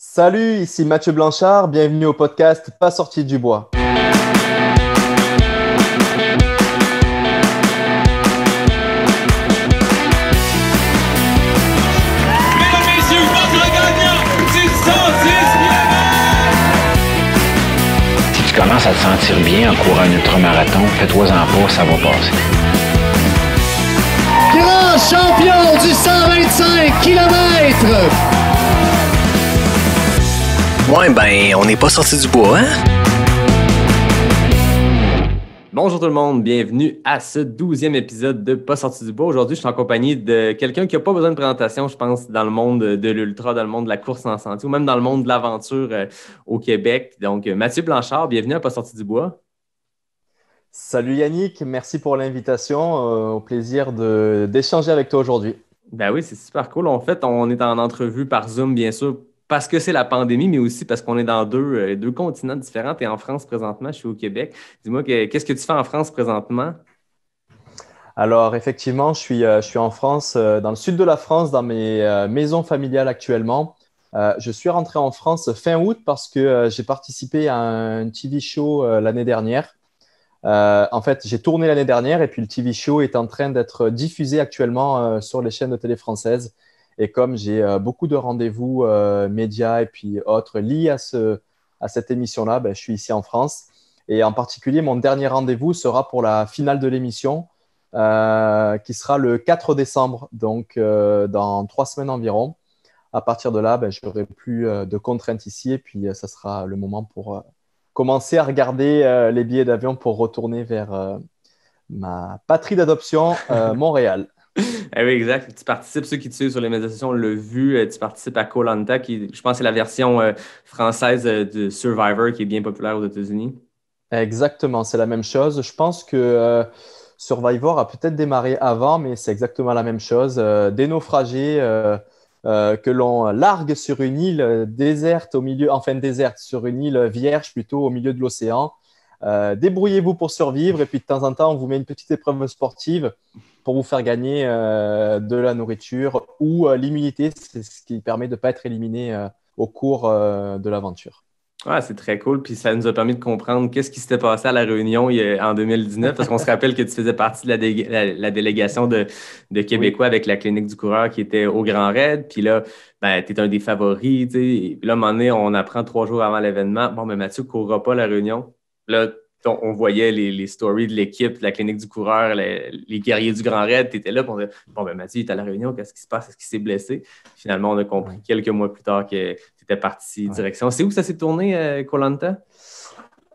Salut, ici Mathieu Blanchard, bienvenue au podcast Pas sorti du bois. Mesdames, messieurs, votre gagnant du 110 Si tu commences à te sentir bien en courant un ultramarathon, fais-toi-en pas, ça va passer. Grand champion du 125 km. Ouais, ben, on n'est pas sorti du bois, hein? Bonjour tout le monde, bienvenue à ce 12e épisode de Pas sorti du bois. Aujourd'hui, je suis en compagnie de quelqu'un qui n'a pas besoin de présentation, je pense, dans le monde de l'ultra, dans le monde de la course en santé ou même dans le monde de l'aventure au Québec. Donc, Mathieu Blanchard, bienvenue à Pas sorti du bois. Salut Yannick, merci pour l'invitation. Au plaisir d'échanger avec toi aujourd'hui. Ben oui, c'est super cool. En fait, on est en entrevue par Zoom, bien sûr, parce que c'est la pandémie, mais aussi parce qu'on est dans deux continents différents. Tu es en France présentement, je suis au Québec. Dis-moi, qu'est-ce que tu fais en France présentement? Alors effectivement, je suis en France, dans le sud de la France, dans mes maisons familiales actuellement. Je suis rentré en France fin août parce que j'ai participé à un TV show l'année dernière. En fait, j'ai tourné l'année dernière et puis le TV show est en train d'être diffusé actuellement sur les chaînes de télé françaises. Et comme j'ai beaucoup de rendez-vous médias et puis autres liés à cette émission-là, ben, je suis ici en France. Et en particulier, mon dernier rendez-vous sera pour la finale de l'émission qui sera le 4 décembre, donc dans 3 semaines environ. À partir de là, ben, je n'aurai plus de contraintes ici et puis ça sera le moment pour commencer à regarder les billets d'avion pour retourner vers ma patrie d'adoption, Montréal. Ah oui, exact. Tu participes, ceux qui te suivent sur les médias sociaux, on l'a vu, tu participes à koh qui, je pense, c'est la version française de Survivor qui est bien populaire aux États-Unis. Exactement, c'est la même chose. Je pense que Survivor a peut-être démarré avant, mais c'est exactement la même chose. Des naufragés que l'on largue sur une île déserte, déserte, sur une île vierge plutôt au milieu de l'océan. Débrouillez-vous pour survivre et puis de temps en temps, on vous met une petite épreuve sportive pour vous faire gagner de la nourriture ou l'immunité, c'est ce qui permet de ne pas être éliminé au cours de l'aventure. Ouais, c'est très cool. Puis ça nous a permis de comprendre qu'est-ce qui s'était passé à La Réunion en 2019, parce qu'on se rappelle que tu faisais partie de la délégation de Québécois avec la clinique du coureur qui était au Grand Raid. Puis là, ben, tu es un des favoris. Puis là, à un moment donné, on apprend 3 jours avant l'événement. Bon, mais Mathieu ne courra pas La Réunion. Là, on voyait les stories de l'équipe, de la clinique du coureur, les guerriers du Grand Raid. Tu étais là, puis on disait, bon, ben Mathieu, il est à La Réunion, qu'est-ce qui se passe? Est-ce qu'il s'est blessé? Finalement, on a compris quelques mois plus tard que tu étais parti direction. C'est où ça s'est tourné, koh Lanta?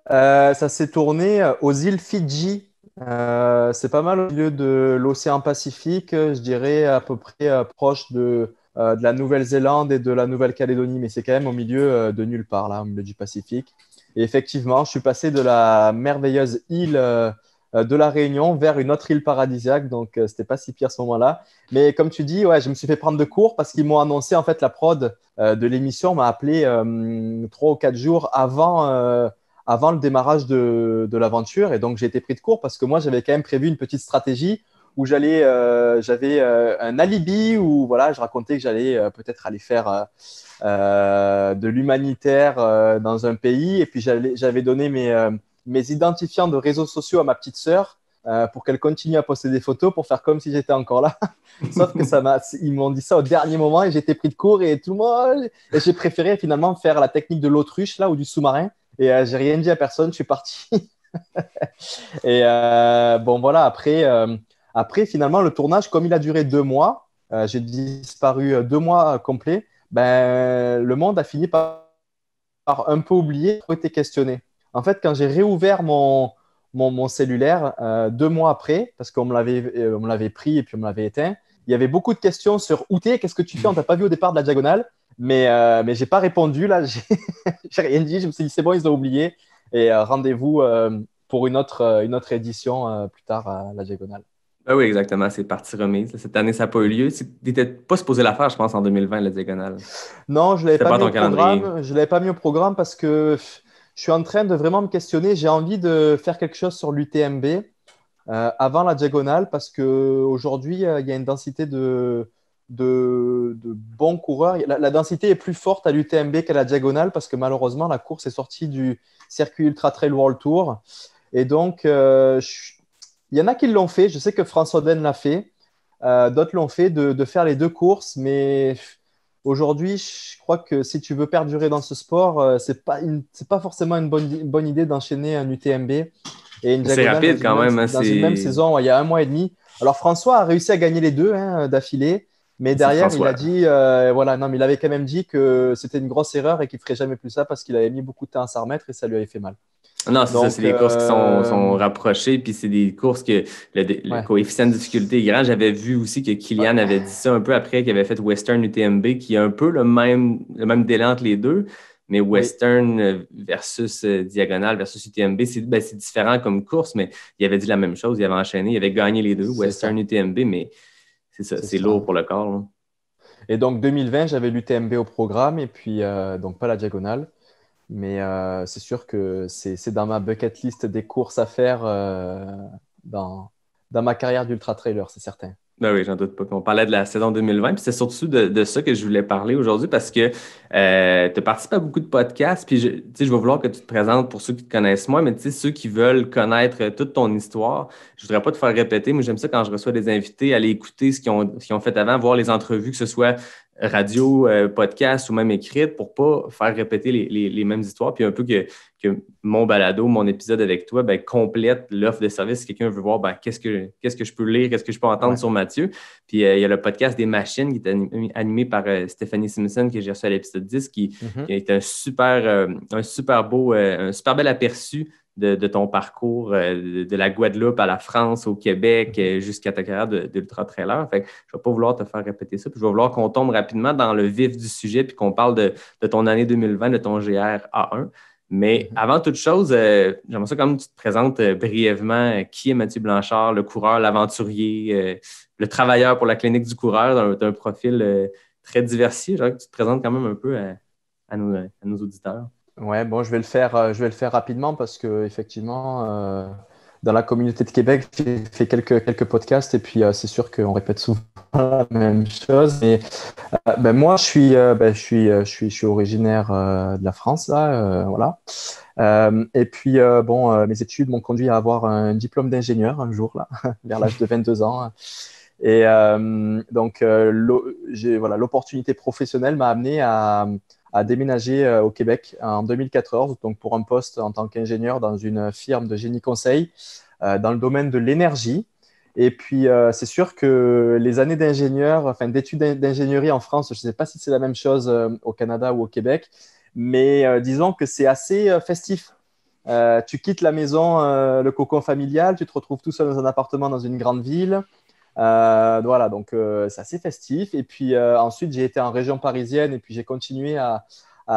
Ça s'est tourné aux îles Fidji. C'est pas mal au milieu de l'océan Pacifique, je dirais à peu près proche de la Nouvelle-Zélande et de la Nouvelle-Calédonie, mais c'est quand même au milieu de nulle part, là, au milieu du Pacifique. Et effectivement, je suis passé de la merveilleuse île de la Réunion vers une autre île paradisiaque, donc c'était pas si pire à ce moment-là. Mais comme tu dis, ouais, je me suis fait prendre de court parce qu'ils m'ont annoncé, en fait, la prod de l'émission m'a appelé 3 ou 4 jours avant le démarrage de l'aventure. Et donc, j'ai été pris de court parce que moi, j'avais quand même prévu une petite stratégie où j'avais un alibi où voilà, je racontais que j'allais peut-être aller faire de l'humanitaire dans un pays. Et puis, j'avais donné mes identifiants de réseaux sociaux à ma petite sœur pour qu'elle continue à poster des photos pour faire comme si j'étais encore là. Sauf que ils m'ont dit ça au dernier moment et j'étais pris de court et tout le monde. Et j'ai préféré finalement faire la technique de l'autruche là ou du sous-marin. Et j'ai rien dit à personne, je suis parti. Et bon, voilà, après, finalement, le tournage, comme il a duré 2 mois, j'ai disparu 2 mois complets, ben, le monde a fini par un peu oublier, trop été questionné. En fait, quand j'ai réouvert mon cellulaire 2 mois après, parce qu'on me l'avait pris et puis on me l'avait éteint, il y avait beaucoup de questions sur où t'es, qu'est-ce que tu fais, on t'a pas vu au départ de la diagonale. Mais j'ai pas répondu, là, j'ai rien dit, je me suis dit c'est bon, ils ont oublié. Et rendez-vous pour une autre édition plus tard à la Diagonale. Ah oui, exactement, c'est partie remise. Cette année, ça n'a pas eu lieu. Tu n'étais pas supposé la faire, je pense, en 2020, la diagonale. Non, je ne l'avais C'était pas pas mis ton au calendrier. programme. Je l'avais pas mis au programme parce que je suis en train de vraiment me questionner. J'ai envie de faire quelque chose sur l'UTMB avant la Diagonale parce qu'aujourd'hui, il y a une densité de bons coureurs. La densité est plus forte à l'UTMB qu'à la diagonale parce que malheureusement, la course est sortie du circuit Ultra Trail World Tour. Et donc, il y en a qui l'ont fait. Je sais que François Den l'a fait. D'autres l'ont fait de faire les deux courses. Mais aujourd'hui, je crois que si tu veux perdurer dans ce sport, c'est pas forcément une bonne idée d'enchaîner un UTMB et une C'est diagonale rapide quand même. Hein, dans une même saison, il y a un mois et demi. Alors, François a réussi à gagner les deux d'affilée. Mais C'est derrière, il François. a dit, voilà, non, mais il avait quand même dit que c'était une grosse erreur et qu'il ne ferait jamais plus ça parce qu'il avait mis beaucoup de temps à s'en remettre et ça lui avait fait mal. Non, c'est ça, Donc, c'est des courses qui sont rapprochées, puis c'est des courses que le ouais, coefficient de difficulté est grand. J'avais vu aussi que Kylian avait dit ça un peu après qu'il avait fait Western UTMB, qui a un peu le même délai entre les deux, mais oui, Western versus Diagonale versus UTMB, c'est différent comme course, mais il avait dit la même chose, il avait enchaîné, il avait gagné les deux, c'est Western ça. UTMB, mais c'est ça, C'est c'est ça. lourd pour le corps. Là. Et donc, 2020, j'avais l'UTMB au programme et puis, donc, pas la diagonale. Mais c'est sûr que c'est dans ma bucket list des courses à faire dans, dans ma carrière d'ultra-trailer, c'est certain. Ben oui, j'en doute pas. Puis on parlait de la saison 2020, puis c'est surtout de ça que je voulais parler aujourd'hui parce que tu as participé à beaucoup de podcasts, puis je vais vouloir que tu te présentes pour ceux qui te connaissent moins, mais tu sais, ceux qui veulent connaître toute ton histoire, je voudrais pas te faire répéter. Moi, j'aime ça quand je reçois des invités, aller écouter ce qu'ils ont fait avant, voir les entrevues, que ce soit radio, podcast ou même écrite, pour pas faire répéter les mêmes histoires, puis un peu que mon balado, mon épisode avec toi, ben, complète l'offre de service. Si quelqu'un veut voir qu'est-ce que je peux lire, qu'est-ce que je peux entendre Ouais. sur Mathieu. Puis il y a le podcast des machines qui est animé par Stéphanie Simpson que j'ai reçu à l'épisode 10, qui est un super bel aperçu de ton parcours de la Guadeloupe à la France, au Québec, jusqu'à ta carrière d'ultra-trailer. Fait que je ne vais pas vouloir te faire répéter ça. Puis je vais vouloir qu'on tombe rapidement dans le vif du sujet puis qu'on parle de ton année 2020, de ton GR A1. Mais avant toute chose, j'aimerais ça quand même que tu te présentes brièvement qui est Mathieu Blanchard, le coureur, l'aventurier, le travailleur pour la clinique du coureur, d'un profil très diversifié. J'aimerais que tu te présentes quand même un peu à nos auditeurs. Ouais, bon, je vais le faire rapidement parce que effectivement, dans la communauté de Québec, j'ai fait quelques podcasts et puis c'est sûr qu'on répète souvent la même chose. Mais moi, je suis originaire de la France là, voilà. Et puis mes études m'ont conduit à avoir un diplôme d'ingénieur un jour là, vers l'âge de 22 ans. Et l'opportunité professionnelle m'a amené à déménager au Québec en 2014, donc pour un poste en tant qu'ingénieur dans une firme de génie conseil dans le domaine de l'énergie. Et puis, c'est sûr que les années d'études d'ingénierie en France, je ne sais pas si c'est la même chose au Canada ou au Québec, mais disons que c'est assez festif. Tu quittes la maison, le cocon familial, tu te retrouves tout seul dans un appartement dans une grande ville. Voilà, donc c'est assez festif. Et puis ensuite, j'ai été en région parisienne et puis j'ai continué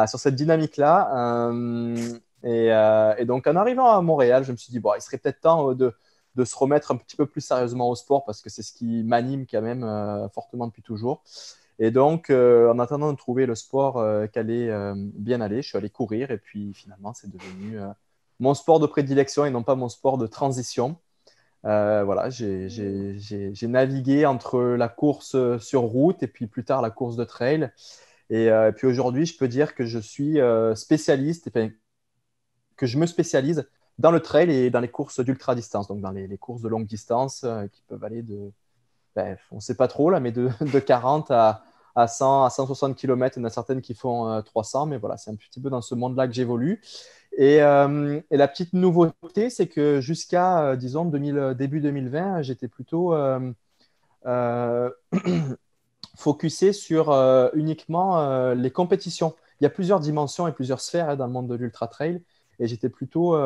sur cette dynamique-là. Et donc, en arrivant à Montréal, je me suis dit, bon, il serait peut-être temps de se remettre un petit peu plus sérieusement au sport parce que c'est ce qui m'anime quand même fortement depuis toujours. Et donc, en attendant de trouver le sport qui allait bien aller, je suis allé courir et puis finalement, c'est devenu mon sport de prédilection et non pas mon sport de transition. Voilà, j'ai navigué entre la course sur route et puis plus tard la course de trail. Et puis aujourd'hui, je peux dire que je suis spécialiste, enfin, que je me spécialise dans le trail et dans les courses d'ultra distance, donc dans les courses de longue distance qui peuvent aller on ne sait pas trop là, mais de 40 à 100, à 160 km. Il y en a certaines qui font 300, mais voilà, c'est un petit peu dans ce monde-là que j'évolue. Et la petite nouveauté, c'est que jusqu'à, disons, début 2020, j'étais plutôt focusé sur uniquement les compétitions. Il y a plusieurs dimensions et plusieurs sphères dans le monde de l'ultra trail. Et j'étais plutôt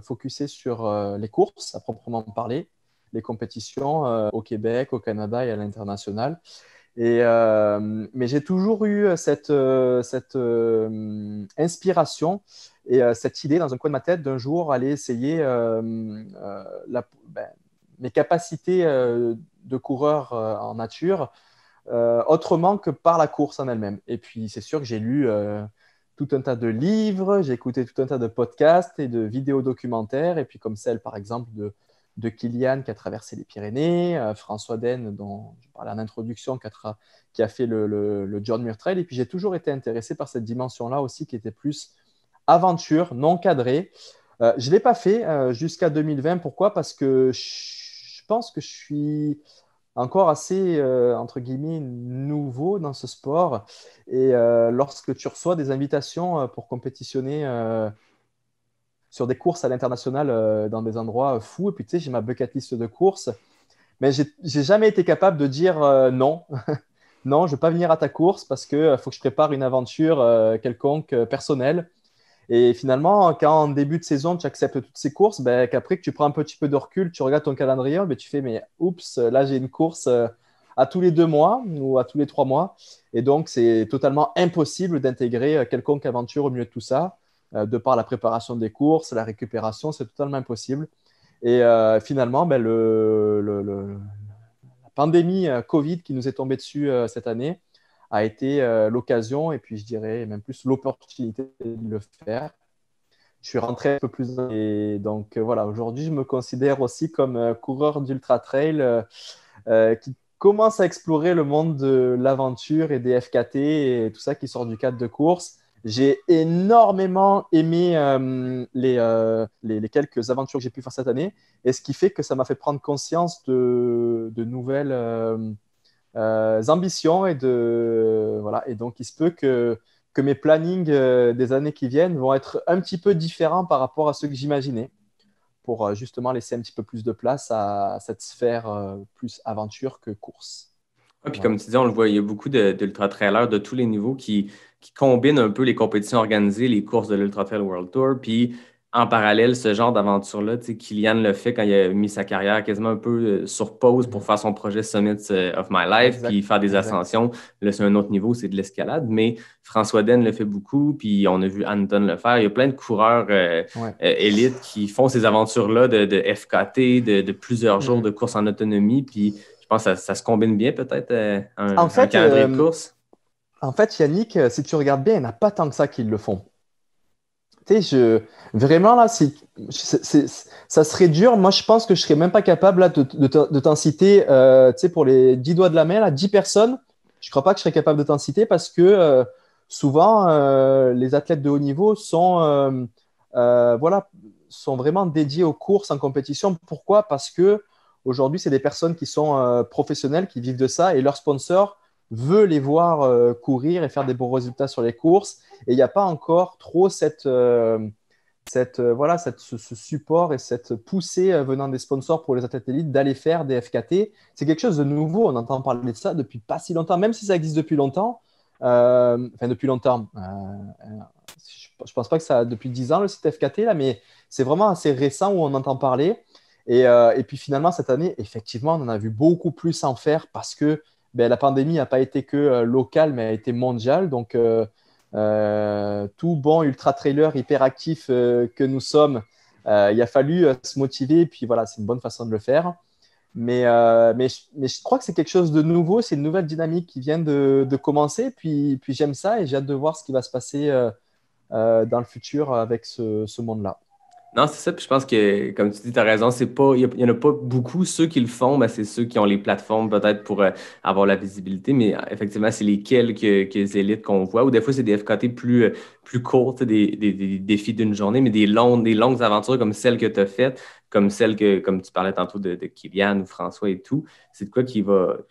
focusé sur les courses, à proprement parler, les compétitions au Québec, au Canada et à l'international. Mais j'ai toujours eu cette inspiration et cette idée dans un coin de ma tête d'un jour aller essayer mes capacités de coureur en nature autrement que par la course en elle-même. Et puis, c'est sûr que j'ai lu tout un tas de livres, j'ai écouté tout un tas de podcasts et de vidéos documentaires, et puis comme celle, par exemple, de Kilian qui a traversé les Pyrénées, François Den, dont je parlais en introduction, qui a fait le John Muir Trail. Et puis, j'ai toujours été intéressé par cette dimension-là aussi, qui était plus aventure, non cadrée. Je ne l'ai pas fait jusqu'à 2020. Pourquoi? Parce que je pense que je suis encore assez, entre guillemets, nouveau dans ce sport. Et lorsque tu reçois des invitations pour compétitionner sur des courses à l'international dans des endroits fous, et puis tu sais, j'ai ma bucket list de courses, mais j'ai jamais été capable de dire non. Non, je ne veux pas venir à ta course parce qu'il faut que je prépare une aventure quelconque personnelle. Et finalement, quand en début de saison, tu acceptes toutes ces courses, ben, qu'après que tu prends un petit peu de recul, tu regardes ton calendrier, ben, tu fais, mais oups, là j'ai une course à tous les 2 mois ou à tous les 3 mois. Et donc, c'est totalement impossible d'intégrer quelconque aventure au milieu de tout ça. De par la préparation des courses, la récupération, c'est totalement impossible. Et finalement, ben, la pandémie Covid qui nous est tombée dessus cette année a été l'occasion et puis je dirais même plus l'opportunité de le faire. Je suis rentré un peu plus et donc voilà, aujourd'hui je me considère aussi comme coureur d'ultra trail qui commence à explorer le monde de l'aventure et des FKT et tout ça qui sort du cadre de course. J'ai énormément aimé les quelques aventures que j'ai pu faire cette année et ce qui fait que ça m'a fait prendre conscience de nouvelles ambitions voilà. Et donc, il se peut que mes plannings des années qui viennent vont être un petit peu différents par rapport à ceux que j'imaginais pour justement laisser un petit peu plus de place à cette sphère plus aventure que course. Ouais, puis comme tu dis, on le voit, il y a beaucoup d'ultra-trailers de tous les niveaux qui combinent un peu les compétitions organisées, les courses de l'Ultra Trail World Tour, puis en parallèle, ce genre d'aventure-là, tu sais, Kilian le fait quand il a mis sa carrière quasiment un peu sur pause pour faire son projet Summits of My Life, puis faire des ascensions. Là, c'est un autre niveau, c'est de l'escalade, mais François Den le fait beaucoup, puis on a vu Anton le faire. Il y a plein de coureurs élites qui font ces aventures-là de FKT, de plusieurs jours de course en autonomie, puis je pense que ça se combine bien peut-être un calendrier de course. En fait, Yannick, si tu regardes bien, il n'y en a pas tant que ça qui le font. Tu sais, vraiment là, ça serait dur. Moi, je pense que je ne serais même pas capable là, de t'en citer, tu sais, pour les 10 doigts de la main, là, 10 personnes. Je ne crois pas que je serais capable de t'en citer parce que souvent, les athlètes de haut niveau sont vraiment dédiés aux courses en compétition. Pourquoi? Parce que aujourd'hui, c'est des personnes qui sont professionnelles, qui vivent de ça et leur sponsor veut les voir courir et faire des bons résultats sur les courses. Et il n'y a pas encore trop ce support et cette poussée venant des sponsors pour les athlètes élites d'aller faire des FKT. C'est quelque chose de nouveau. On entend parler de ça depuis pas si longtemps, même si ça existe depuis longtemps. Depuis longtemps. Je ne pense pas que ça a depuis 10 ans le site FKT, là, mais c'est vraiment assez récent où on entend parler. Et puis finalement, cette année, effectivement, on en a vu beaucoup plus en faire parce que la pandémie n'a pas été que locale, mais a été mondiale. Donc, tout bon ultra-trailer hyperactif que nous sommes, il a fallu se motiver. Et puis voilà, c'est une bonne façon de le faire. Mais je crois que c'est quelque chose de nouveau. C'est une nouvelle dynamique qui vient de commencer. Puis j'aime ça et j'ai hâte de voir ce qui va se passer dans le futur avec ce monde-là. Non, c'est ça. Puis je pense que, comme tu dis, tu as raison. Il n'y en a pas beaucoup. Ceux qui le font, c'est ceux qui ont les plateformes peut-être pour avoir la visibilité. Mais effectivement, c'est les quelques élites qu'on voit. Ou des fois, c'est des FKT plus courtes, des défis d'une journée, mais des longues aventures comme celles que tu as faites, comme celles que, comme tu parlais tantôt de Kilian ou François et tout. C'est de quoi je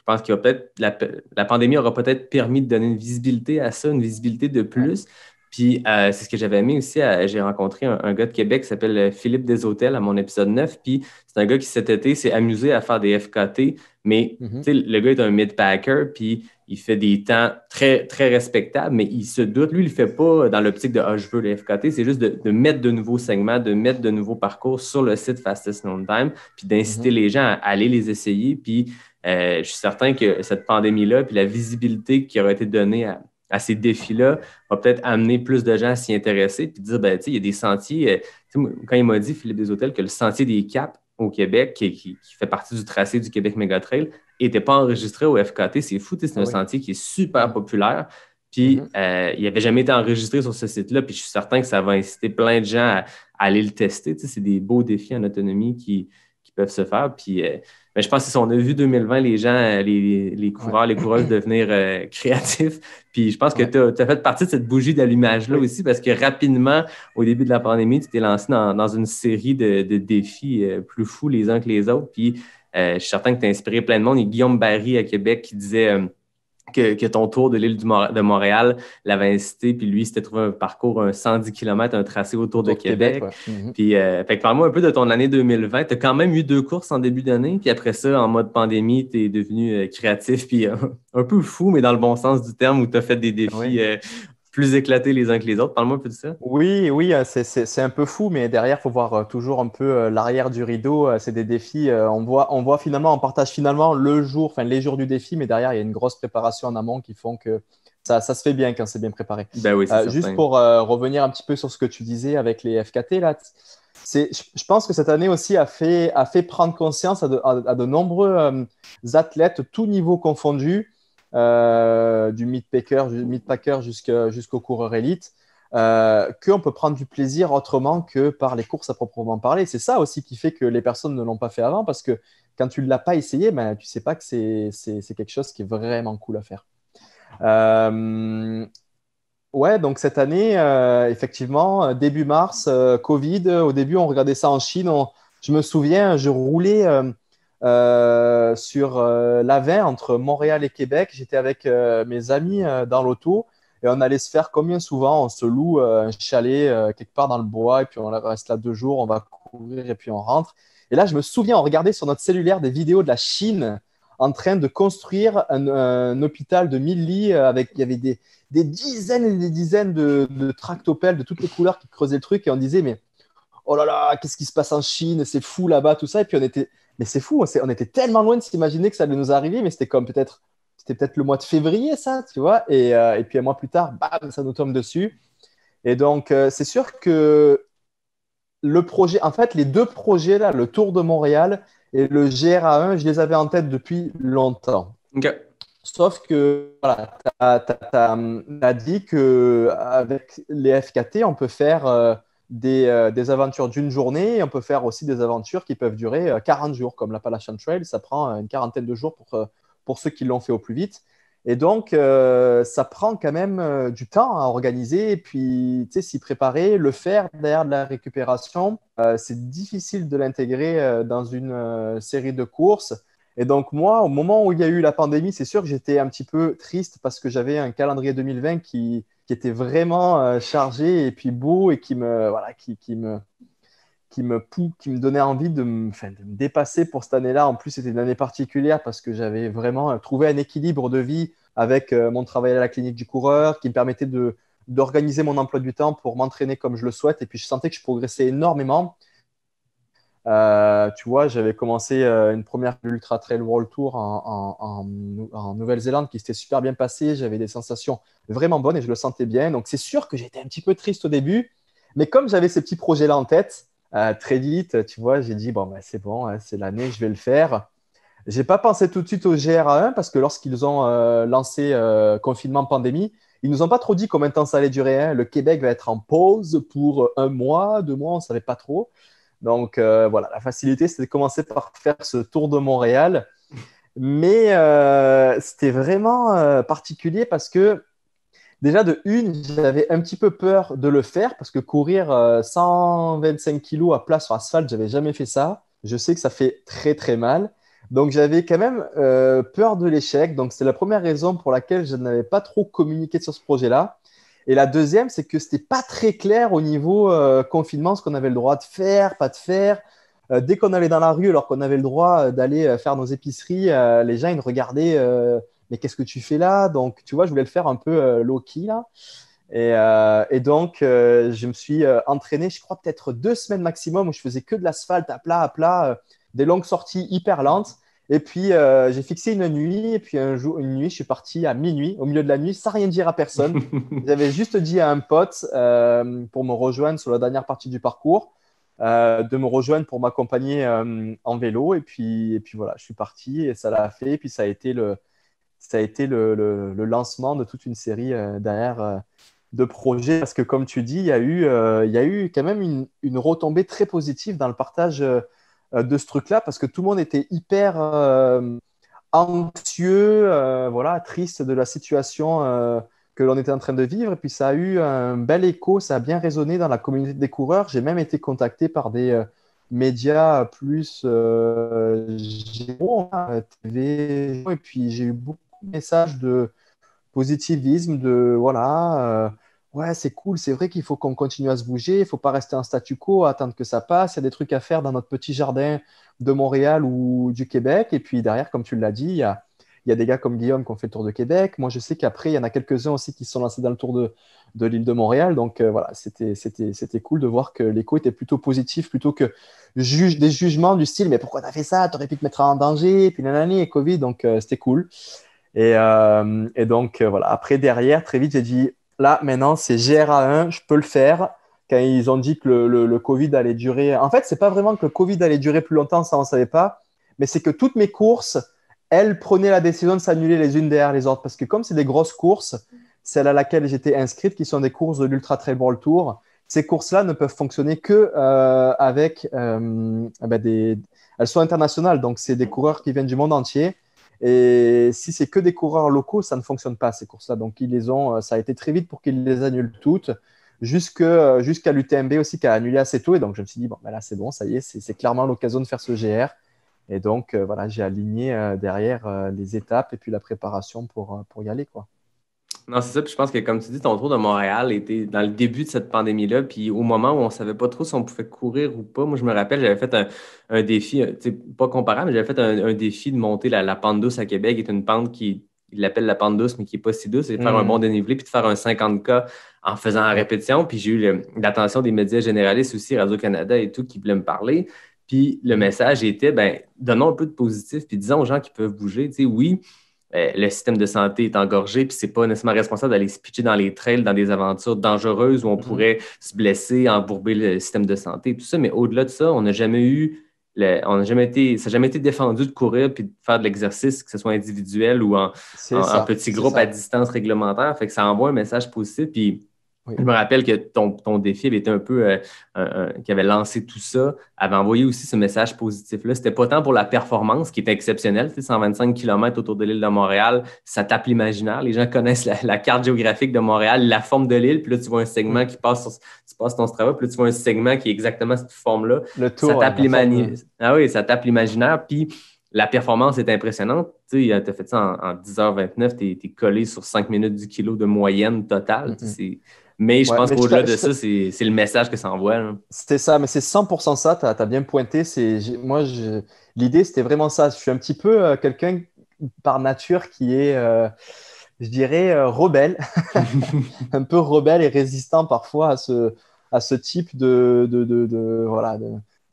pense qu'il va peut-être, la pandémie aura peut-être permis de donner une visibilité à ça, une visibilité de plus. Ouais. Puis, c'est ce que j'avais aimé aussi. J'ai rencontré un gars de Québec qui s'appelle Philippe Deshôtels à mon épisode 9. Puis, c'est un gars qui, cet été, s'est amusé à faire des FKT. Mais, tu sais, le gars est un mid-packer. Puis, il fait des temps très, très respectables. Mais il se doute. Lui, il ne le fait pas dans l'optique de « Ah, je veux le FKT ». C'est juste de mettre de nouveaux segments, de mettre de nouveaux parcours sur le site Fastest Known Time. Puis, d'inciter les gens à aller les essayer. Puis, je suis certain que cette pandémie-là, puis la visibilité qui aurait été donnée à ces défis-là, va peut-être amener plus de gens à s'y intéresser puis dire, tu sais, il y a des sentiers. Quand il m'a dit, Philippe Deshôtels, que le sentier des Caps au Québec, qui fait partie du tracé du Québec Méga Trail, n'était pas enregistré au FKT, c'est fou, c'est un sentier qui est super populaire. Puis, il n'avait jamais été enregistré sur ce site-là. Puis, je suis certain que ça va inciter plein de gens à aller le tester. Tu sais, c'est des beaux défis en autonomie qui peuvent se faire. Puis mais je pense que si on a vu 2020, les gens, les coureurs, les coureuses devenir créatifs. Puis je pense que tu as fait partie de cette bougie d'allumage-là aussi parce que rapidement, au début de la pandémie, tu t'es lancé dans une série de défis plus fous les uns que les autres. Puis je suis certain que tu as inspiré plein de monde. Il y a Guillaume Barry à Québec qui disait que ton tour de l'île de Montréal l'avait incité, puis lui, il s'était trouvé un parcours, un 110 km, un tracé autour de Québec. Puis, fait que parle-moi un peu de ton année 2020. Tu as quand même eu 2 courses en début d'année, puis après ça, en mode pandémie, tu es devenu créatif, puis un peu fou, mais dans le bon sens du terme, où tu as fait des défis plus éclatés les uns que les autres. Parle-moi un peu de ça. Oui, c'est un peu fou, mais derrière, il faut voir toujours un peu l'arrière du rideau. C'est des défis. On voit finalement, on partage finalement les jours du défi, mais derrière, il y a une grosse préparation en amont qui font que ça se fait bien quand c'est bien préparé. Ben oui, c'est juste pour revenir un petit peu sur ce que tu disais avec les FKT, là, je pense que cette année aussi a fait prendre conscience à de nombreux athlètes, tous niveaux confondus, du mid-packer jusqu'au coureur élite, qu'on peut prendre du plaisir autrement que par les courses à proprement parler. C'est ça aussi qui fait que les personnes ne l'ont pas fait avant, parce que quand tu ne l'as pas essayé, tu ne sais pas que c'est quelque chose qui est vraiment cool à faire. Donc cette année, effectivement, début mars, Covid, au début on regardait ça en Chine. Je me souviens, je roulais sur l'A20 entre Montréal et Québec. J'étais avec mes amis dans l'auto et on allait se faire combien souvent? On se loue un chalet quelque part dans le bois et puis on reste là 2 jours, on va courir et puis on rentre. Et là, je me souviens, on regardait sur notre cellulaire des vidéos de la Chine en train de construire un hôpital de 1000 lits il y avait des dizaines et des dizaines de tractopelles de toutes les couleurs qui creusaient le truc et on disait, mais oh là là, qu'est-ce qui se passe en Chine? C'est fou là-bas, tout ça. Et puis mais c'est fou, on était tellement loin de s'imaginer que ça allait nous arriver, mais c'était peut-être le mois de février, ça, tu vois. Et puis un mois plus tard, bam, ça nous tombe dessus. Et donc, c'est sûr que le projet, en fait, les 2 projets là, le Tour de Montréal et le GRA1, je les avais en tête depuis longtemps. OK. Sauf que voilà, tu as dit qu'avec les FKT, on peut faire des aventures d'une journée et on peut faire aussi des aventures qui peuvent durer 40 jours, comme l'Appalachian Trail. Ça prend une quarantaine de jours pour ceux qui l'ont fait au plus vite. Et donc, ça prend quand même du temps à organiser et puis s'y préparer, le faire derrière de la récupération. C'est difficile de l'intégrer dans une série de courses. Et donc, moi, au moment où il y a eu la pandémie, c'est sûr que j'étais un petit peu triste parce que j'avais un calendrier 2020 qui était vraiment chargé et puis beau et qui me donnait envie de me dépasser pour cette année-là. En plus, c'était une année particulière parce que j'avais vraiment trouvé un équilibre de vie avec mon travail à la clinique du coureur qui me permettait d'organiser mon emploi du temps pour m'entraîner comme je le souhaite. Et puis, je sentais que je progressais énormément. Tu vois, j'avais commencé une première Ultra Trail World Tour en Nouvelle-Zélande qui s'était super bien passée. J'avais des sensations vraiment bonnes et je le sentais bien. Donc, c'est sûr que j'étais un petit peu triste au début. Mais comme j'avais ces petits projets-là en tête, très vite, tu vois, j'ai dit, c'est bon, c'est l'année, je vais le faire. Je n'ai pas pensé tout de suite au GRA1 parce que lorsqu'ils ont lancé confinement pandémie, ils ne nous ont pas trop dit combien de temps ça allait durer. Hein. Le Québec va être en pause pour 1 mois, 2 mois, on ne savait pas trop. Donc, voilà, la facilité, c'était de commencer par faire ce Tour de Montréal. Mais c'était vraiment particulier parce que, déjà, j'avais un petit peu peur de le faire parce que courir 125 kilos à plat sur asphalte, je n'avais jamais fait ça. Je sais que ça fait très, très mal. Donc, j'avais quand même peur de l'échec. Donc, c'est la première raison pour laquelle je n'avais pas trop communiqué sur ce projet-là. Et la deuxième, c'est que ce n'était pas très clair au niveau confinement, ce qu'on avait le droit de faire, pas de faire. Dès qu'on allait dans la rue, alors qu'on avait le droit d'aller faire nos épiceries, les gens ils nous regardaient mais qu'est-ce que tu fais là? Donc, tu vois, je voulais le faire un peu low-key là. Et donc, je me suis entraîné, je crois, peut-être 2 semaines maximum où je faisais que de l'asphalte à plat, des longues sorties hyper lentes. Et puis, j'ai fixé une nuit. Et puis, une nuit, je suis parti à minuit, au milieu de la nuit, sans rien dire à personne. J'avais juste dit à un pote pour me rejoindre sur la dernière partie du parcours, de me rejoindre pour m'accompagner en vélo. Et puis voilà, je suis parti et ça l'a fait. Et puis, ça a été le lancement de toute une série derrière de projets. Parce que, comme tu dis, il y a eu quand même une retombée très positive dans le partage de ce truc-là parce que tout le monde était hyper anxieux, voilà, triste de la situation que l'on était en train de vivre. Et puis ça a eu un bel écho, ça a bien résonné dans la communauté des coureurs. J'ai même été contacté par des médias plus généraux, hein, TV, et puis j'ai eu beaucoup de messages de positivisme, de voilà, ouais, c'est cool, c'est vrai qu'il faut qu'on continue à se bouger, il ne faut pas rester en statu quo, attendre que ça passe, il y a des trucs à faire dans notre petit jardin de Montréal ou du Québec. Et puis derrière, comme tu l'as dit, il y a des gars comme Guillaume qui ont fait le Tour de Québec. Moi, je sais qu'après, il y en a quelques-uns aussi qui se sont lancés dans le Tour de l'île de Montréal. Donc voilà, c'était cool de voir que l'écho était plutôt positif plutôt que des jugements du style, mais pourquoi tu as fait ça? Tu aurais pu te mettre en danger, et puis nanani, et Covid. Donc c'était cool. Et donc, voilà. Après, derrière, très vite, j'ai dit, là, maintenant, c'est GRA1, je peux le faire. Quand ils ont dit que le Covid allait durer. En fait, c'est pas vraiment que le Covid allait durer plus longtemps, ça, on ne savait pas. Mais c'est que toutes mes courses, elles prenaient la décision de s'annuler les unes derrière les autres. Parce que comme c'est des grosses courses, celles à laquelle j'étais inscrite, qui sont des courses de l'Ultra Trail World Tour, ces courses-là ne peuvent fonctionner que avec elles sont internationales. Donc, c'est des coureurs qui viennent du monde entier. Et si c'est que des coureurs locaux, ça ne fonctionne pas, ces courses-là. Donc, ça a été très vite pour qu'ils les annulent toutes, jusqu'à l'UTMB aussi qui a annulé assez tôt. Et donc, je me suis dit, bon, ben là, c'est bon, ça y est, c'est clairement l'occasion de faire ce GR. Et donc, voilà, j'ai aligné derrière les étapes et puis la préparation pour y aller, quoi. Non, c'est ça. Puis je pense que, comme tu dis, ton Tour de Montréal était dans le début de cette pandémie-là. Puis au moment où on ne savait pas trop si on pouvait courir ou pas, moi, je me rappelle, j'avais fait un défi, tu sais, pas comparable, mais j'avais fait un défi de monter la pente douce à Québec, qui est une pente ils l'appellent la pente douce, mais qui n'est pas si douce, c'est de faire un bon dénivelé puis de faire un 50K en faisant en répétition. Puis j'ai eu l'attention des médias généralistes aussi, Radio-Canada et tout, qui voulaient me parler. Puis le message était, ben, donnons un peu de positif, puis disons aux gens qui peuvent bouger, tu sais, oui, le système de santé est engorgé, puis c'est pas nécessairement responsable d'aller se pitcher dans les trails, dans des aventures dangereuses où on pourrait se blesser, embourber le système de santé, tout ça. Mais au-delà de ça, on n'a jamais eu, ça n'a jamais été défendu de courir puis de faire de l'exercice, que ce soit individuel ou en petit groupe à distance réglementaire. Fait que ça envoie un message positif. Puis je me rappelle que ton défi avait été un peu qui avait lancé tout ça, avait envoyé aussi ce message positif-là. C'était pas tant pour la performance qui était exceptionnelle, 125 km autour de l'île de Montréal, ça tape l'imaginaire. Les gens connaissent la carte géographique de Montréal, la forme de l'île, puis là, tu vois un segment qui passe tu passes ton Strava, puis là, tu vois un segment qui est exactement cette forme-là. Le tour, ça tape l'imaginaire. Ah oui, ça tape l'imaginaire, puis la performance est impressionnante. Tu as fait ça en 10h29, tu es collé sur 5 minutes du kilo de moyenne totale. Mais je pense qu'au-delà de ça, c'est le message que ça envoie. Là. C'est ça, mais c'est 100% ça, tu as bien pointé. L'idée, c'était vraiment ça. Je suis un petit peu quelqu'un par nature qui est, je dirais, rebelle, un peu rebelle et résistant parfois à ce type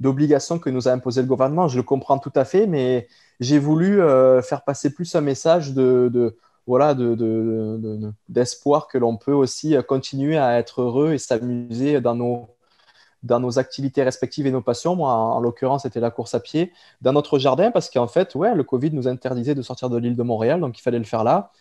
d'obligation que nous a imposé le gouvernement. Je le comprends tout à fait, mais j'ai voulu faire passer plus un message d'espoir que l'on peut aussi continuer à être heureux et s'amuser dans nos activités respectives et nos passions. Moi, en l'occurrence, c'était la course à pied dans notre jardin parce qu'en fait, le Covid nous interdisait de sortir de l'île de Montréal, donc il fallait le faire là.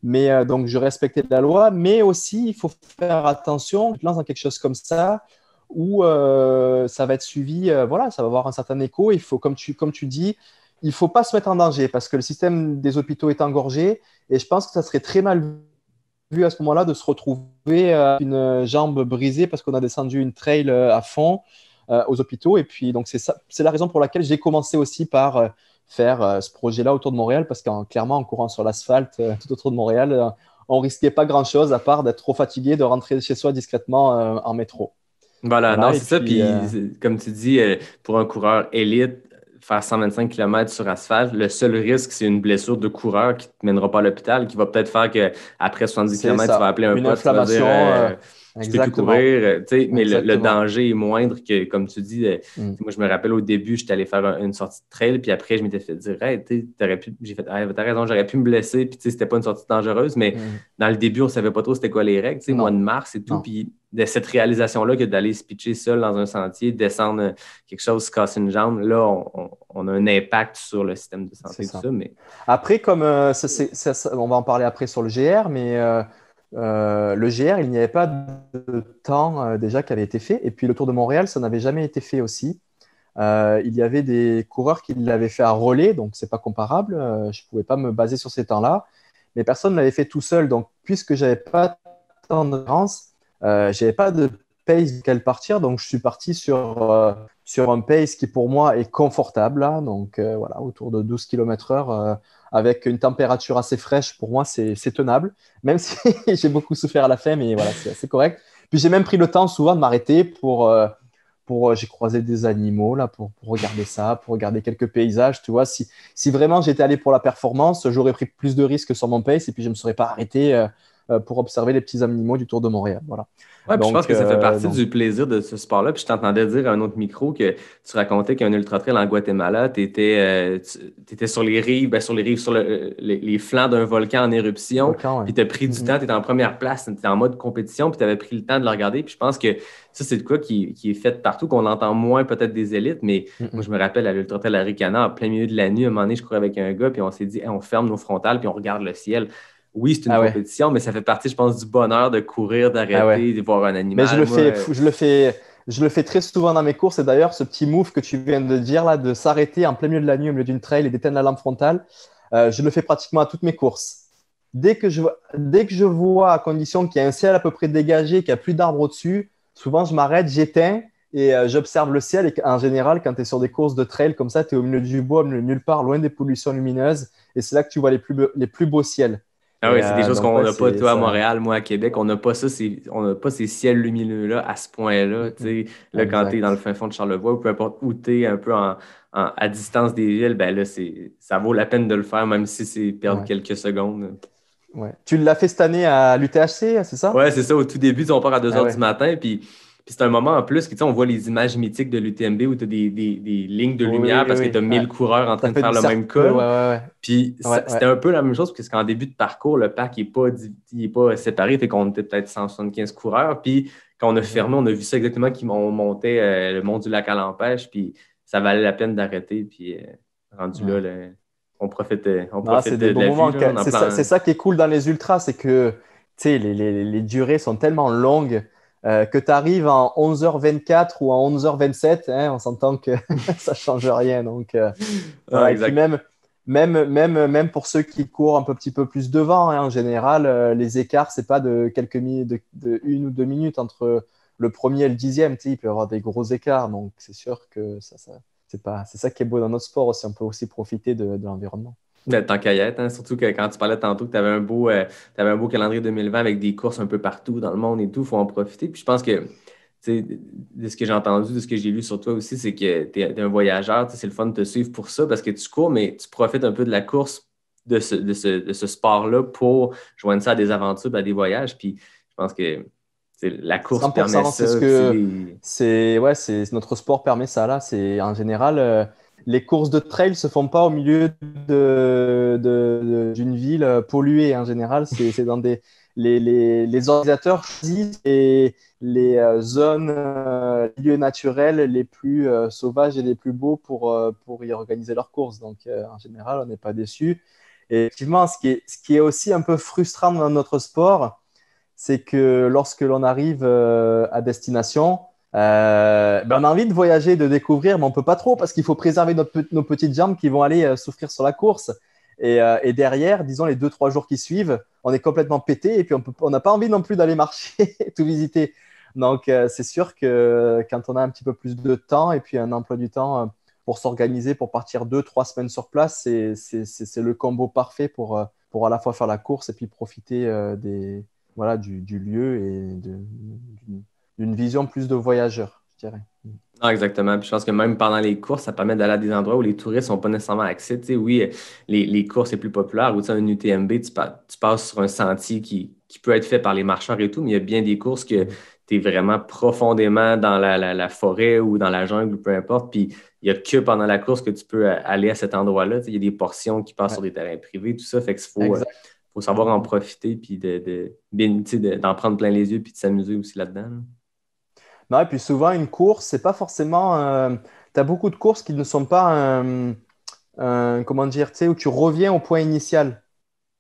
Mais donc, je respectais la loi, mais aussi, il faut faire attention. Je lance dans quelque chose comme ça où ça va être suivi, ça va avoir un certain écho. Il faut, comme tu dis, il ne faut pas se mettre en danger parce que le système des hôpitaux est engorgé et je pense que ça serait très mal vu à ce moment-là de se retrouver une jambe brisée parce qu'on a descendu une trail à fond aux hôpitaux. Et puis, donc, c'est la raison pour laquelle j'ai commencé aussi par faire ce projet-là autour de Montréal parce que clairement, en courant sur l'asphalte tout autour de Montréal, on ne risquait pas grand-chose à part d'être trop fatigué, de rentrer chez soi discrètement en métro. Voilà, non, c'est ça. Puis, comme tu dis, pour un coureur élite, faire 125 km sur asphalte, le seul risque, c'est une blessure de coureur qui ne te mènera pas à l'hôpital, qui va peut-être faire qu'après 70 km, tu vas appeler un pote, tu vas dire tu peux plus courir. Mais le danger est moindre que, comme tu dis, moi, je me rappelle au début, j'étais allé faire une sortie de trail, puis après, je m'étais fait dire j'ai fait, t'as raison, j'aurais pu me blesser, puis c'était pas une sortie dangereuse, mais dans le début, on savait pas trop c'était quoi les règles, mois de mars et tout, puis de cette réalisation-là que d'aller se pitcher seul dans un sentier, descendre quelque chose, se casser une jambe, là, on a un impact sur le système de santé, tout ça. Mais... Après, comme on va en parler après sur le GR, mais le GR, il n'y avait pas de temps déjà qui avait été fait. Et puis le Tour de Montréal, ça n'avait jamais été fait aussi. il y avait des coureurs qui l'avaient fait à relais, donc c'est pas comparable. Je pouvais pas me baser sur ces temps-là, mais personne ne l'avait fait tout seul. Donc, puisque j'avais pas tant de d'endurance, j'avais pas de pace duquel partir, donc je suis parti sur un pace qui pour moi est confortable, là, donc voilà, autour de 12 km/h, avec une température assez fraîche. Pour moi, c'est tenable, même si j'ai beaucoup souffert à la fin, mais voilà, c'est assez correct. Puis j'ai même pris le temps souvent de m'arrêter pour j'ai croisé des animaux là pour regarder ça, pour regarder quelques paysages. Tu vois, si vraiment j'étais allé pour la performance, j'aurais pris plus de risques sur mon pace et puis je ne me serais pas arrêté pour observer les petits animaux du Tour de Montréal. Voilà. Ouais, puis je pense que ça fait partie donc, du plaisir de ce sport-là. Puis je t'entendais dire à un autre micro que tu racontais qu'un ultra-trail en Guatemala, tu étais sur les rives, sur les flancs d'un volcan en éruption. volcan, ouais. Puis tu as pris du temps, tu étais en première place, tu étais en mode compétition, puis tu avais pris le temps de le regarder. Puis je pense que ça, c'est de quoi qui est fait partout, qu'on entend moins peut-être des élites. Mais moi, je me rappelle à l'ultra-trail Arikana, en plein milieu de la nuit, à un moment donné, je courais avec un gars, puis on s'est dit, hey, on ferme nos frontales, puis on regarde le ciel. Oui, c'est une compétition, mais ça fait partie, je pense, du bonheur de courir, d'arrêter, de voir un animal. Mais je le fais très souvent dans mes courses. Et d'ailleurs, ce petit move que tu viens de dire, là, de s'arrêter en plein milieu de la nuit, au milieu d'une trail et d'éteindre la lampe frontale, je le fais pratiquement à toutes mes courses. Dès que je vois, à condition qu'il y a un ciel à peu près dégagé, qu'il n'y a plus d'arbres au-dessus, souvent je m'arrête, j'éteins et j'observe le ciel. Et en général, quand tu es sur des courses de trail comme ça, tu es au milieu du bois, au milieu de nulle part, loin des pollutions lumineuses. Et c'est là que tu vois les plus beaux ciels. Ah oui, c'est des choses qu'on n'a pas, toi, à Montréal, moi, à Québec. On n'a pas ça, on n'a pas ces ciels lumineux-là à ce point-là. Là, quand tu es dans le fin fond de Charlevoix, ou peu importe où tu es, un peu à distance des villes, ben là, ça vaut la peine de le faire, même si c'est perdre quelques secondes. Ouais. Tu l'as fait cette année à l'UTHC, c'est ça? Oui, c'est ça. Au tout début, on part à 2 h du matin, puis c'est un moment en plus que on voit les images mythiques de l'UTMB où tu as des lignes de lumière parce que tu as 1000 coureurs en train de faire le même col. Puis c'était un peu la même chose parce qu'en début de parcours, le parc n'est pas séparé, fait qu'on était peut-être 175 coureurs. Puis quand on a fermé, on a vu ça exactement qu'ils montait le mont du lac à l'Empêche, puis ça valait la peine d'arrêter. Puis rendu là, on profite de la vie. C'est ça qui est cool dans les ultras, c'est que les durées sont tellement longues. Que tu arrives en 11h24 ou en 11h27, on s'entend que ça ne change rien. Donc, et puis même pour ceux qui courent un petit peu plus devant, en général, les écarts, ce n'est pas de quelques minutes, de 1 ou 2 minutes entre le premier et le 10e. Il peut y avoir des gros écarts. Donc, c'est sûr que c'est ça qui est beau dans notre sport aussi. On peut aussi profiter de l'environnement. Tant qu'à y être, surtout que quand tu parlais tantôt que tu avais un beau calendrier 2020 avec des courses un peu partout dans le monde et tout, il faut en profiter. Puis je pense que de ce que j'ai entendu, de ce que j'ai lu sur toi aussi, c'est que tu es un voyageur, c'est le fun de te suivre pour ça parce que tu cours, mais tu profites un peu de la course de ce sport-là pour joindre ça à des aventures, à des voyages. Puis je pense que la course permet ça. Notre sport permet ça là. C'est en général. Les courses de trail ne se font pas au milieu d'une ville polluée. En général, c'est dans les organisateurs choisissent les zones, lieux naturels les plus sauvages et les plus beaux pour y organiser leurs courses. Donc, en général, on n'est pas déçus. Et effectivement, ce qui est aussi un peu frustrant dans notre sport, c'est que lorsque l'on arrive à destination, on a envie de voyager, de découvrir, mais on ne peut pas trop parce qu'il faut préserver nos petites jambes qui vont aller souffrir sur la course. Et derrière, disons les 2-3 jours qui suivent, on est complètement pété et puis on n'a pas envie non plus d'aller marcher, tout visiter. Donc, c'est sûr que quand on a un petit peu plus de temps et puis un emploi du temps pour s'organiser, pour partir 2-3 semaines sur place, c'est le combo parfait pour à la fois faire la course et puis profiter du lieu et d'une vision plus de voyageurs, je dirais. Non, exactement. Puis je pense que même pendant les courses, ça permet d'aller à des endroits où les touristes n'ont pas nécessairement accès. Tu sais, oui, les courses les plus populaires, ou un UTMB, tu passes sur un sentier qui peut être fait par les marcheurs et tout, mais il y a bien des courses que tu es vraiment profondément dans la forêt ou dans la jungle ou peu importe. Puis il n'y a que pendant la course que tu peux aller à cet endroit-là. Tu sais, il y a des portions qui passent sur des terrains privés, tout ça. Fait qu'il faut savoir en profiter puis d'en prendre plein les yeux puis de s'amuser aussi là-dedans. Non, et puis souvent, une course, c'est pas forcément… tu as beaucoup de courses qui ne sont pas comment dire, tu sais, où tu reviens au point initial.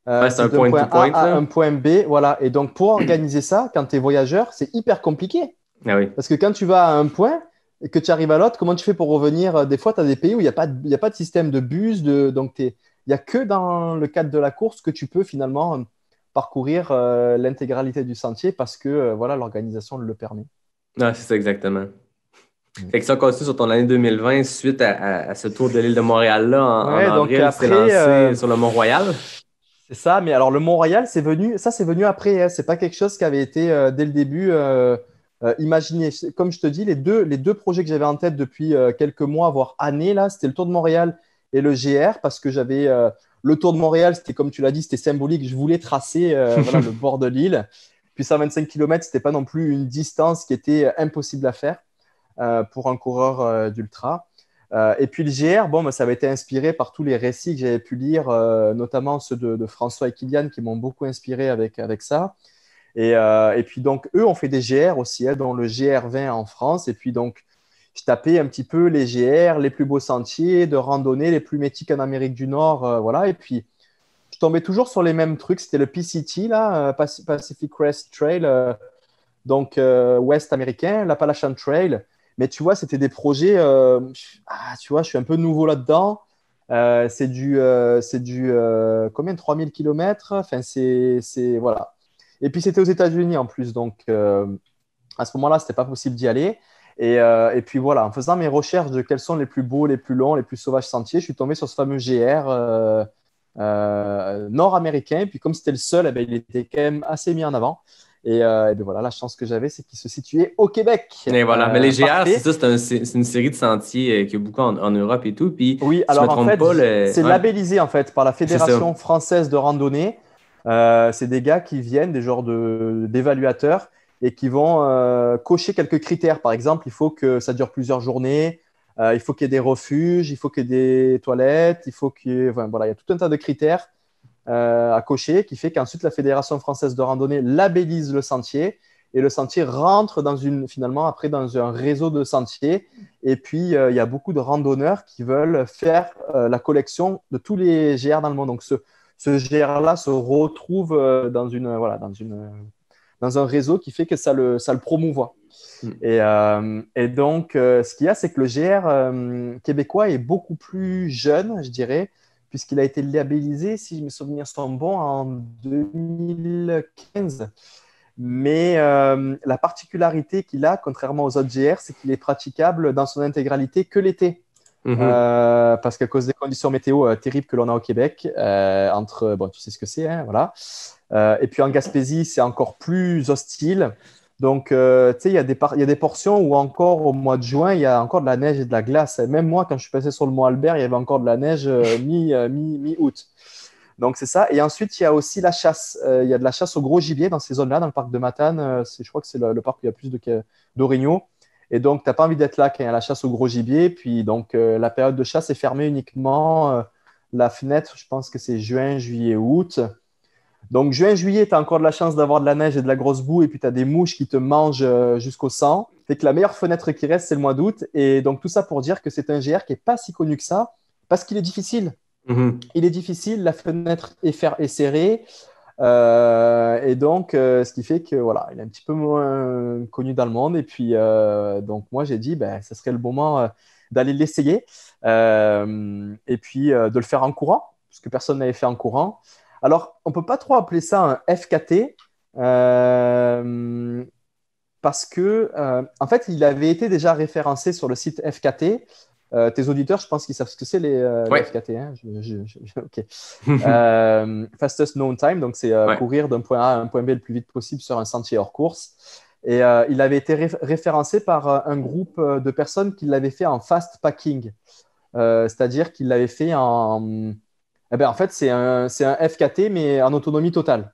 C'est un point A à un point B. Voilà. Et donc, pour organiser ça, quand tu es voyageur, c'est hyper compliqué. Ah oui. Parce que quand tu vas à un point, et que tu arrives à l'autre, comment tu fais pour revenir? Des fois, tu as des pays où il y a pas de système de bus, donc il n'y a que dans le cadre de la course que tu peux finalement parcourir l'intégralité du sentier parce que voilà, l'organisation le permet. Non, c'est ça exactement. Fait que ça continue sur ton année 2020 suite à ce tour de l'île de Montréal-là en Ouais, donc avril, tu t'es lancé sur le Mont-Royal. c'est ça, mais alors le Mont-Royal, c'est venu après, hein. C'est pas quelque chose qui avait été dès le début imaginé. Comme je te dis, les deux projets que j'avais en tête depuis quelques mois, voire années, là, c'était le Tour de Montréal et le GR, parce que j'avais le Tour de Montréal, c'était comme tu l'as dit, c'était symbolique. Je voulais tracer voilà, le bord de l'île. Puis 125 km, c'était pas non plus une distance qui était impossible à faire pour un coureur d'ultra. Et puis le GR, bon, ça avait été inspiré par tous les récits que j'avais pu lire, notamment ceux de François et Kylian qui m'ont beaucoup inspiré avec ça. Et puis donc, eux ont fait des GR aussi, hein, dont le GR20 en France. Et puis donc, je tapais un petit peu les GR, les plus beaux sentiers de randonnée, les plus mythiques en Amérique du Nord. Voilà. Et puis, je tombais toujours sur les mêmes trucs. C'était le PCT, là, Pacific Crest Trail, donc ouest américain, l'Appalachian Trail. Mais tu vois, c'était des projets, tu vois, je suis un peu nouveau là-dedans. C'est du combien, 3000 km? Enfin, voilà. Et puis, c'était aux États-Unis en plus. Donc, à ce moment-là, ce n'était pas possible d'y aller. Et puis, voilà, en faisant mes recherches de quels sont les plus beaux, les plus longs, les plus sauvages sentiers, je suis tombé sur ce fameux GR nord-américain. Et puis, comme c'était le seul, eh bien, il était quand même assez mis en avant. Et bien voilà, la chance que j'avais, c'est qu'il se situait au Québec. Et voilà, mais les GR, parfait. c'est ça, c'est une série de sentiers qu'il y a beaucoup en Europe et tout. Puis, oui, alors en fait, c'est labellisé en fait par la Fédération française de randonnée. C'est des gars qui viennent, des genres d'évaluateurs, et qui vont cocher quelques critères. Par exemple, il faut que ça dure plusieurs journées, il faut qu'il y ait des refuges, il faut qu'il y ait des toilettes, il faut qu'il y ait... Enfin, voilà, il y a tout un tas de critères à cocher qui fait qu'ensuite la Fédération française de randonnée labellise le sentier et le sentier rentre finalement après dans un réseau de sentiers. Et puis il y a beaucoup de randonneurs qui veulent faire la collection de tous les GR dans le monde. Donc ce GR-là se retrouve dans un réseau qui fait que ça le promouvoit. Et donc, ce qu'il y a, c'est que le GR québécois est beaucoup plus jeune, je dirais, puisqu'il a été labellisé, si mes souvenirs sont bons, en 2015. Mais la particularité qu'il a, contrairement aux autres GR, c'est qu'il est praticable dans son intégralité que l'été. Parce qu'à cause des conditions météo terribles que l'on a au Québec, bon, tu sais ce que c'est, hein, voilà. Et puis en Gaspésie, c'est encore plus hostile. Donc, tu sais, il y a des portions où encore au mois de juin, il y a encore de la neige et de la glace. Et même moi, quand je suis passé sur le Mont Albert, il y avait encore de la neige mi-août. Donc, c'est ça. Et ensuite, il y a aussi la chasse. Il y a de la chasse au gros gibier dans ces zones-là, dans le parc de Matane. Je crois que c'est le parc où il y a plus d'orignaux. Et donc, tu n'as pas envie d'être là quand il y a la chasse au gros gibier. Puis, donc, la période de chasse est fermée uniquement. La fenêtre, je pense que c'est juin, juillet, août. Donc, juin, juillet, tu as encore de la chance d'avoir de la neige et de la grosse boue, et puis tu as des mouches qui te mangent jusqu'au sang. Fait que la meilleure fenêtre qui reste, c'est le mois d'août. Et donc, tout ça pour dire que c'est un GR qui n'est pas si connu que ça, parce qu'il est difficile. Il est difficile, la fenêtre est serrée. Et donc, ce qui fait que voilà, il est un petit peu moins connu dans le monde. Et puis, donc, moi, j'ai dit, ça serait le moment d'aller l'essayer. Et puis, de le faire en courant, parce que personne n'avait fait en courant. Alors, on ne peut pas trop appeler ça un FKT parce que, en fait, il avait été déjà référencé sur le site FKT. Tes auditeurs, je pense qu'ils savent ce que c'est les FKT. Hein. OK. Fastest Known Time, donc c'est courir d'un point A à un point B le plus vite possible sur un sentier hors course. Et il avait été référencé par un groupe de personnes qui l'avaient fait en fast packing. C'est-à-dire qu'ils l'avaient fait en... en fait, c'est un FKT, mais en autonomie totale.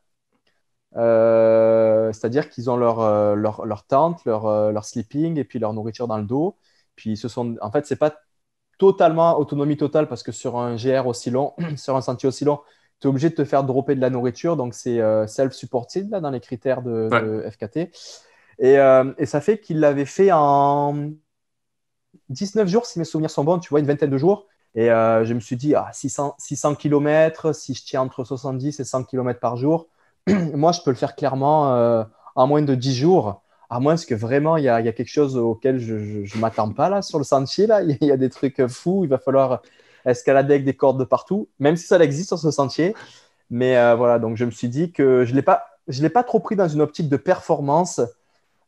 C'est-à-dire qu'ils ont leur tente, leur sleeping et puis leur nourriture dans le dos. Puis en fait, ce n'est pas totalement autonomie totale parce que sur un GR aussi long, sur un sentier aussi long, tu es obligé de te faire dropper de la nourriture. Donc, c'est self-supported là, dans les critères de FKT. Et ça fait qu'il l'avait fait en 19 jours, si mes souvenirs sont bons, tu vois, une vingtaine de jours. Et je me suis dit, 600 km, si je tiens entre 70 et 100 km par jour, moi, je peux le faire clairement en moins de 10 jours. à moins que vraiment il y a quelque chose auquel je ne m'attends pas là sur le sentier. Là. Il y a des trucs fous, il va falloir escalader avec des cordes de partout, même si ça existe sur ce sentier. Mais voilà, donc je me suis dit que je ne l'ai pas trop pris dans une optique de performance,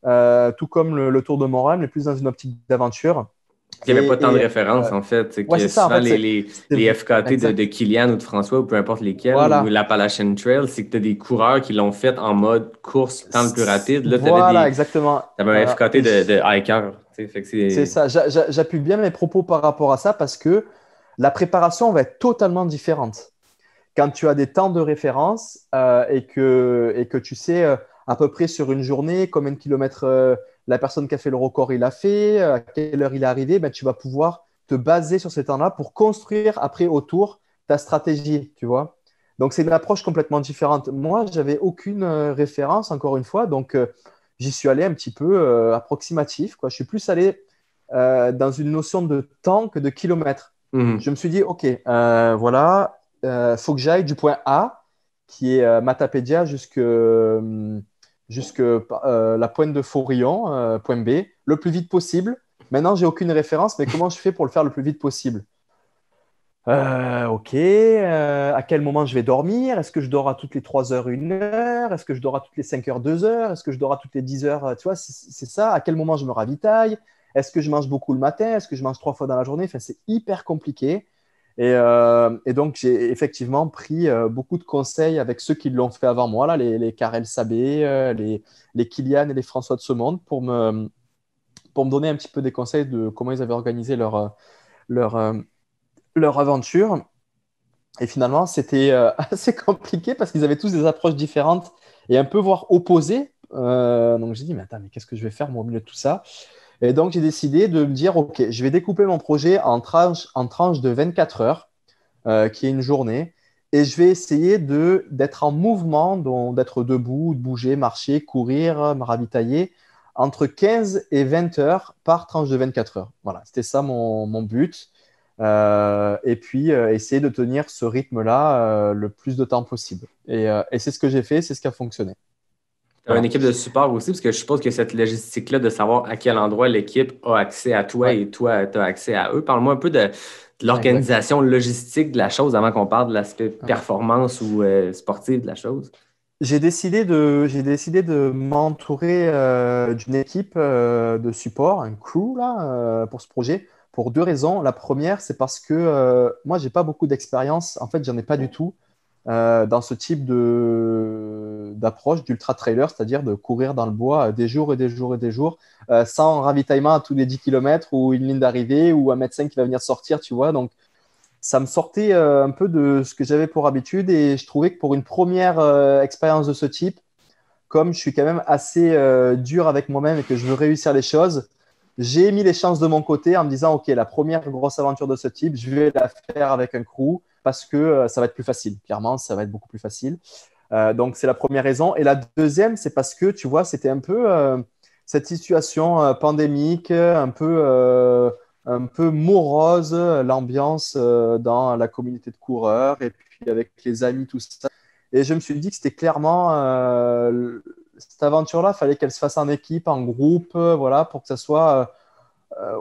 tout comme le Tour de Montréal, mais plus dans une optique d'aventure. Il n'y avait pas tant de références, en fait. C'est que ouais, c'est ça, souvent, en fait, les FKT de Kylian ou de François, ou peu importe lesquels, voilà. ou l'Appalachian Trail, c'est que tu as des coureurs qui l'ont fait en mode course temps le plus rapide. Là, voilà, exactement. Tu avais un FKT de hiker. C'est ça. J'appuie bien mes propos par rapport à ça parce que la préparation va être totalement différente. Quand tu as des temps de référence et que tu sais à peu près sur une journée combien de kilomètres la personne qui a fait le record il a fait, à quelle heure il est arrivé, ben, tu vas pouvoir te baser sur ces temps-là pour construire après autour ta stratégie, tu vois. Donc, c'est une approche complètement différente. Moi, je n'avais aucune référence, encore une fois, donc j'y suis allé un petit peu approximatif, quoi. Je suis plus allé dans une notion de temps que de kilomètres. Je me suis dit, OK, voilà, faut que j'aille du point A, qui est Matapédia, jusque la pointe de Forillon, point B, le plus vite possible. Maintenant, j'ai aucune référence, mais comment je fais pour le faire le plus vite possible? OK, à quel moment je vais dormir? Est-ce que je dors à toutes les 3 heures, 1 heure? Est-ce que je dors à toutes les 5 heures, 2 heures? Est-ce que je dors à toutes les 10 heures? Tu vois, c'est ça. À quel moment je me ravitaille? Est-ce que je mange beaucoup le matin? Est-ce que je mange 3 fois dans la journée? Enfin, c'est hyper compliqué. Et donc, j'ai effectivement pris beaucoup de conseils avec ceux qui l'ont fait avant moi, là, les Karel Sabé, les Kylian et les François de ce monde, pour me donner un petit peu des conseils de comment ils avaient organisé leur aventure. Et finalement, c'était assez compliqué parce qu'ils avaient tous des approches différentes et un peu voire opposées. Donc, j'ai dit, mais attends, mais qu'est-ce que je vais faire moi, au milieu de tout ça? Et donc, j'ai décidé de me dire, OK, je vais découper mon projet en tranches de 24 heures, qui est une journée, et je vais essayer d'être en mouvement, donc d'être debout, de bouger, marcher, courir, me ravitailler, entre 15 et 20 heures par tranche de 24 heures. Voilà, c'était ça mon but. Et puis, essayer de tenir ce rythme-là le plus de temps possible. Et c'est ce que j'ai fait, c'est ce qui a fonctionné. Tu as une équipe de support aussi, parce que je suppose que cette logistique-là de savoir à quel endroit l'équipe a accès à toi et toi, tu as accès à eux. Parle-moi un peu de l'organisation logistique de la chose avant qu'on parle de l'aspect performance ou sportive de la chose. J'ai décidé de m'entourer d'une équipe de support, un crew là, pour ce projet, pour 2 raisons. La première, c'est parce que moi, j'ai pas beaucoup d'expérience. En fait, j'en ai pas du tout. Dans ce type d'approche d'ultra-trailer, c'est-à-dire de courir dans le bois des jours et des jours et des jours, sans ravitaillement à tous les 10 km ou une ligne d'arrivée ou un médecin qui va venir sortir, tu vois. Donc, ça me sortait un peu de ce que j'avais pour habitude et je trouvais que pour une première expérience de ce type, comme je suis quand même assez dur avec moi-même et que je veux réussir les choses, j'ai mis les chances de mon côté en me disant, OK, la première grosse aventure de ce type, je vais la faire avec un crew, parce que ça va être plus facile. Clairement, ça va être beaucoup plus facile. Donc, c'est la première raison. Et la deuxième, c'est parce que, tu vois, c'était un peu cette situation pandémique, un peu morose, l'ambiance dans la communauté de coureurs et puis avec les amis, tout ça. Et je me suis dit que c'était clairement cette aventure-là, il fallait qu'elle se fasse en équipe, en groupe, voilà, pour que ça soit...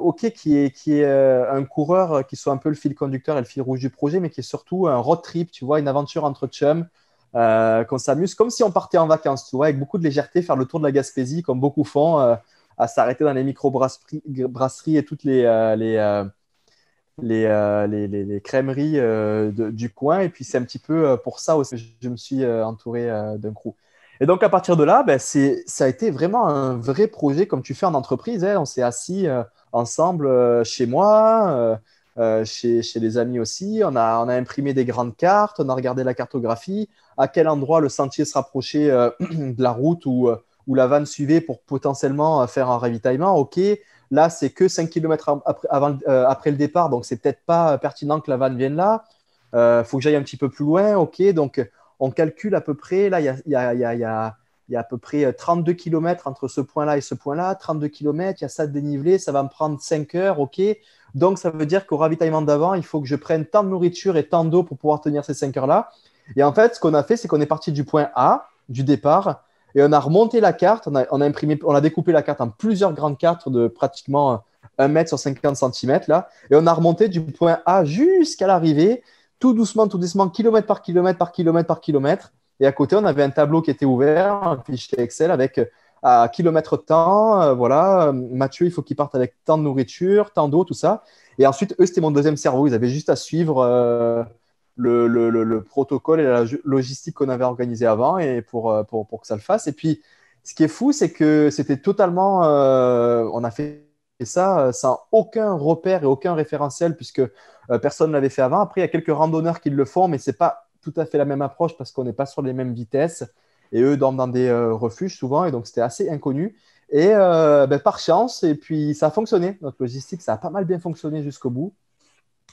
OK, qui est un coureur qui soit un peu le fil conducteur et le fil rouge du projet, mais qui est surtout un road trip, tu vois, une aventure entre chums, qu'on s'amuse, comme si on partait en vacances, tu vois, avec beaucoup de légèreté, faire le tour de la Gaspésie, comme beaucoup font, à s'arrêter dans les micro-brasseries et toutes les crèmeries du coin. Et puis, c'est un petit peu pour ça aussi que je me suis entouré d'un crew. Et donc, à partir de là, ben, ça a été vraiment un vrai projet comme tu fais en entreprise. Hein. On s'est assis ensemble chez moi, chez les amis aussi. On a imprimé des grandes cartes, on a regardé la cartographie, à quel endroit le sentier se rapprochait de la route où la vanne suivait pour potentiellement faire un ravitaillement. OK, là, c'est que 5 km après le départ, donc c'est peut-être pas pertinent que la vanne vienne là. Faut que j'aille un petit peu plus loin. OK, donc on calcule à peu près, là, il y a à peu près 32 km entre ce point-là et ce point-là, 32 km, il y a ça de dénivelé, ça va me prendre 5 heures, OK. Donc, ça veut dire qu'au ravitaillement d'avant, il faut que je prenne tant de nourriture et tant d'eau pour pouvoir tenir ces 5 heures-là. Et en fait, ce qu'on a fait, c'est qu'on est parti du point A, du départ, Et on a remonté la carte, on a découpé la carte en plusieurs grandes cartes de pratiquement 1 mètre sur 50 cm là, et on a remonté du point A jusqu'à l'arrivée, tout doucement, kilomètre par kilomètre par kilomètre par kilomètre. Et à côté, on avait un tableau qui était ouvert, un fichier Excel avec à kilomètre temps, voilà, Mathieu, il faut qu'il parte avec tant de nourriture, tant d'eau, tout ça. Et ensuite, eux, c'était mon deuxième cerveau. Ils avaient juste à suivre le protocole et la logistique qu'on avait organisé avant et pour que ça le fasse. Et puis, ce qui est fou, c'est que c'était totalement… on a fait ça sans aucun repère et aucun référentiel puisque personne ne l'avait fait avant. Après, il y a quelques randonneurs qui le font, mais ce n'est pas tout à fait la même approche parce qu'on n'est pas sur les mêmes vitesses. Et eux dorment dans des refuges souvent. Et donc, c'était assez inconnu. Et par chance, et puis ça a fonctionné. Notre logistique, ça a pas mal bien fonctionné jusqu'au bout.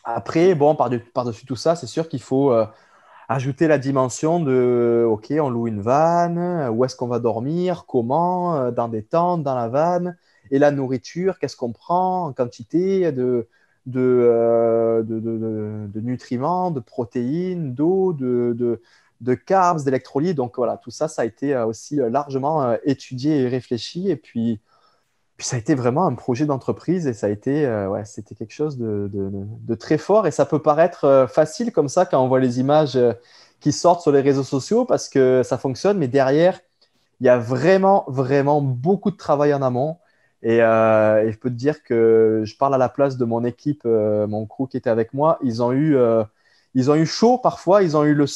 Après, bon, par-dessus tout ça, c'est sûr qu'il faut ajouter la dimension de OK, on loue une van, où est-ce qu'on va dormir, comment, dans des tentes, dans la van, et la nourriture, qu'est-ce qu'on prend en quantité de nutriments, de protéines, d'eau, de carbs, d'électrolytes. Donc voilà, tout ça, ça a été aussi largement étudié et réfléchi. Et puis ça a été vraiment un projet d'entreprise et ça a été, c'était quelque chose de très fort. Et ça peut paraître facile comme ça quand on voit les images qui sortent sur les réseaux sociaux parce que ça fonctionne. Mais derrière, il y a vraiment, vraiment beaucoup de travail en amont. Et je peux te dire que je parle à la place de mon équipe, mon crew qui était avec moi. Ils ont eu chaud parfois, ils ont eu le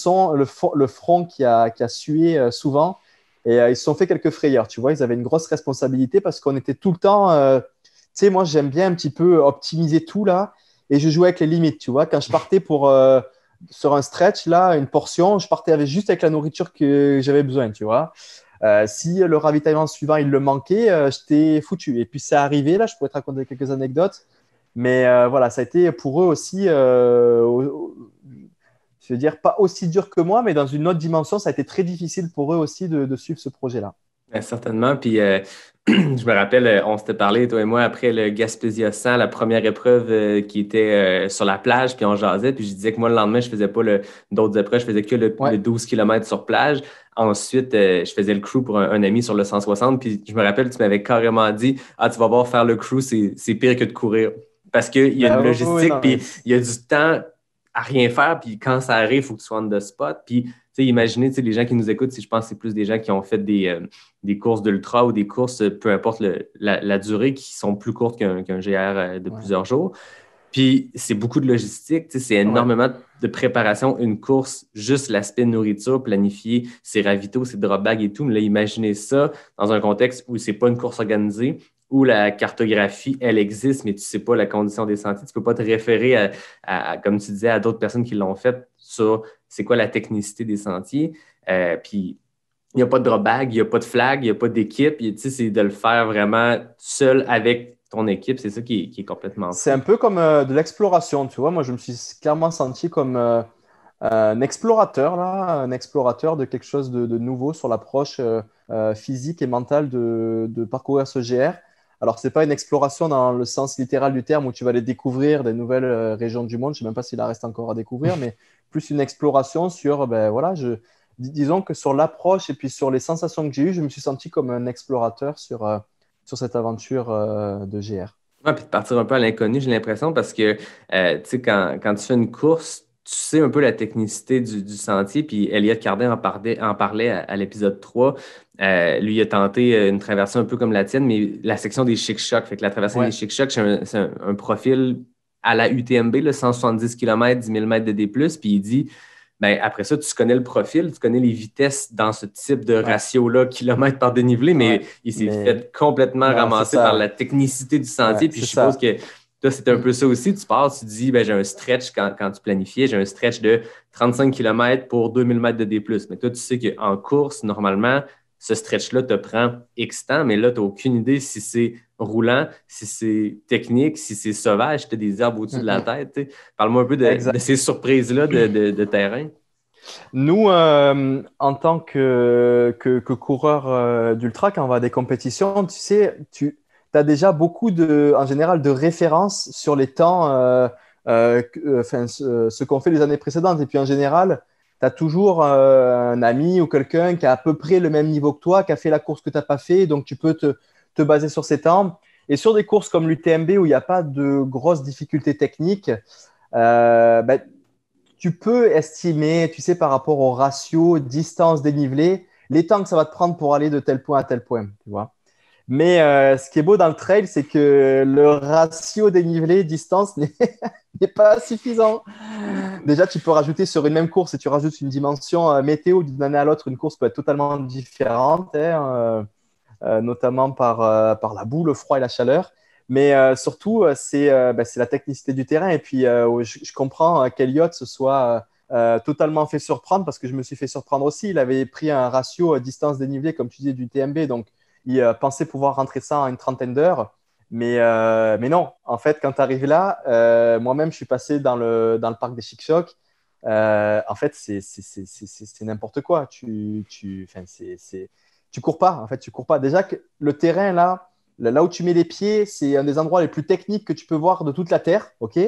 front qui a sué souvent et ils se sont fait quelques frayeurs. Tu vois, ils avaient une grosse responsabilité parce qu'on était tout le temps. Tu sais, moi, j'aime bien un petit peu optimiser tout là et je jouais avec les limites. Tu vois, quand je partais sur un stretch, là, une portion, je partais juste avec la nourriture que j'avais besoin. Tu vois. Si le ravitaillement suivant, il le manquait, j'étais foutu. Et puis, c'est arrivé, là, je pourrais te raconter quelques anecdotes. Mais voilà, ça a été pour eux aussi, je veux dire, pas aussi dur que moi, mais dans une autre dimension, ça a été très difficile pour eux aussi de suivre ce projet-là. Ben, certainement. Puis, je me rappelle, on s'était parlé, toi et moi, après le Gaspésia 100, la première épreuve qui était sur la plage, puis on jasait. Puis, je disais que moi, le lendemain, je ne faisais pas d'autres épreuves, je faisais que le 12 km sur plage. Ensuite, je faisais le crew pour un ami sur le 160. Puis, je me rappelle, tu m'avais carrément dit, « Ah, tu vas voir faire le crew, c'est pire que de courir. » Parce qu'il y a une logistique, puis il y a du temps à rien faire. Puis, quand ça arrive, il faut que tu sois on the spot. Puis, imaginez, les gens qui nous écoutent, je pense que c'est plus des gens qui ont fait des courses d'ultra ou des courses, peu importe la durée, qui sont plus courtes qu'un GR de plusieurs jours. Puis, c'est beaucoup de logistique, c'est énormément de préparation. Une course, juste l'aspect nourriture, planifier ses ravitaux, ses drop bags et tout. Mais là, imaginez ça dans un contexte où c'est pas une course organisée, où la cartographie, elle existe, mais tu sais pas la condition des sentiers. Tu peux pas te référer comme tu disais, à d'autres personnes qui l'ont fait sur c'est quoi la technicité des sentiers. Puis, il n'y a pas de drop bag, il n'y a pas de flag, il n'y a pas d'équipe. C'est de le faire vraiment seul avec ton équipe. C'est ça qui est complètement fou. C'est un peu comme de l'exploration, tu vois. Moi, je me suis clairement senti comme un explorateur, là, un explorateur de quelque chose de nouveau sur l'approche physique et mentale de parcourir ce GR. Alors, ce n'est pas une exploration dans le sens littéral du terme où tu vas aller découvrir des nouvelles régions du monde. Je ne sais même pas s'il en reste encore à découvrir, mais plus une exploration sur, disons que sur l'approche et puis sur les sensations que j'ai eues, je me suis senti comme un explorateur sur cette aventure de GR. Ouais, puis de partir un peu à l'inconnu, j'ai l'impression, parce que quand tu fais une course, tu sais un peu la technicité du sentier, puis Elliott Cardin en parlait à l'épisode 3. Lui, il a tenté une traversée un peu comme la tienne, mais la section des Chic-Chocs. Fait que la traversée des Chic-Chocs, c'est un profil à la UTMB, là, 170 km, 10 000 mètres de D+, puis il dit, après ça, tu connais le profil, tu connais les vitesses dans ce type de ratio-là, kilomètres par dénivelé, mais il s'est fait complètement ramasser par la technicité du sentier, puis je suppose que toi, c'est un peu ça aussi. Tu pars, tu dis, j'ai un stretch quand tu planifiais, j'ai un stretch de 35 km pour 2000 mètres de D+. Mais toi, tu sais qu'en course, normalement, ce stretch-là te prend X temps, mais là, tu n'as aucune idée si c'est roulant, si c'est technique, si c'est sauvage, tu as des arbres au-dessus de la tête. T'sais. Parle-moi un peu de ces surprises-là de terrain. Nous, en tant que coureur d'ultra, quand on va à des compétitions, tu sais, tu as déjà beaucoup en général de références sur les temps, ce qu'ont fait les années précédentes. Et puis en général, as toujours un ami ou quelqu'un qui a à peu près le même niveau que toi, qui a fait la course que tu n'as pas fait, donc tu peux te baser sur ses temps. Et sur des courses comme l'UTMB où il n'y a pas de grosses difficultés techniques, ben, tu peux estimer, tu sais, par rapport au ratio distance dénivelé, les temps que ça va te prendre pour aller de tel point à tel point, tu vois. Mais ce qui est beau dans le trail, c'est que le ratio dénivelé-distance n'est pas suffisant. Déjà, tu peux rajouter sur une même course, si tu rajoutes une dimension météo d'une année à l'autre, une course peut être totalement différente, hein, notamment par la boue, le froid et la chaleur. Mais surtout, c'est la technicité du terrain. Et puis, je comprends qu'Elliott se soit totalement fait surprendre parce que je me suis fait surprendre aussi. Il avait pris un ratio distance dénivelé, comme tu disais, du TMB. Donc, il pensait pouvoir rentrer ça en une trentaine d'heures. Mais non, en fait, quand tu arrives là, moi-même, je suis passé dans le parc des Chic-Chocs. En fait, c'est n'importe quoi. Tu cours pas. En fait, tu cours pas. Déjà que le terrain, là où tu mets les pieds, c'est un des endroits les plus techniques que tu peux voir de toute la Terre. OK?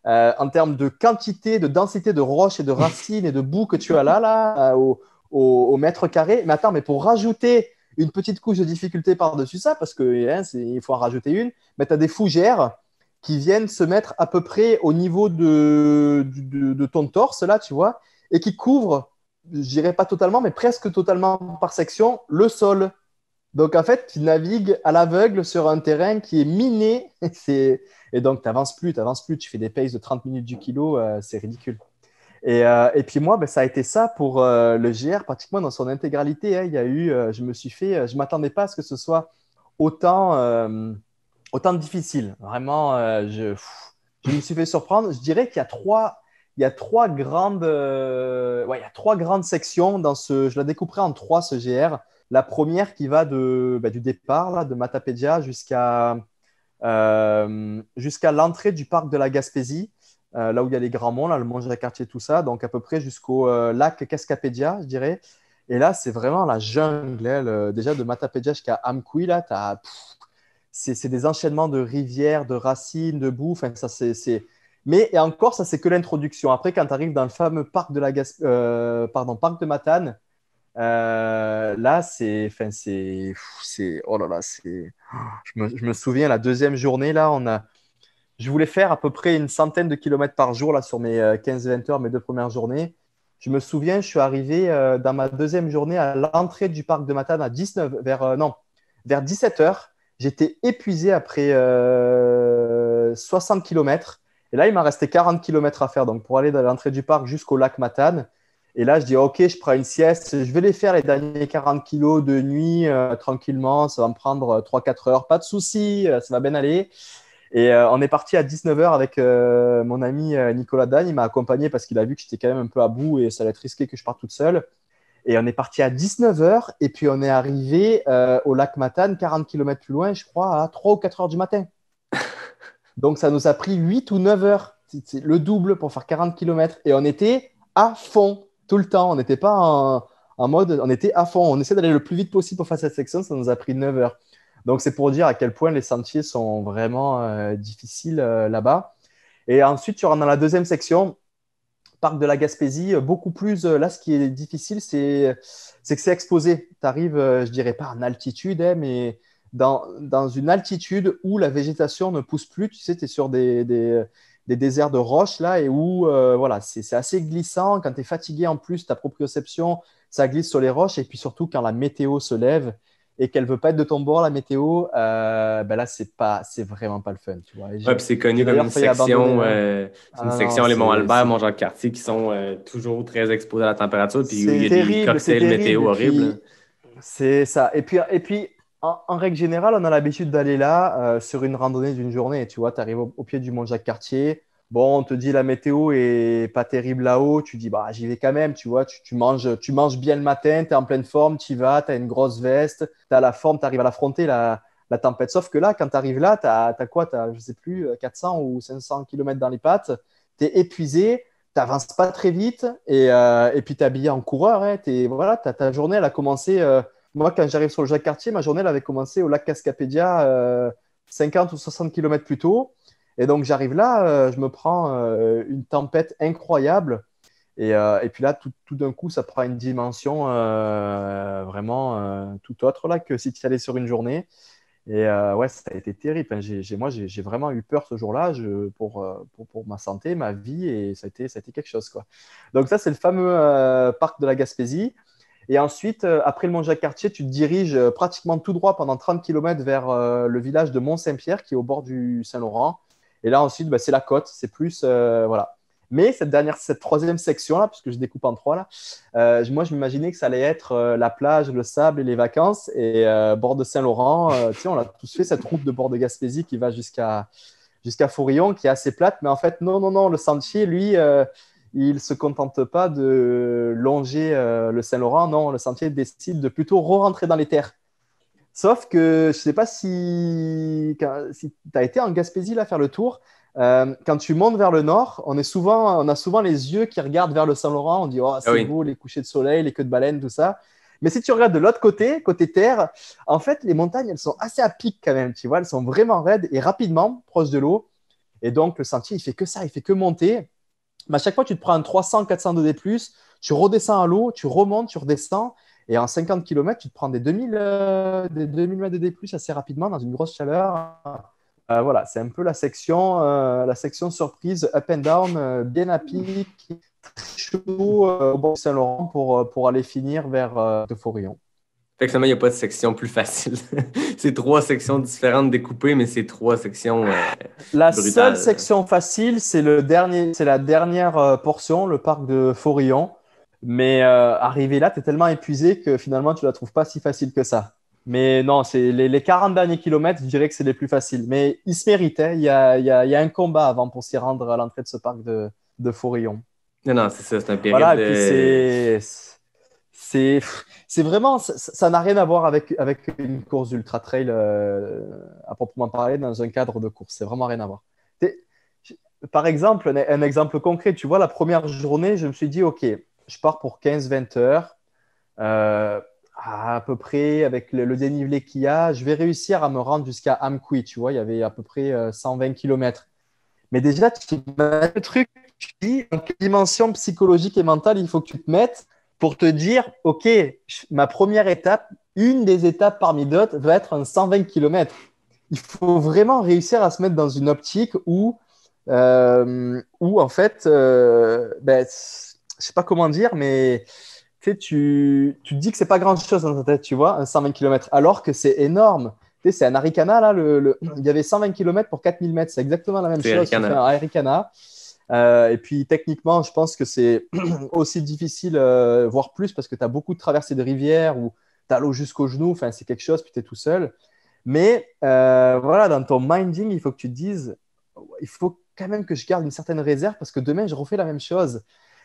En termes de quantité, de densité de roches et de racines et de boue que tu as là au mètre carré. Mais attends, mais pour rajouter une petite couche de difficulté par-dessus ça, parce qu'il faut en rajouter une, mais tu as des fougères qui viennent se mettre à peu près au niveau de ton torse, là, tu vois, et qui couvrent, je dirais pas totalement, mais presque totalement par section, le sol. Donc, en fait, tu navigues à l'aveugle sur un terrain qui est miné. Et donc, tu n'avances plus. Tu fais des paces de 30 minutes du kilo. C'est ridicule. Et puis moi, ça a été ça pour le GR pratiquement dans son intégralité. Hein. Il y a eu, je m'attendais pas à ce que ce soit autant difficile. Vraiment, je me suis fait surprendre. Je dirais qu'il y a trois grandes, il y a trois grandes sections dans ce. Je la découperai en trois ce GR. La première qui va du départ là, de Matapédia jusqu'à l'entrée du parc de la Gaspésie. Là où il y a les grands monts, là, le mont Jacques-Cartier, tout ça, donc à peu près jusqu'au lac Cascapédia, je dirais. Et là, c'est vraiment la jungle. Hein, déjà, de Matapédia jusqu'à Amkoui, là, c'est des enchaînements de rivières, de racines, de boue. Ça, Mais et encore, ça, c'est que l'introduction. Après, quand tu arrives dans le fameux parc de parc de Matane, là, oh là là, je me souviens, la deuxième journée, là, je voulais faire à peu près une centaine de kilomètres par jour là, sur mes 15-20 heures, mes deux premières journées. Je me souviens, je suis arrivé dans ma deuxième journée à l'entrée du parc de Matane à vers 17 heures. J'étais épuisé après 60 kilomètres. Et là, il m'a resté 40 kilomètres à faire donc pour aller de l'entrée du parc jusqu'au lac Matane. Et là, je dis, OK, je prends une sieste. Je vais les faire les derniers 40 kilos de nuit tranquillement. Ça va me prendre 3-4 heures. Pas de souci, ça va bien aller. Et on est parti à 19h avec mon ami Nicolas Dagne. Il m'a accompagné parce qu'il a vu que j'étais quand même un peu à bout et ça allait être risqué que je parte toute seule. Et on est parti à 19h et puis on est arrivé au lac Matane, 40 km plus loin, je crois, à 3 ou 4 heures du matin. Donc ça nous a pris 8 ou 9 heures. C'est le double pour faire 40 km. Et on était à fond tout le temps. On n'était pas en mode, on était à fond. On essaie d'aller le plus vite possible pour faire cette section. Ça nous a pris 9 heures. Donc, c'est pour dire à quel point les sentiers sont vraiment difficiles là-bas. Et ensuite, tu rentres dans la deuxième section, parc de la Gaspésie, beaucoup plus. Là, ce qui est difficile, c'est que c'est exposé. Tu arrives, je dirais pas en altitude, hein, mais dans une altitude où la végétation ne pousse plus. Tu sais, tu es sur des déserts de roches là, et où voilà, c'est assez glissant. Quand tu es fatigué en plus, ta proprioception, ça glisse sur les roches. Et puis surtout, quand la météo se lève, et qu'elle veut pas être de ton bord, la météo, là, c'est vraiment pas le fun. Tu vois. Ouais, puis c'est connu comme une section, les Monts-Albert, Mont-Jacques-Cartier, qui sont toujours très exposés à la température, puis il y a des cocktails météo horribles. C'est ça. Et puis en règle générale, on a l'habitude d'aller là sur une randonnée d'une journée. Tu vois, tu arrives au pied du Mont-Jacques-Cartier. Bon, on te dit la météo est pas terrible là-haut. Tu dis, j'y vais quand même. Tu vois, tu manges bien le matin, tu es en pleine forme, tu y vas, tu as une grosse veste, tu as la forme, tu arrives à l'affronter, la tempête. Sauf que là, quand tu arrives là, tu as quoi? Tu as, je sais plus, 400 ou 500 km dans les pattes. Tu es épuisé, tu n'avances pas très vite et puis tu es habillé en coureur. Hein, voilà, ta journée, elle a commencé. Moi, quand j'arrive sur le Jacques-Cartier, ma journée, elle avait commencé au lac Cascapédia 50 ou 60 km plus tôt. Et donc, j'arrive là, je me prends une tempête incroyable. Et puis là, tout d'un coup, ça prend une dimension vraiment tout autre là, que si tu allais sur une journée. Et ouais, ça a été terrible. Enfin, moi, j'ai vraiment eu peur ce jour-là pour ma santé, ma vie, et ça a été quelque chose, quoi. Donc ça, c'est le fameux parc de la Gaspésie. Et ensuite, après le Mont-Jacques-Cartier, tu te diriges pratiquement tout droit pendant 30 km vers le village de Mont-Saint-Pierre, qui est au bord du Saint-Laurent. Et là, ensuite, bah, c'est la côte. C'est plus, voilà. Mais cette troisième section-là, puisque je découpe en trois, là, moi, je m'imaginais que ça allait être la plage, le sable et les vacances. Et bord de Saint-Laurent, tu sais, on a tous fait cette route de bord de Gaspésie qui va jusqu'à Fourillon, qui est assez plate. Mais en fait, non, non, non, le sentier, lui, il ne se contente pas de longer le Saint-Laurent. Non, le sentier décide de plutôt re-rentrer dans les terres. Sauf que je ne sais pas si tu as été en Gaspésie là, faire le tour. Quand tu montes vers le nord, on a souvent les yeux qui regardent vers le Saint-Laurent. On dit, oh, c'est beau, les couchers de soleil, les queues de baleine, tout ça. Mais si tu regardes de l'autre côté, côté terre, en fait, les montagnes, elles sont assez à pic quand même. Tu vois, elles sont vraiment raides et rapidement proches de l'eau. Et donc, le sentier, il fait que ça, il fait que monter. Mais à chaque fois, tu te prends un 300, 400 de D+, tu redescends à l'eau, tu remontes, tu redescends. Et en 50 km, tu te prends des 2000 mètres de D+, assez rapidement dans une grosse chaleur. Voilà, c'est un peu la section surprise up and down, bien à pic, très chaud au bord du Saint-Laurent pour aller finir vers de Forillon. Effectivement, il n'y a pas de section plus facile. C'est 3 sections différentes découpées, mais c'est 3 sections La brutales. seule section facile, c'est la dernière portion, le parc de Forillon. Mais arrivé là, tu es tellement épuisé que finalement, tu ne la trouves pas si facile que ça. Mais non, c'est les 40 derniers kilomètres, je dirais que c'est les plus faciles. Mais ils se méritent. Hein. Il y a un combat avant pour s'y rendre à l'entrée de ce parc de Forillon. Non, c'est ça, c'est un périple. Voilà, et puis c'est vraiment, ça n'a rien à voir avec une course ultra trail à proprement parler dans un cadre de course. C'est vraiment rien à voir. Par exemple, un exemple concret, tu vois, la première journée, je me suis dit, OK, je pars pour 15-20 heures. À peu près, avec le dénivelé qu'il y a, je vais réussir à me rendre jusqu'à Amqui. Tu vois, il y avait à peu près 120 km. Mais déjà, tu mets le truc, tu dis, en quelle dimension psychologique et mentale il faut que tu te mettes pour te dire, OK, ma première étape, une des étapes parmi d'autres, va être un 120 km. Il faut vraiment réussir à se mettre dans une optique où en fait, je ne sais pas comment dire, mais tu te dis que c'est pas grand-chose dans ta tête, tu vois, un 120 km, alors que c'est énorme. Tu sais, c'est un Arikana, là, il y avait 120 km pour 4000 mètres, c'est exactement la même chose. Tu fais un Arikana. Et puis, techniquement, je pense que c'est aussi difficile, voire plus, parce que tu as beaucoup de traversées de rivières où tu as l'eau jusqu'aux genoux, enfin, c'est quelque chose, puis tu es tout seul. Mais voilà, dans ton minding, il faut que tu te dises, il faut quand même que je garde une certaine réserve parce que demain, je refais la même chose.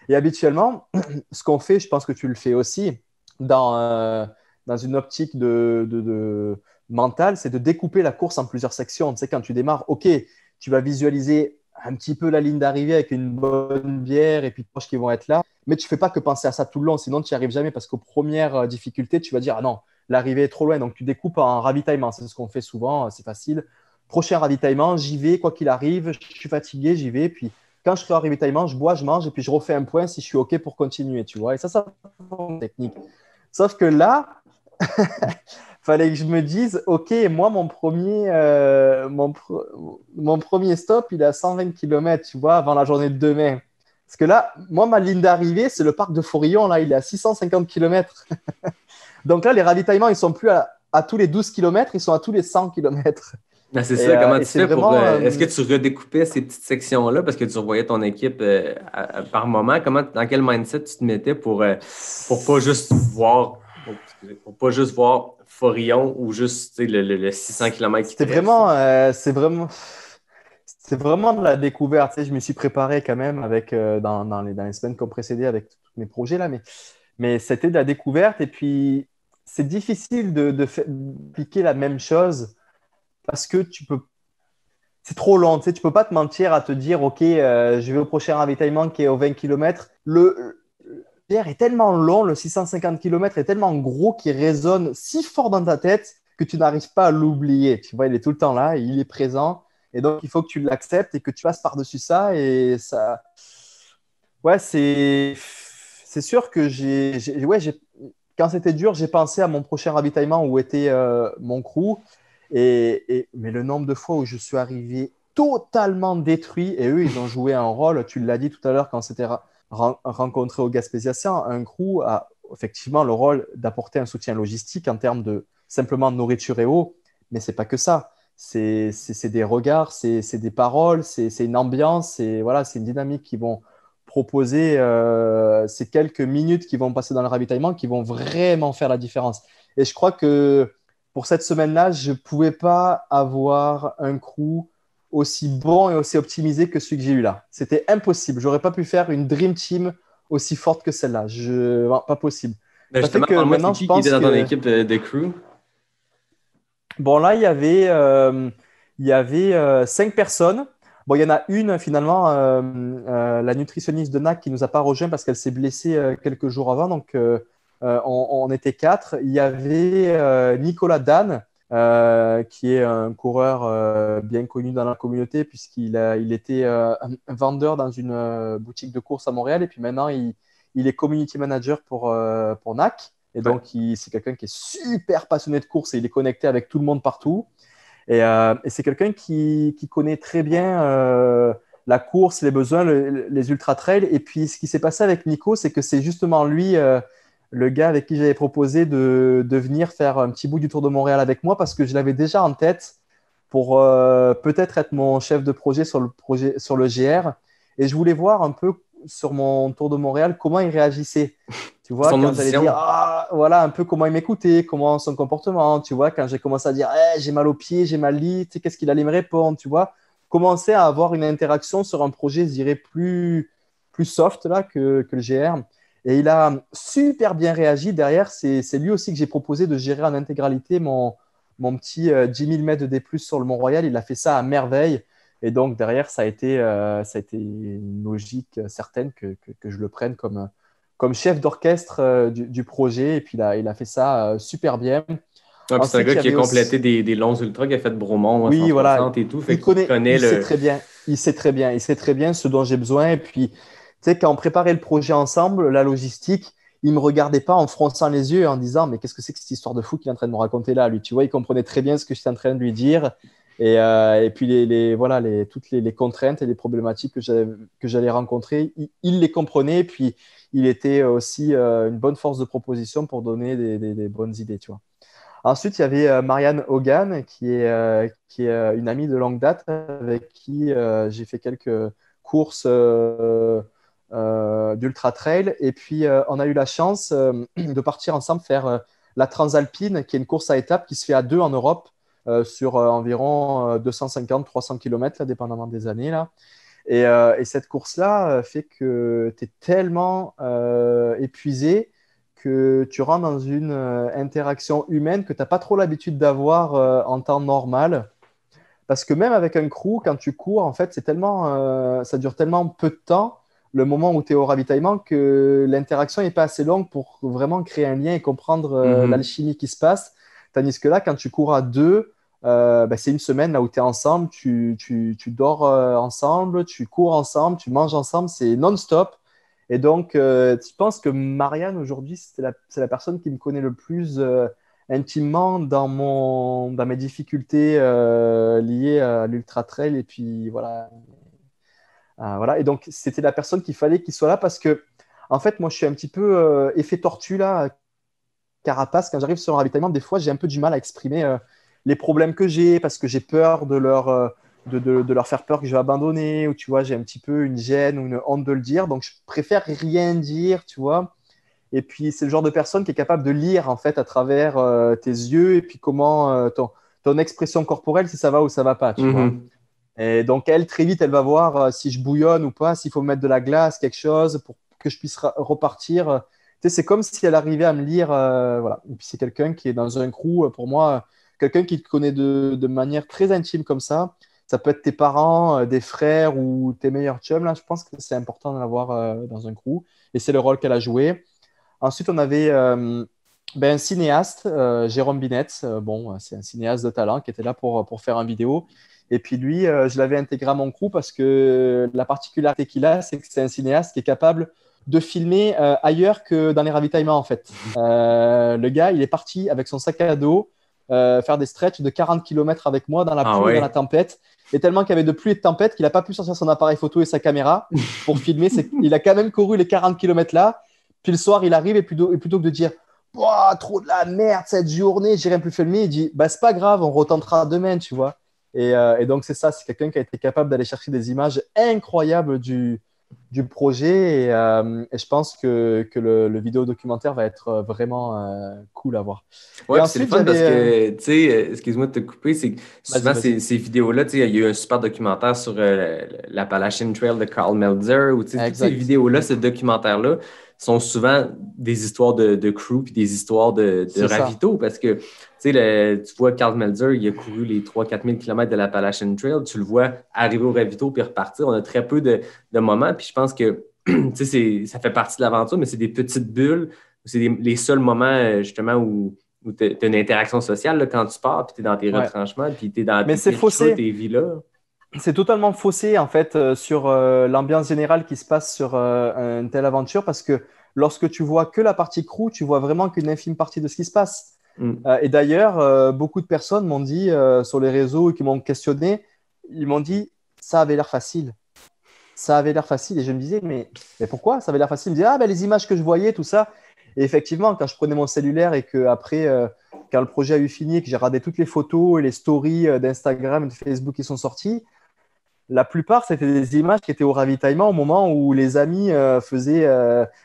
Et habituellement, ce qu'on fait, je pense que tu le fais aussi dans une optique de mentale, c'est de découper la course en plusieurs sections. Tu sais, quand tu démarres, OK, tu vas visualiser un petit peu la ligne d'arrivée avec une bonne bière et puis proches qui vont être là, mais tu ne fais pas que penser à ça tout le long, sinon tu n'y arrives jamais parce qu'aux premières difficultés, tu vas dire « Ah non, l'arrivée est trop loin », donc tu découpes en ravitaillement. C'est ce qu'on fait souvent, c'est facile. Prochain ravitaillement, j'y vais, quoi qu'il arrive, je suis fatigué, j'y vais, puis quand je serai au ravitaillement, je bois, je mange et puis je refais un point si je suis OK pour continuer, tu vois. Et ça c'est une technique. Sauf que là, fallait que je me dise, OK, moi, mon premier stop, il est à 120 km, tu vois, avant la journée de demain. Parce que là, moi, ma ligne d'arrivée, c'est le parc de Forillon, là, il est à 650 km. Donc là, les ravitaillements, ils ne sont plus à tous les 12 km, ils sont à tous les 100 km. Ah, c'est ça, comment tu fais pour… Est-ce que tu redécoupais ces petites sections-là parce que tu revoyais ton équipe par moment? Dans quel mindset tu te mettais pour pas juste voir Forillon ou juste le 600 km qui te reste? C'est vraiment de la découverte. Tu sais, je me suis préparé quand même avec, dans les semaines qui ont précédé avec tous mes projets là, mais c'était de la découverte et puis c'est difficile de piquer la même chose. Parce que c'est trop long, tu sais, tu peux pas te mentir à te dire, OK, je vais au prochain ravitaillement qui est aux 20 km. Le PR est tellement long, le 650 km est tellement gros qu'il résonne si fort dans ta tête que tu n'arrives pas à l'oublier. Tu vois, il est tout le temps là, il est présent. Et donc, il faut que tu l'acceptes et que tu passes par-dessus ça. Et ça… Ouais, c'est sûr que quand c'était dur, j'ai pensé à mon prochain ravitaillement où était mon crew. Mais le nombre de fois où je suis arrivé totalement détruit et eux, ils ont joué un rôle, tu l'as dit tout à l'heure quand c'était rencontré au Gaspésiacien, un crew a effectivement le rôle d'apporter un soutien logistique en termes de simplement nourriture et eau, mais c'est pas que ça. C'est des regards, c'est des paroles, c'est une ambiance, voilà, c'est une dynamique qui vont proposer ces quelques minutes qui vont passer dans le ravitaillement qui vont vraiment faire la différence. Et je crois que pour cette semaine-là, je ne pouvais pas avoir un crew aussi bon et aussi optimisé que celui que j'ai eu là. C'était impossible. J'aurais pas pu faire une dream team aussi forte que celle-là. Pas possible. Ben Ça fait justement, que parle-moi, c'est maintenant, je qui était pense dans ton que équipe de crew? bon, là, il y avait 5 personnes. Bon, il y en a une, finalement, la nutritionniste de NAC qui nous a pas rejoint parce qu'elle s'est blessée quelques jours avant. Donc, on était 4. Il y avait Nicolas Dan, qui est un coureur bien connu dans la communauté il était un vendeur dans une boutique de course à Montréal. Et puis maintenant, il est community manager pour NAC. Et Ouais. donc, c'est quelqu'un qui est super passionné de course et il est connecté avec tout le monde partout. Et c'est quelqu'un qui connaît très bien la course, les besoins, les ultra-trails. Et puis, ce qui s'est passé avec Nico, c'est que c'est justement lui, le gars avec qui j'avais proposé de venir faire un petit bout du Tour de Montréal avec moi parce que je l'avais déjà en tête pour peut-être être mon chef de projet sur le GR. Et je voulais voir un peu sur mon Tour de Montréal comment il réagissait. Tu vois, Son quand j'allais audition. dire, voilà, un peu comment il m'écoutait, comment son comportement, tu vois, quand j'ai commencé à dire, j'ai mal aux pieds, j'ai mal lit, tu sais, qu'est-ce qu'il allait me répondre, tu vois, commencer à avoir une interaction sur un projet, je dirais, plus soft là, que le GR. Et il a super bien réagi. Derrière, c'est lui aussi que j'ai proposé de gérer en intégralité mon petit 10 000 mètres de D+, sur le Mont-Royal. Il a fait ça à merveille. Et donc, derrière, ça a été une logique certaine que je le prenne comme chef d'orchestre du projet. Et puis, il a fait ça super bien. Ouais, puis c'est un Ensuite, gars il y qui a avait complété aussi… des longs ultras, qui a fait Bromont à Oui, voilà, 160 et tout. Fait il qu'il connaît, connaît il sait le. très bien, il sait très bien ce dont j'ai besoin. Et puis, tu sais, quand on préparait le projet ensemble, la logistique, il me regardait pas en fronçant les yeux et en disant, mais qu'est-ce que c'est que cette histoire de fou qu'il est en train de me raconter là, lui, tu vois, il comprenait très bien ce que j'étais en train de lui dire. Et puis, voilà, toutes les contraintes et les problématiques que j'allais rencontrer, il les comprenait. Et puis, il était aussi une bonne force de proposition pour donner des bonnes idées, tu vois. Ensuite, il y avait Marianne Hogan, qui est une amie de longue date avec qui j'ai fait quelques courses d'ultra trail. Et puis, on a eu la chance de partir ensemble faire la Transalpine, qui est une course à étapes qui se fait à deux en Europe sur environ 250-300 km, là, dépendamment des années. Là. Et cette course-là fait que tu es tellement épuisé que tu rentres dans une interaction humaine que tu n'as pas trop l'habitude d'avoir en temps normal. Parce que même avec un crew, quand tu cours, en fait, ça dure tellement peu de temps, le moment où tu es au ravitaillement, que l'interaction n'est pas assez longue pour vraiment créer un lien et comprendre Mhm. l'alchimie qui se passe. Tandis que là, quand tu cours à deux, c'est une semaine là où tu es ensemble, tu dors ensemble, tu cours ensemble, tu manges ensemble, c'est non-stop. Et donc, je pense que Marianne, aujourd'hui, c'est la personne qui me connaît le plus intimement dans mes difficultés liées à l'ultra trail. Et puis, voilà. Voilà. Et donc, c'était la personne qu'il fallait qu'il soit là parce que, en fait, moi, je suis un petit peu effet tortue là, carapace. Quand j'arrive sur un ravitaillement, des fois, j'ai un peu du mal à exprimer les problèmes que j'ai parce que j'ai peur de leur faire peur que je vais abandonner ou tu vois, j'ai un petit peu une gêne ou une honte de le dire. Donc, je préfère rien dire, tu vois. Et puis, c'est le genre de personne qui est capable de lire en fait à travers tes yeux et puis comment ton expression corporelle, si ça va ou ça va pas, tu vois. Mhm. Et donc, elle, très vite, elle va voir si je bouillonne ou pas, s'il faut me mettre de la glace, quelque chose pour que je puisse repartir. Tu sais, c'est comme si elle arrivait à me lire. Voilà. Et puis, c'est quelqu'un qui est dans un crew, pour moi, quelqu'un qui te connaît de manière très intime comme ça. Ça peut être tes parents, des frères ou tes meilleurs chums. Là, je pense que c'est important d'en avoir dans un crew. Et c'est le rôle qu'elle a joué. Ensuite, on avait un cinéaste, Jérôme Binette. Bon, c'est un cinéaste de talent qui était là pour faire une vidéo. Et puis lui, je l'avais intégré à mon crew parce que la particularité qu'il a, c'est que c'est un cinéaste qui est capable de filmer ailleurs que dans les ravitaillements, en fait. Le gars, il est parti avec son sac à dos faire des stretches de 40 km avec moi dans la pluie et dans la tempête. Et tellement qu'il y avait de pluie et de tempête qu'il n'a pas pu sortir son appareil photo et sa caméra pour filmer. Il a quand même couru les 40 km là. Puis le soir, il arrive et plutôt que de dire « trop de la merde cette journée, j'ai rien pu filmer », il dit « c'est pas grave, on retentera demain, tu vois ». Et donc, c'est ça, c'est quelqu'un qui a été capable d'aller chercher des images incroyables du projet. Et je pense que le vidéo documentaire va être vraiment cool à voir. Ouais, c'est le fun parce que, tu sais, excuse-moi de te couper, c'est que souvent ces vidéos-là, tu sais, il y a eu un super documentaire sur l'Appalachian Trail de Carl Meltzer, ou tu sais, toutes ces vidéos-là, ce documentaire-là, sont souvent des histoires de crew puis des histoires de ravito parce que, tu sais, tu vois Carl Meltzer, il a couru les 3-4 000 km de l'Appalachian Trail, tu le vois arriver au ravito puis repartir. On a très peu de moments, puis je pense que, tu sais, ça fait partie de l'aventure, mais c'est des petites bulles, c'est les seuls moments, justement, où tu as une interaction sociale là, quand tu pars, puis tu es dans tes retranchements, puis tu es dans tes villas. C'est totalement faussé, en fait, sur l'ambiance générale qui se passe sur une telle aventure, parce que lorsque tu vois que la partie crew, tu vois vraiment qu'une infime partie de ce qui se passe. Et d'ailleurs, beaucoup de personnes m'ont dit sur les réseaux qui m'ont questionné, ils m'ont dit « ça avait l'air facile ». Ça avait l'air facile. Et je me disais « mais pourquoi ça avait l'air facile ?» Ils me disaient « les images que je voyais, tout ça ». Et effectivement, quand je prenais mon cellulaire et qu'après, quand le projet a eu fini et que j'ai regardé toutes les photos et les stories d'Instagram et de Facebook qui sont sorties, la plupart, c'était des images qui étaient au ravitaillement au moment où les amis faisaient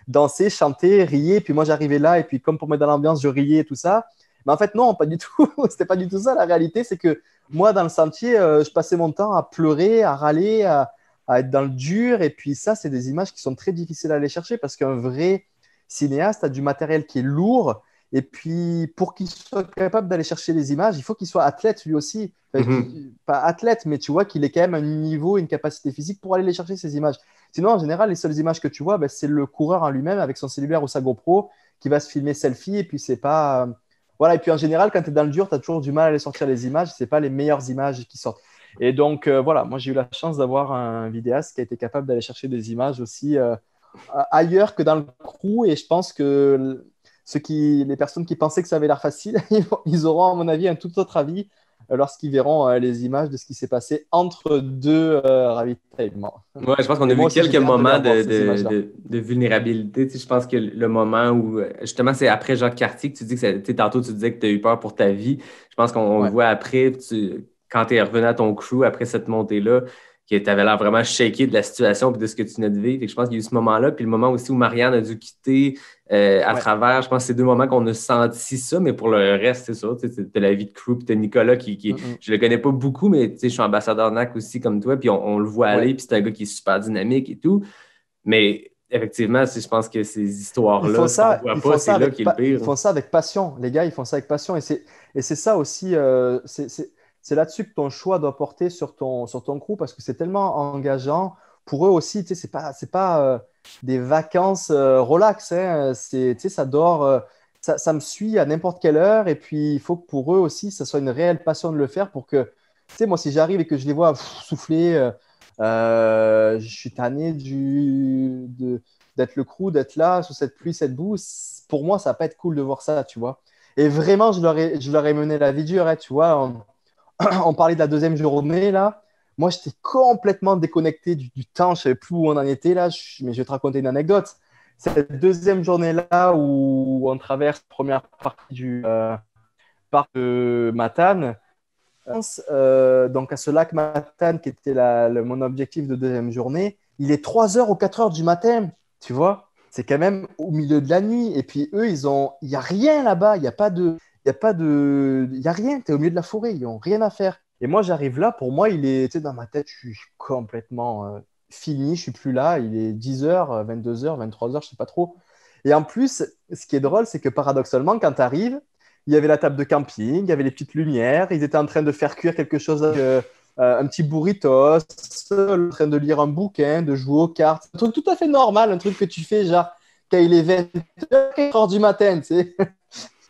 danser, chanter, rier. Puis moi, j'arrivais là et puis comme pour mettre dans l'ambiance, je riais et tout ça. Mais en fait, non, pas du tout. C'était pas du tout ça. La réalité, c'est que moi, dans le sentier, je passais mon temps à pleurer, à râler, à être dans le dur. Et puis ça, c'est des images qui sont très difficiles à aller chercher parce qu'un vrai cinéaste a du matériel qui est lourd. Et puis, pour qu'il soit capable d'aller chercher les images, il faut qu'il soit athlète lui aussi. Enfin, pas athlète, mais tu vois qu'il ait quand même un niveau, une capacité physique pour aller les chercher, ces images. Sinon, en général, les seules images que tu vois, c'est le coureur en lui-même avec son cellulaire ou sa GoPro qui va se filmer selfie. Et puis, c'est pas… Voilà. Et puis, en général, quand tu es dans le dur, tu as toujours du mal à aller sortir les images. Ce n'est pas les meilleures images qui sortent. Et donc, voilà, moi, j'ai eu la chance d'avoir un vidéaste qui a été capable d'aller chercher des images aussi ailleurs que dans le crew. Et je pense que les personnes qui pensaient que ça avait l'air facile, ils auront, à mon avis, un tout autre avis lorsqu'ils verront les images de ce qui s'est passé entre deux ravitaillements. Ouais, je pense qu'on a vu quelques moments de vulnérabilité. Tu sais, je pense que le moment où, justement, c'est après Jacques Cartier que tu dis que tantôt, tu disais que tu as eu peur pour ta vie. Je pense qu'on le voit après, quand tu es revenu à ton crew après cette montée-là, que tu avais l'air vraiment shaké de la situation et de ce que tu venais de vivre. Et je pense qu'il y a eu ce moment-là, puis le moment aussi où Marianne a dû quitter à travers, je pense que c'est deux moments qu'on a senti ça, mais pour le reste, c'est ça. Tu sais, t'as la vie de crew, puis t'as Nicolas qui je le connais pas beaucoup, mais tu sais, je suis ambassadeur NAC aussi comme toi, puis on le voit aller, puis c'est un gars qui est super dynamique et tout. Mais effectivement, je pense que ces histoires-là, ils font ça, on voit pas, c'est là qui est le pire. Ils font ça avec passion, les gars, ils font ça avec passion. Et c'est ça aussi, c'est là-dessus que ton choix doit porter sur ton crew parce que c'est tellement engageant. Pour eux aussi, tu sais, c'est pas des vacances relax. Hein. Tu sais, ça dort, ça me suit à n'importe quelle heure. Et puis, il faut que pour eux aussi, ça soit une réelle passion de le faire pour que, tu sais, moi, si j'arrive et que je les vois souffler, je suis tanné d'être le crew, d'être là sous cette pluie, cette boue. Pour moi, ça va pas être cool de voir ça, tu vois. Et vraiment, je leur ai mené la vie dure, hein, tu vois. On parlait de la deuxième journée, là. Moi, j'étais complètement déconnecté du temps. Je ne savais plus où on en était, là. Mais je vais te raconter une anecdote. Cette deuxième journée-là où on traverse la première partie du parc de Matane, donc à ce lac Matane qui était mon objectif de deuxième journée, il est 3h ou 4h du matin, tu vois. C'est quand même au milieu de la nuit. Et puis, eux, il n'y a rien là-bas. Il n'y a rien, tu es au milieu de la forêt, ils n'ont rien à faire. Et moi, j'arrive là, pour moi, dans ma tête, je suis complètement fini, je ne suis plus là, il est 10h, 22h, 23h, je ne sais pas trop. Et en plus, ce qui est drôle, c'est que paradoxalement, quand tu arrives, il y avait la table de camping, il y avait les petites lumières, ils étaient en train de faire cuire quelque chose avec un petit burritos, en train de lire un bouquin, de jouer aux cartes. Un truc tout à fait normal, un truc que tu fais genre quand il est 20h du matin, tu sais.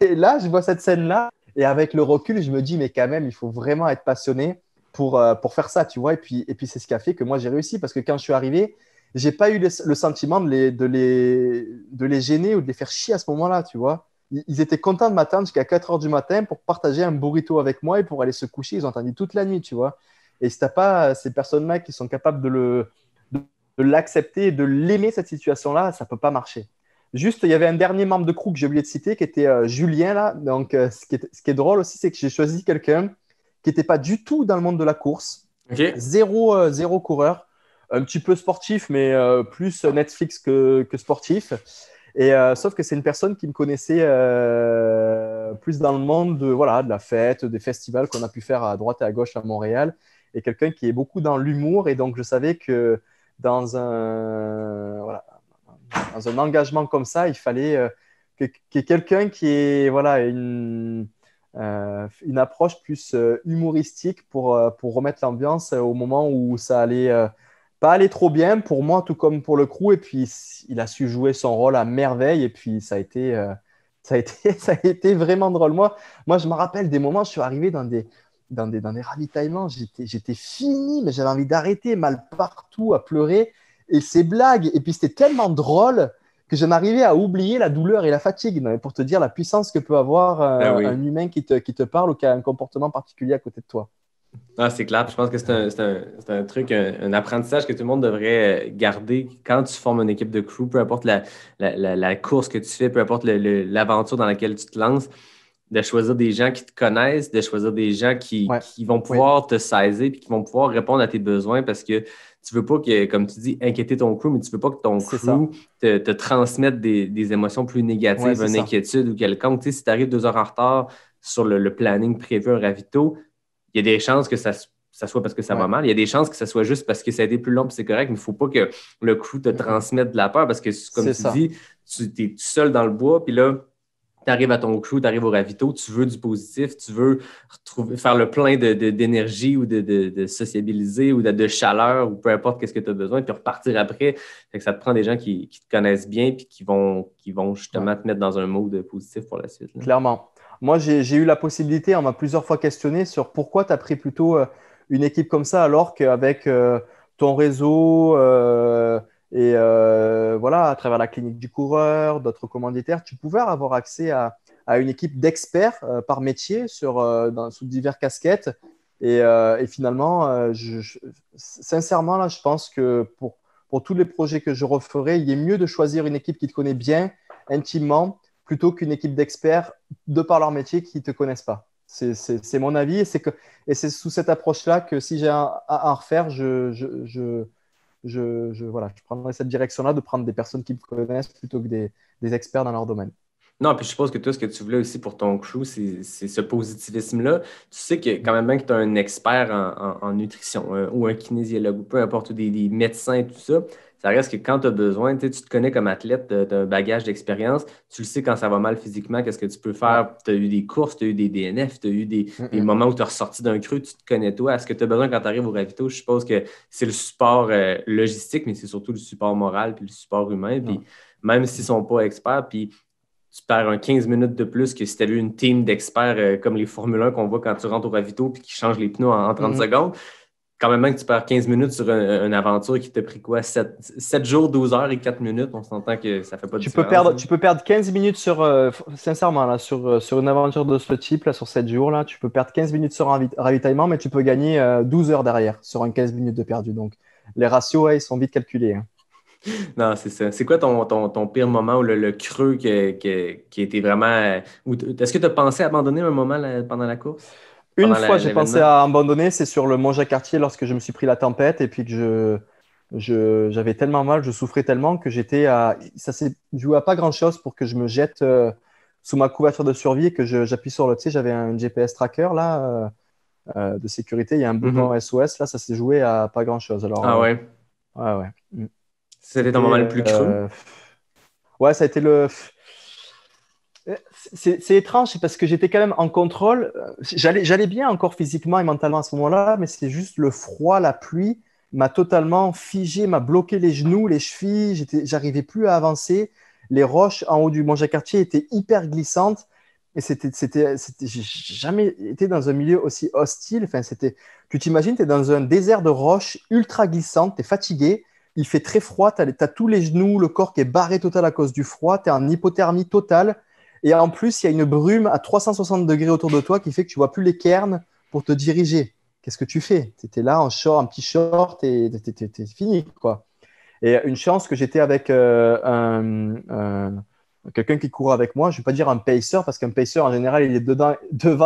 Et là, je vois cette scène-là, et avec le recul, je me dis, mais quand même, il faut vraiment être passionné pour faire ça, tu vois. Et puis c'est ce qui a fait que moi, j'ai réussi. Parce que quand je suis arrivé, j'ai pas eu le sentiment de les gêner ou de les faire chier à ce moment-là, tu vois. Ils étaient contents de m'attendre jusqu'à 4 heures du matin pour partager un burrito avec moi et pour aller se coucher. Ils ont attendu toute la nuit, tu vois. Et si tu n'as pas ces personnes-là qui sont capables de l'accepter et de l'aimer, cette situation-là, ça ne peut pas marcher. Juste, il y avait un dernier membre de crew que j'ai oublié de citer, qui était Julien, là. Donc, ce qui est drôle aussi, c'est que j'ai choisi quelqu'un qui n'était pas du tout dans le monde de la course. OK. Zéro coureur. Un petit peu sportif, mais plus Netflix que sportif. Et sauf que c'est une personne qui me connaissait plus dans le monde de la fête, des festivals qu'on a pu faire à droite et à gauche à Montréal. Et quelqu'un qui est beaucoup dans l'humour. Et donc, je savais que dans un engagement comme ça, il fallait qu'il y ait quelqu'un qui ait une approche plus humoristique pour remettre l'ambiance au moment où ça allait pas aller trop bien pour moi, tout comme pour le crew. Et puis, il a su jouer son rôle à merveille. Et puis, ça a été vraiment drôle. Moi, je me rappelle des moments, je suis arrivé dans des ravitaillements, j'étais fini, mais j'avais envie d'arrêter, mal partout, à pleurer. Et ces blagues, et puis c'était tellement drôle que j'en arrivais à oublier la douleur et la fatigue. Non, mais pour te dire la puissance que peut avoir un humain qui te parle ou qui a un comportement particulier à côté de toi. Ah, c'est clair. Je pense que c'est un truc, un apprentissage que tout le monde devrait garder quand tu formes une équipe de crew, peu importe la course que tu fais, peu importe l'aventure dans laquelle tu te lances, de choisir des gens qui te connaissent, de choisir des gens qui vont pouvoir te saisir et qui vont pouvoir répondre à tes besoins parce que tu veux pas que, comme tu dis, inquiéter ton crew, mais tu veux pas que ton crew te transmette des émotions plus négatives, une inquiétude ou quelconque. Tu sais, si tu arrives 2 heures en retard sur le planning prévu, un ravito, il y a des chances que ça soit parce que ça va mal. Il y a des chances que ça soit juste parce que ça a été plus long et c'est correct, mais il ne faut pas que le crew te transmette de la peur parce que, comme tu dis, tu es tout seul dans le bois, puis là, tu arrives à ton crew, tu arrives au ravito, tu veux du positif, tu veux faire le plein d'énergie ou de sociabiliser ou de chaleur ou peu importe qu'est-ce que tu as besoin, puis repartir après. Fait que ça te prend des gens qui te connaissent bien puis qui vont justement te mettre dans un mode positif pour la suite. Là. Clairement. Moi, j'ai eu la possibilité, on m'a plusieurs fois questionné sur pourquoi tu as pris plutôt une équipe comme ça alors qu'avec ton réseau à travers la clinique du coureur, d'autres commanditaires, tu pouvais avoir accès à une équipe d'experts par métier sous diverses casquettes. Et finalement, sincèrement, là, je pense que pour tous les projets que je referai, il est mieux de choisir une équipe qui te connaît bien, intimement, plutôt qu'une équipe d'experts de par leur métier qui ne te connaissent pas. C'est mon avis et c'est sous cette approche-là que si j'ai à en refaire, je prendrais cette direction-là de prendre des personnes qui me connaissent plutôt que des experts dans leur domaine. Non, puis je suppose que toi, ce que tu voulais aussi pour ton crew, c'est ce positivisme-là. Tu sais que quand même bien que tu as un expert en nutrition ou un kinésiologue ou peu importe, ou des médecins et tout ça, ça reste que quand tu as besoin, tu te connais comme athlète, tu as un bagage d'expérience, tu le sais quand ça va mal physiquement, qu'est-ce que tu peux faire. Tu as eu des courses, tu as eu des DNF, tu as eu des moments où tu as ressorti d'un creux, tu te connais toi. Est-ce que tu as besoin quand tu arrives au ravito? Je suppose que c'est le support logistique, mais c'est surtout le support moral puis le support humain. Puis même s'ils ne sont pas experts, puis tu perds un 15 minutes de plus que si tu avais une team d'experts comme les Formule 1 qu'on voit quand tu rentres au ravito puis qui changent les pneus en 30 secondes. Quand même que tu perds 15 minutes sur une aventure qui t'a pris quoi? 7 jours, 12 heures et 4 minutes. On s'entend que ça fait pas de différence. Tu peux perdre 15 minutes sincèrement, là, sur une aventure de ce type, là, sur 7 jours, là, tu peux perdre 15 minutes sur un ravitaillement, mais tu peux gagner 12 heures derrière sur un 15 minutes de perdu. Donc, les ratios, ils sont vite calculés. Hein. Non, c'est ça. C'est quoi ton pire moment ou le creux qui était vraiment… Est-ce que tu as pensé à abandonner un moment pendant la course? Une fois, j'ai pensé à abandonner, c'est sur le Mont-Jacques-Cartier lorsque je me suis pris la tempête et puis que j'avais tellement mal, je souffrais tellement que ça s'est joué à pas grand-chose pour que je me jette sous ma couverture de survie et que j'appuie sur j'avais un GPS tracker là de sécurité, il y a un bouton SOS, là ça s'est joué à pas grand-chose. Alors, ouais? Ouais. C'était ton moment le plus creux? Ouais, ça a été C'est étrange, c'est parce que j'étais quand même en contrôle. J'allais bien encore physiquement et mentalement à ce moment-là, mais c'est juste le froid, la pluie m'a totalement figé, m'a bloqué les genoux, les chevilles. J'arrivais plus à avancer. Les roches en haut du Mont-Jacques-Cartier étaient hyper glissantes. Et j'ai jamais été dans un milieu aussi hostile. Enfin, tu t'imagines, tu es dans un désert de roches ultra glissantes, tu es fatigué, il fait très froid, tu as tous les genoux, le corps qui est barré total à cause du froid, tu es en hypothermie totale. Et en plus, il y a une brume à 360 degrés autour de toi qui fait que tu vois plus les cairns pour te diriger. Qu'est-ce que tu fais? Tu étais là en short, un petit short et t'es fini, quoi. Et une chance que j'étais avec quelqu'un qui court avec moi. Je ne vais pas dire un pacer, parce qu'un pacer, en général, il est devant,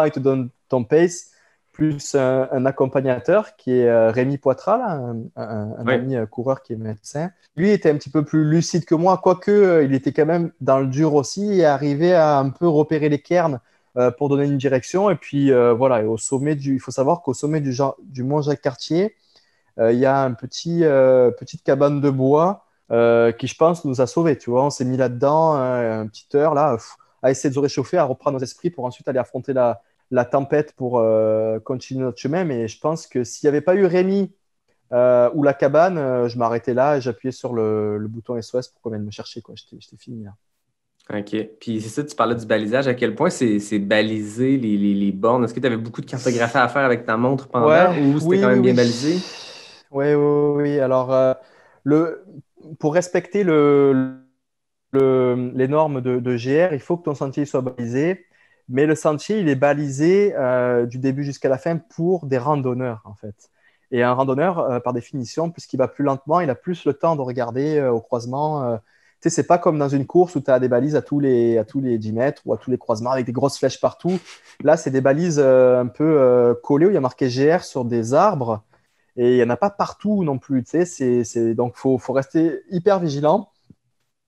il te donne ton pace, plus un accompagnateur qui est Rémi Poitras, là, un Oui. ami coureur qui est médecin. Lui était un petit peu plus lucide que moi, quoique il était quand même dans le dur aussi et arrivait à un peu repérer les cairns pour donner une direction. Et puis voilà, et il faut savoir qu'au sommet du Mont Jacques-Cartier, il y a petite cabane de bois qui, je pense, nous a sauvés. Tu vois, on s'est mis là-dedans une petite heure là, à essayer de se réchauffer, à reprendre nos esprits pour ensuite aller affronter la tempête pour continuer notre chemin. Mais je pense que s'il n'y avait pas eu Rémi ou la cabane, je m'arrêtais là et j'appuyais sur le bouton SOS pour qu'on vienne me chercher, quoi. J'étais fini là. OK. Puis c'est ça, tu parlais du balisage. À quel point c'est balisé les bornes? Est-ce que tu avais beaucoup de cartographie à faire avec ta montre pendant ou c'était Oui, quand oui, même bien oui. balisé? Oui, oui, oui. Alors, pour respecter les normes de GR, il faut que ton sentier soit balisé. Mais le sentier, il est balisé du début jusqu'à la fin pour des randonneurs, en fait. Et un randonneur, par définition, puisqu'il va plus lentement, il a plus le temps de regarder au croisement. Tu sais, c'est pas comme dans une course où tu as des balises à tous les 10 mètres ou à tous les croisements avec des grosses flèches partout. Là, c'est des balises un peu collées où il y a marqué GR sur des arbres. Et il n'y en a pas partout non plus. Tu sais, donc, faut rester hyper vigilant.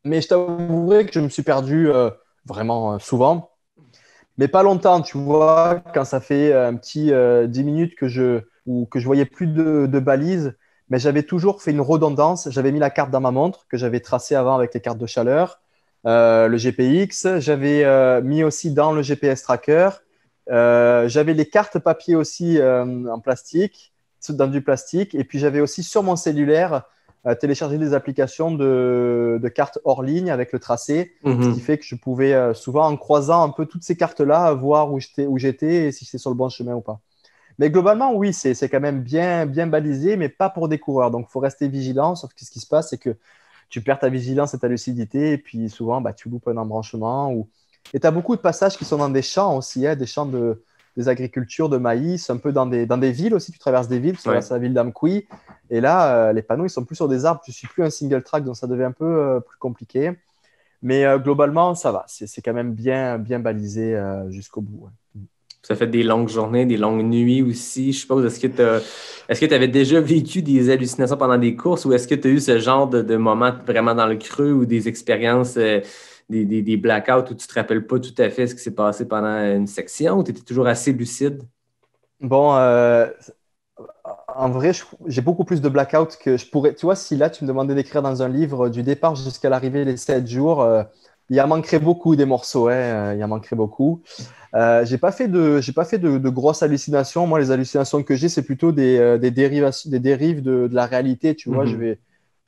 Mais je t'avouerai que je me suis perdu vraiment souvent. Mais pas longtemps, tu vois, quand ça fait un petit 10 minutes que je voyais plus de balises, mais j'avais toujours fait une redondance. J'avais mis la carte dans ma montre que j'avais tracée avant avec les cartes de chaleur, le GPX. J'avais mis aussi dans le GPS tracker. J'avais les cartes papier aussi en plastique, dans du plastique. Et puis j'avais aussi sur mon cellulaire téléchargé des applications de cartes hors ligne avec le tracé, ce qui fait que je pouvais souvent, en croisant un peu toutes ces cartes-là, voir où j'étais et si j'étais sur le bon chemin ou pas. Mais globalement, oui, c'est quand même bien, bien balisé, mais pas pour des coureurs. Donc, il faut rester vigilant. Sauf que ce qui se passe, c'est que tu perds ta vigilance et ta lucidité. Et puis, souvent, bah, tu loupes un embranchement. Et tu as beaucoup de passages qui sont dans des champs aussi, hein, des champs des agricultures de maïs, un peu dans des villes aussi. Tu traverses des villes, tu traverses la ville d'Amqui. Et là, les panneaux, ils sont plus sur des arbres. Je ne suis plus un single track, donc ça devient un peu plus compliqué. Mais globalement, ça va. C'est quand même bien, bien balisé jusqu'au bout. Ouais. Ça fait des longues journées, des longues nuits aussi. Je suppose, est-ce que tu avais déjà vécu des hallucinations pendant des courses ou est-ce que tu as eu ce genre de moments vraiment dans le creux ou des expériences, des blackouts où tu ne te rappelles pas tout à fait ce qui s'est passé pendant une section ou tu étais toujours assez lucide? Bon, en vrai, j'ai beaucoup plus de blackouts que je pourrais. Tu vois, si là, tu me demandais d'écrire dans un livre du départ jusqu'à l'arrivée, les 7 jours, il en manquerait beaucoup des morceaux. Hein, il en manquerait beaucoup. J'ai pas fait de grosses hallucinations. Moi, les hallucinations que j'ai, c'est plutôt des dérives de la réalité. Tu vois, je vais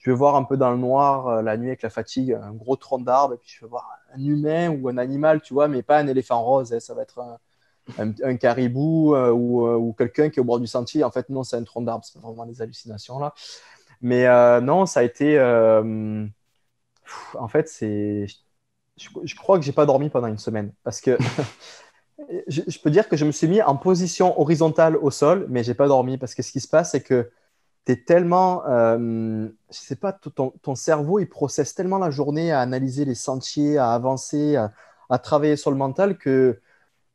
voir un peu dans le noir la nuit avec la fatigue, un gros tronc d'arbre, et puis je vais voir un humain ou un animal, tu vois, mais pas un éléphant rose. Hein, ça va être un caribou ou quelqu'un qui est au bord du sentier. En fait, non, c'est un tronc d'arbre. C'est pas vraiment des hallucinations là. Mais non, ça a été. En fait, je crois que j'ai pas dormi pendant une semaine parce que je peux dire que je me suis mis en position horizontale au sol, mais j'ai pas dormi parce que ce qui se passe, c'est que tu es tellement, je sais pas, ton cerveau, il processe tellement la journée à analyser les sentiers, à avancer, à travailler sur le mental que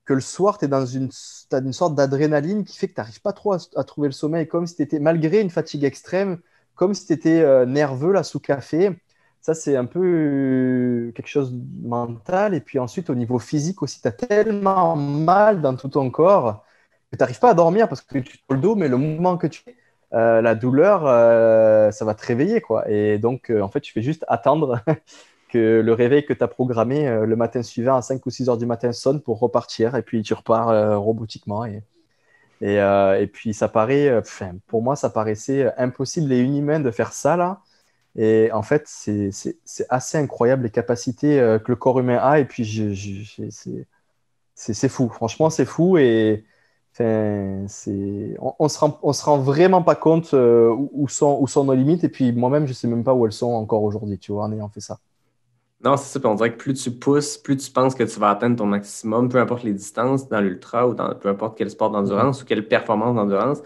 le soir, t'as une sorte d'adrénaline qui fait que tu n'arrives pas trop à trouver le sommeil, comme si tu étais, malgré une fatigue extrême, comme si tu étais nerveux là sous café. Ça, c'est un peu quelque chose de mental. Et puis ensuite, au niveau physique aussi, tu as tellement mal dans tout ton corps que tu n'arrives pas à dormir parce que tu te le dos, mais le mouvement que tu fais, la douleur, ça va te réveiller, quoi. Et donc, en fait, tu fais juste attendre que le réveil que tu as programmé le matin suivant à 5 ou 6 heures du matin sonne pour repartir. Et puis, tu repars robotiquement. Et puis, ça paraît, pour moi, ça paraissait impossible et inhumain de faire ça, là. Et en fait, c'est assez incroyable les capacités que le corps humain a. Et puis, c'est fou. Franchement, c'est fou. Et enfin, on se rend vraiment pas compte où sont nos limites. Et puis moi-même, je sais même pas où elles sont encore aujourd'hui, tu vois, en ayant fait ça. Non, c'est ça. Puis on dirait que plus tu pousses, plus tu penses que tu vas atteindre ton maximum, peu importe les distances dans l'ultra ou dans peu importe quel sport d'endurance ou quelle performance d'endurance,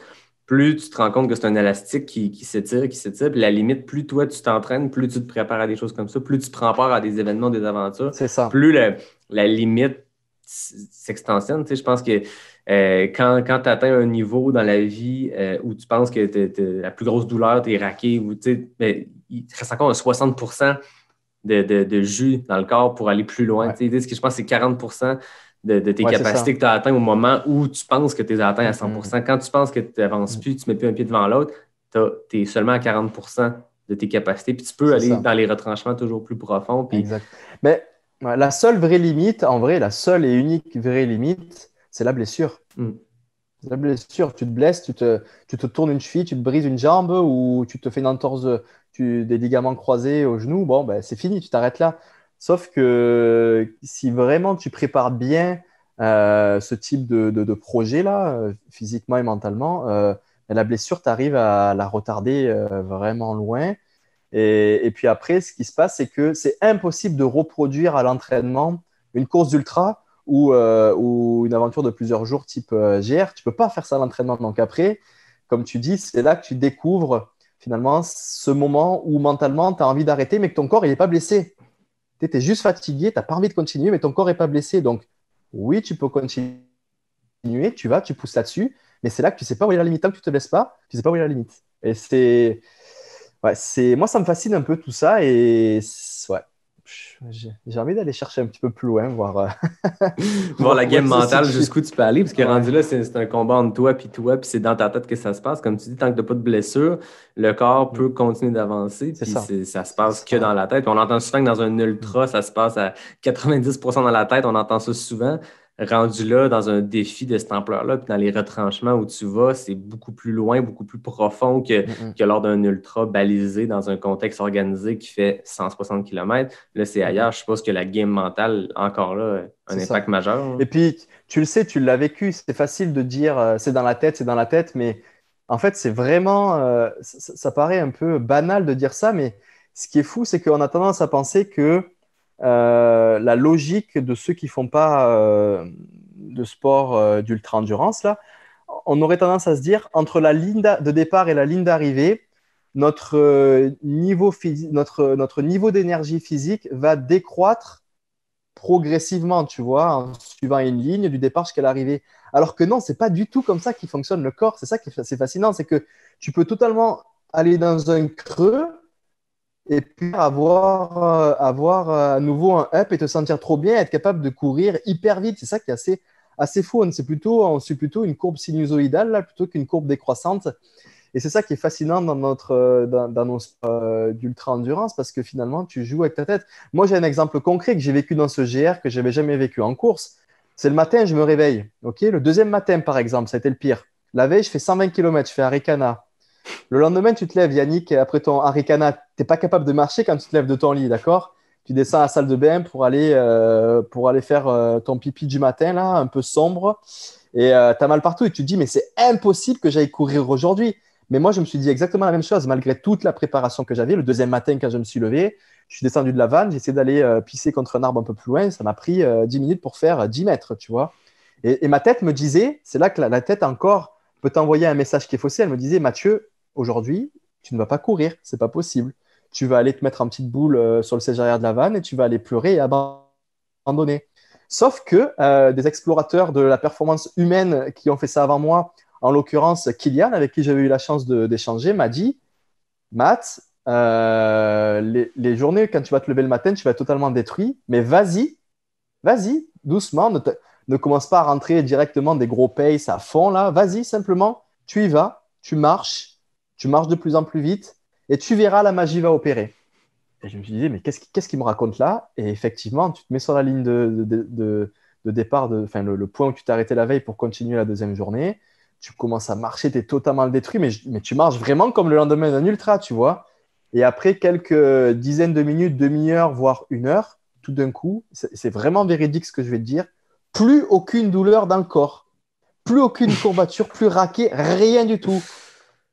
plus tu te rends compte que c'est un élastique qui s'étire, qui s'étire. Puis la limite, plus toi tu t'entraînes, plus tu te prépares à des choses comme ça, plus tu prends part à des événements, des aventures, C'est ça. plus la limite s'extensionne. Tu sais, je pense que quand tu atteins un niveau dans la vie où tu penses que la plus grosse douleur, tu es raqué, ou tu sais, ben, il te reste encore un 60% de jus dans le corps pour aller plus loin. Ouais. Tu sais, ce que je pense, c'est 40% de tes Ouais, c'est capacités ça. que tu as atteint au moment où tu penses que tu les as atteints à 100%. Quand tu penses que tu n'avances plus, tu ne mets plus un pied devant l'autre, tu es seulement à 40% de tes capacités. Puis tu peux C'est aller ça. dans les retranchements toujours plus profonds. Puis Exact. Mais ouais, la seule vraie limite, en vrai, la seule et unique vraie limite, c'est la blessure. hmm. C'est la blessure. Tu te blesses, tu te tournes une cheville, tu te brises une jambe ou tu te fais une entorse, des ligaments croisés au genou. Bon, ben, c'est fini, tu t'arrêtes là. Sauf que si vraiment tu prépares bien ce type de projet-là, physiquement et mentalement, la blessure, tu arrives à la retarder vraiment loin. Et puis après, ce qui se passe, c'est que c'est impossible de reproduire à l'entraînement une course d'ultra ou une aventure de plusieurs jours type GR. Tu ne peux pas faire ça à l'entraînement. Donc après, comme tu dis, c'est là que tu découvres finalement ce moment où mentalement, tu as envie d'arrêter, mais que ton corps n'est pas blessé. Tu es juste fatigué, tu n'as pas envie de continuer, mais ton corps n'est pas blessé. Donc oui, tu peux continuer, tu pousses là-dessus, mais c'est là que tu ne sais pas où est la limite. Tant que tu ne te blesses pas, tu ne sais pas où est la limite. Et c'est... Ouais, moi, ça me fascine un peu tout ça et ouais, j'ai envie d'aller chercher un petit peu plus loin, Voir la voir où game elle se mentale situe. jusqu'où tu peux aller, parce que Ouais, rendu là, c'est un combat entre toi, puis c'est dans ta tête que ça se passe. Comme tu dis, tant que tu n'as pas de blessure, le corps peut continuer d'avancer, c'est puis ça. ça se C'est passe que dans ça. la tête. Puis on entend souvent que dans un ultra, ça se passe à 90% dans la tête, on entend ça souvent. Rendu là, dans un défi de cette ampleur-là, puis dans les retranchements où tu vas, c'est beaucoup plus loin, beaucoup plus profond que lors d'un ultra balisé dans un contexte organisé qui fait 160 km. Là, c'est ailleurs. Je suppose que la game mentale, encore là, a un C'est impact ça. majeur, hein. Et puis, tu le sais, tu l'as vécu. C'est facile de dire c'est dans la tête, mais en fait, c'est vraiment, ça paraît un peu banal de dire ça, mais ce qui est fou, c'est qu'on a tendance à penser que la logique de ceux qui font pas de sport d'ultra-endurance, là, on aurait tendance à se dire entre la ligne de départ et la ligne d'arrivée, notre niveau d'énergie physique va décroître progressivement, tu vois, en suivant une ligne du départ jusqu'à l'arrivée. Alors que non, c'est pas du tout comme ça qui fonctionne le corps. C'est ça qui est assez fascinant, c'est que tu peux totalement aller dans un creux et puis avoir à nouveau un up et te sentir trop bien, être capable de courir hyper vite. C'est ça qui est assez fou. On suit plutôt une courbe sinusoïdale là, plutôt qu'une courbe décroissante. Et c'est ça qui est fascinant dans nos sports d'ultra-endurance parce que finalement, tu joues avec ta tête. Moi, j'ai un exemple concret que j'ai vécu dans ce GR que je n'avais jamais vécu en course. C'est le matin, je me réveille. Okay, le deuxième matin, par exemple, ça a été le pire. La veille, je fais 120 km, je fais Arikana. Le lendemain, tu te lèves, Yannick, après ton Arikana, tu n'es pas capable de marcher quand tu te lèves de ton lit, d'accord? Tu descends à la salle de bain pour aller faire ton pipi du matin, là, un peu sombre. Et tu as mal partout et tu te dis, mais c'est impossible que j'aille courir aujourd'hui. Mais moi, je me suis dit exactement la même chose, malgré toute la préparation que j'avais. Le deuxième matin, quand je me suis levé, je suis descendu de la vanne, j'ai essayé d'aller pisser contre un arbre un peu plus loin. Ça m'a pris 10 minutes pour faire 10 mètres, tu vois. Et ma tête me disait, c'est là que la tête encore peut t'envoyer un message qui est faussé. Elle me disait, Mathieu, aujourd'hui, tu ne vas pas courir, c'est pas possible. Tu vas aller te mettre en petite boule sur le siège arrière de la vanne et tu vas aller pleurer et abandonner. Sauf que des explorateurs de la performance humaine qui ont fait ça avant moi, en l'occurrence Kylian, avec qui j'avais eu la chance d'échanger, m'a dit, Matt, les journées, quand tu vas te lever le matin, tu vas être totalement détruit, mais vas-y, doucement, ne commence pas à rentrer directement des gros pace à fond, là, vas-y, simplement, tu y vas, tu marches de plus en plus vite, et tu verras, la magie va opérer. Et je me suis dit, mais qu'est-ce qu'il me raconte là? Et effectivement, tu te mets sur la ligne de départ, le point où tu t'es arrêté la veille pour continuer la deuxième journée. Tu commences à marcher, tu es totalement détruit, mais tu marches vraiment comme le lendemain d'un ultra, tu vois. Et après quelques dizaines de minutes, demi-heure, voire une heure, tout d'un coup, c'est vraiment véridique ce que je vais te dire, plus aucune douleur dans le corps, plus aucune courbature, plus raqué, rien du tout.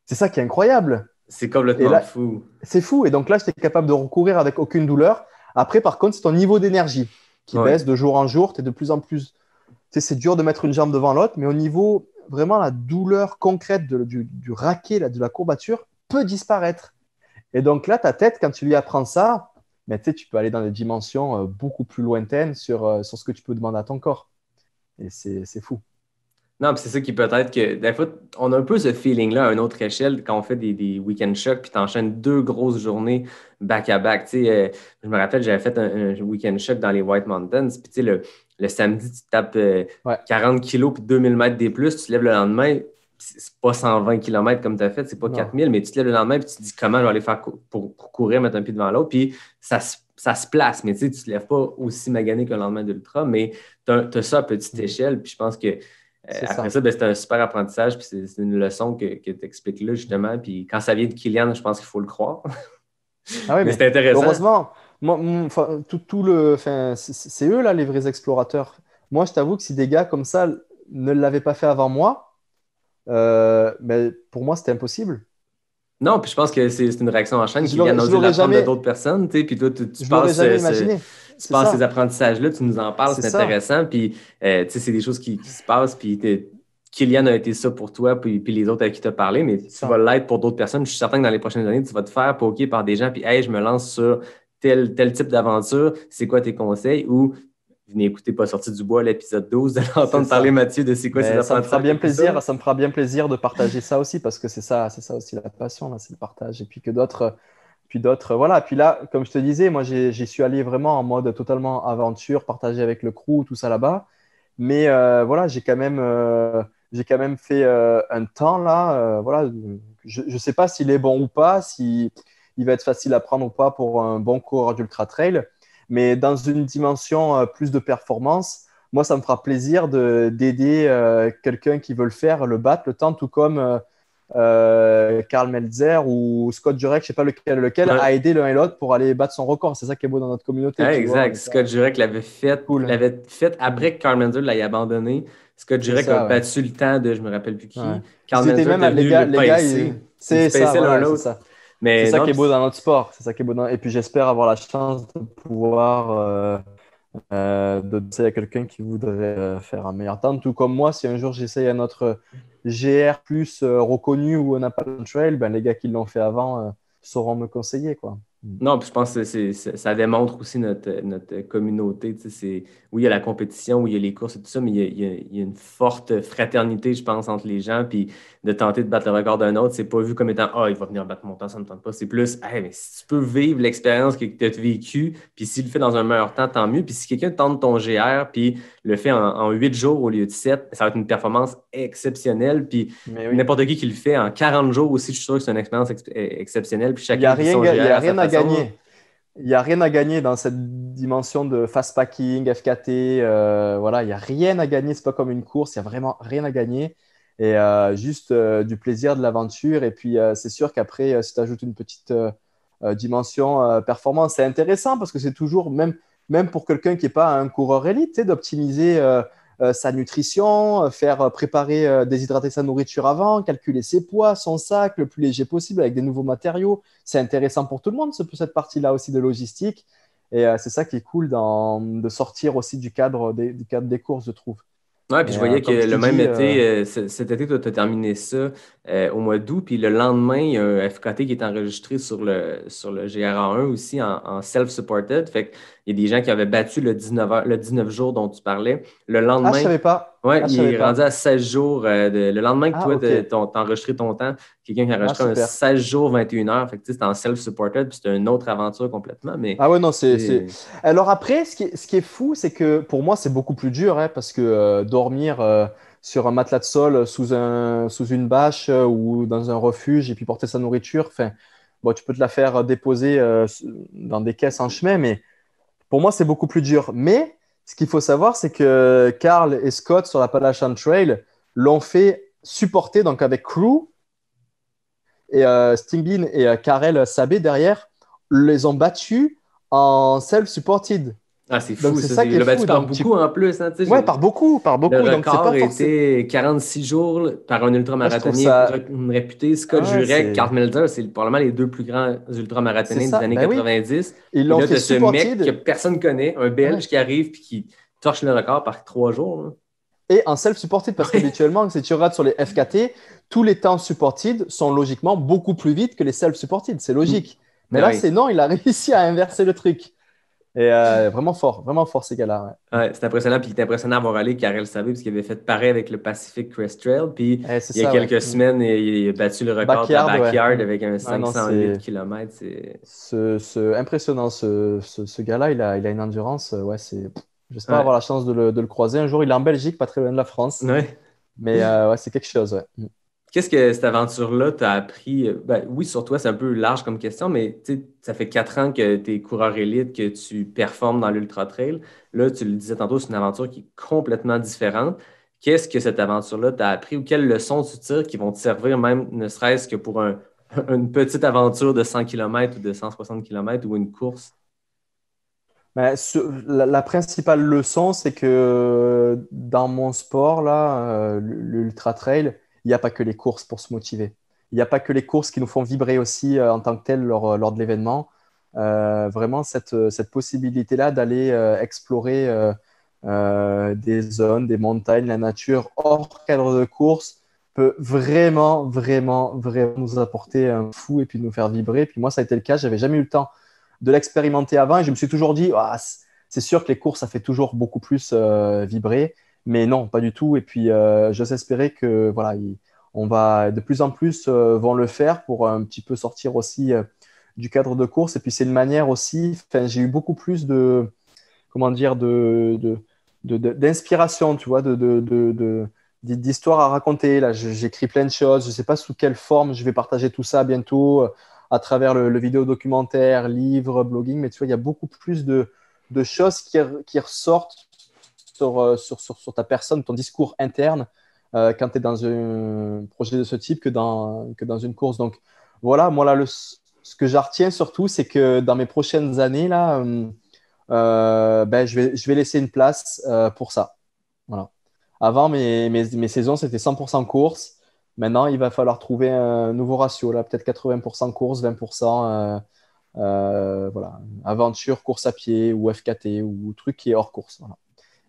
C'est ça qui est incroyable. C'est Et complètement là, fou. c'est fou. Et donc là, j'étais capable de recourir avec aucune douleur. Après, par contre, c'est ton niveau d'énergie qui Ouais. baisse de jour en jour. Tu es de plus en plus. Tu sais, c'est dur de mettre une jambe devant l'autre, mais au niveau vraiment la douleur concrète du raqué, de la courbature, peut disparaître. Et donc là, ta tête, quand tu lui apprends ça, mais tu sais, tu peux aller dans des dimensions beaucoup plus lointaines sur ce que tu peux demander à ton corps. Et c'est fou. Non, puis c'est ça qui peut-être que des fois, on a un peu ce feeling-là à une autre échelle quand on fait des week-end shocks, puis tu enchaînes 2 grosses journées back-à-back. Tu sais, je me rappelle, j'avais fait un week-end shock dans les White Mountains, puis tu sais, le samedi, tu tapes Ouais. 40 kilos puis 2000 mètres des plus, tu te lèves le lendemain, c'est pas 120 km comme tu as fait, c'est pas Non. 4000, mais tu te lèves le lendemain puis tu te dis comment je vais aller faire pour courir, mettre un pied devant l'autre, puis ça se place, mais tu sais, tu te lèves pas aussi magané que le lendemain d'ultra, mais tu as ça à petite échelle, puis je pense que après ça, ben, c'est un super apprentissage, puis c'est une leçon que tu expliques là, justement. Puis quand ça vient de Kylian, je pense qu'il faut le croire. Ah oui, mais c'est intéressant. heureusement, c'est eux là les vrais explorateurs. Moi, je t'avoue que si des gars comme ça ne l'avaient pas fait avant moi, ben, pour moi, c'était impossible. Non, puis je pense que c'est une réaction en chaîne. Kylian a Je osé l'aurais l'apprendre de jamais, d'autres personnes, tu sais, puis toi, tu je l'aurais passes, jamais imaginé. tu C'est passes ça. ces apprentissages-là, tu nous en parles, C'est c'est ça. intéressant, puis tu sais, c'est des choses qui se passent, puis Kylian a été ça pour toi, puis les autres avec qui tu as parlé, mais tu vas l'être pour d'autres personnes. Je suis certain que dans les prochaines années, tu vas te faire poker par des gens, puis hey, je me lance sur tel type d'aventure, c'est quoi tes conseils? Ou venez écouter Pas sorti du bois, l'épisode 12, de l'entendre parler, Mathieu, de c'est quoi ces apprentissages. Ça me fera bien plaisir de partager ça aussi, parce que c'est ça aussi la passion, là, c'est le partage. Et puis que d'autres, voilà. Puis là, comme je te disais, moi, j'y suis allé vraiment en mode totalement aventure, partager avec le crew, tout ça là-bas. Mais voilà, j'ai quand même fait un temps là. Voilà, je ne sais pas s'il est bon ou pas, si il va être facile à prendre ou pas pour un bon coureur d'ultra trail. Mais dans une dimension plus de performance, moi, ça me fera plaisir d'aider quelqu'un qui veut le faire, le battre, le temps, tout comme Karl Meltzer ou Scott Jurek, je ne sais pas lequel Ouais. a aidé l'un et l'autre pour aller battre son record. C'est ça qui est beau dans notre communauté. Ouais, tu vois. exact. Scott Jurek l'avait fait après que Karl Meltzer l'ait abandonné. Scott Jurek a battu le temps de je me rappelle plus qui. Ouais. Karl Meltzer est devenu le pacer. C'est ça, l'un voilà, l'autre. c'est ça. Mais c'est ça non, qui est beau dans notre sport. C'est ça qui est beau. Et puis j'espère avoir la chance de pouvoir de donner à quelqu'un qui voudrait faire un meilleur temps. Tout comme moi, si un jour j'essaye un autre GR plus reconnu ou un Appalachian Trail, ben, les gars qui l'ont fait avant sauront me conseiller, quoi. Non, puis je pense que ça démontre aussi notre communauté. Tu sais, oui, il y a la compétition, oui, il y a les courses et tout ça, mais il y a une forte fraternité, je pense, entre les gens. Puis de tenter de battre le record d'un autre, c'est pas vu comme étant il va venir battre mon temps, ça ne me tente pas. C'est plus hey, mais si tu peux vivre l'expérience que tu as vécue, puis s'il le fait dans un meilleur temps, tant mieux. Puis si quelqu'un tente ton GR, puis le fait en 8 jours au lieu de 7, ça va être une performance exceptionnelle. Puis n'importe qui le fait en 40 jours aussi, je suis sûr que c'est une expérience exceptionnelle. Puis chacun il n'y a rien à gagner. Il n'y a rien à gagner dans cette dimension de fast packing, FKT. Voilà, il n'y a rien à gagner. Ce n'est pas comme une course. Il n'y a vraiment rien à gagner. Et juste du plaisir, de l'aventure. Et puis, c'est sûr qu'après, si tu ajoutes une petite dimension performance, c'est intéressant parce que c'est toujours, même pour quelqu'un qui n'est pas un coureur élite, d'optimiser sa nutrition, faire préparer, déshydrater sa nourriture avant, calculer ses poids, son sac le plus léger possible avec des nouveaux matériaux. C'est intéressant pour tout le monde, cette partie-là aussi de logistique. Et c'est ça qui est cool de sortir aussi du cadre des courses, je trouve. Oui, puis je voyais que le même été, cet été, tu as terminé ça au mois d'août, puis le lendemain, il y a un FKT qui est enregistré sur le GRA1 aussi en self-supported. Fait qu'il y a des gens qui avaient battu le 19 jours dont tu parlais. Le lendemain. Ah, je savais pas. Oui, il est rendu à 16 jours. Le lendemain que toi, okay. tu as enregistré ton temps, quelqu'un qui a enregistré un 16 jours, 21 heures. Fait que c'était en self-supported, puis c'était une autre aventure complètement. Mais ah ouais, non, c'est... Alors après, ce qui est fou, c'est que pour moi, c'est beaucoup plus dur, parce que dormir sur un matelas de sol sous une bâche ou dans un refuge et puis porter sa nourriture, bon, tu peux te la faire déposer dans des caisses en chemin, mais pour moi, c'est beaucoup plus dur. Mais ce qu'il faut savoir, c'est que Karl et Scott sur l'Appalachian Trail l'ont fait supporter donc avec Crew et Stinglin et Karel Sabé derrière les ont battus en self-supported. Ah, c'est Donc, fou, c'est ça. ça qui est Là, ben, fou. tu parles Donc, beaucoup en plus. Hein, tu sais, ouais, par beaucoup. le Donc, c'est record pas forcément. était 46 jours par un Moi, je trouve ultramarathonien ça. réputé. Scott Ah ouais, Jurek, Carl Melzer, c'est probablement les deux plus grands c'est ultramarathoniens des ça. années Ben oui. 90. Ils Et l'ont là, tu fait as ce mec que supported. personne ne connaît, un Ouais. Belge qui arrive et qui torche le record par 3 jours. Là. Et en self-supported, parce qu'habituellement, si tu regardes sur les FKT, tous les temps supported sont logiquement beaucoup plus vite que les self-supported. C'est logique. Mais Ah là, oui. c'est non, il a réussi à inverser le truc. Et vraiment fort ces gars-là. Ouais. Ouais, c'est impressionnant. Puis il est impressionnant d'avoir allé Karel Savy parce qu'il avait fait pareil avec le Pacific Crest Trail. Puis C'est il y a ça, ouais. quelques semaines, il a battu le record de la Backyard, ouais. backyard avec un Ouais, non, 508 km. C'est... impressionnant. Ce gars-là, il a une endurance. Ouais, j'espère Ouais. avoir la chance de le croiser un jour. Il est en Belgique, pas très loin de la France. Ouais. Mais ouais, c'est quelque chose. Ouais. Qu'est-ce que cette aventure-là t'a appris? Ben, oui, sur toi, c'est un peu large comme question, mais tu sais, ça fait 4 ans que tu es coureur élite, que tu performes dans l'Ultra Trail. Là, tu le disais tantôt, c'est une aventure qui est complètement différente. Qu'est-ce que cette aventure-là t'a appris ou quelles leçons tu tires qui vont te servir même, ne serait-ce que pour une petite aventure de 100 km ou de 160 km ou une course? Ben, la principale leçon, c'est que dans mon sport, là, l'ultra trail, il n'y a pas que les courses pour se motiver. Il n'y a pas que les courses qui nous font vibrer aussi en tant que telles lors de l'événement. Vraiment, cette possibilité-là d'aller explorer des zones, des montagnes, la nature hors cadre de course peut vraiment nous apporter un fou et puis nous faire vibrer. Puis moi, ça a été le cas. J'avais jamais eu le temps de l'expérimenter avant et je me suis toujours dit, ah, c'est sûr que les courses, ça fait toujours beaucoup plus vibrer, mais non, pas du tout. Et puis, j'ose espérer que voilà, on va de plus en plus vont le faire pour un petit peu sortir aussi du cadre de course. Et puis, c'est une manière aussi, j'ai eu beaucoup plus de, comment dire, d'inspiration, tu vois, d'histoires à raconter. Là, j'écris plein de choses. Je ne sais pas sous quelle forme je vais partager tout ça bientôt à travers le vidéo documentaire, livre, blogging. Mais tu vois, il y a beaucoup plus de choses qui ressortent sur ta personne, ton discours interne quand tu es dans un projet de ce type que dans une course. Donc voilà, moi là, ce que j'en retiens surtout, c'est que dans mes prochaines années, là, ben, je vais laisser une place pour ça. Voilà. Avant, mes saisons, c'était 100% course. Maintenant, il va falloir trouver un nouveau ratio. Là, peut-être 80% course, 20% voilà, aventure, course à pied ou FKT ou truc qui est hors course. Voilà.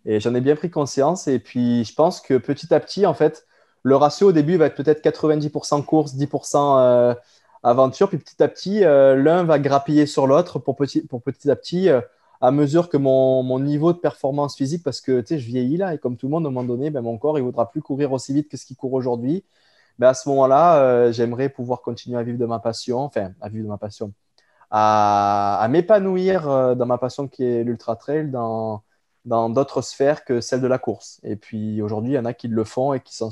Et j'en ai bien pris conscience. Et puis, je pense que petit à petit, en fait, le ratio au début va être peut-être 90% course, 10% aventure. Puis petit à petit, l'un va grappiller sur l'autre pour petit à petit, à mesure que mon niveau de performance physique, parce que je vieillis là, et comme tout le monde, à un moment donné, ben, mon corps, il ne voudra plus courir aussi vite que ce qu'il court aujourd'hui. Ben, à ce moment-là, j'aimerais pouvoir continuer à vivre de ma passion, enfin, à vivre de ma passion, à m'épanouir dans ma passion qui est l'ultra trail dans d'autres sphères que celle de la course. Et puis aujourd'hui, il y en a qui le font et qui sont.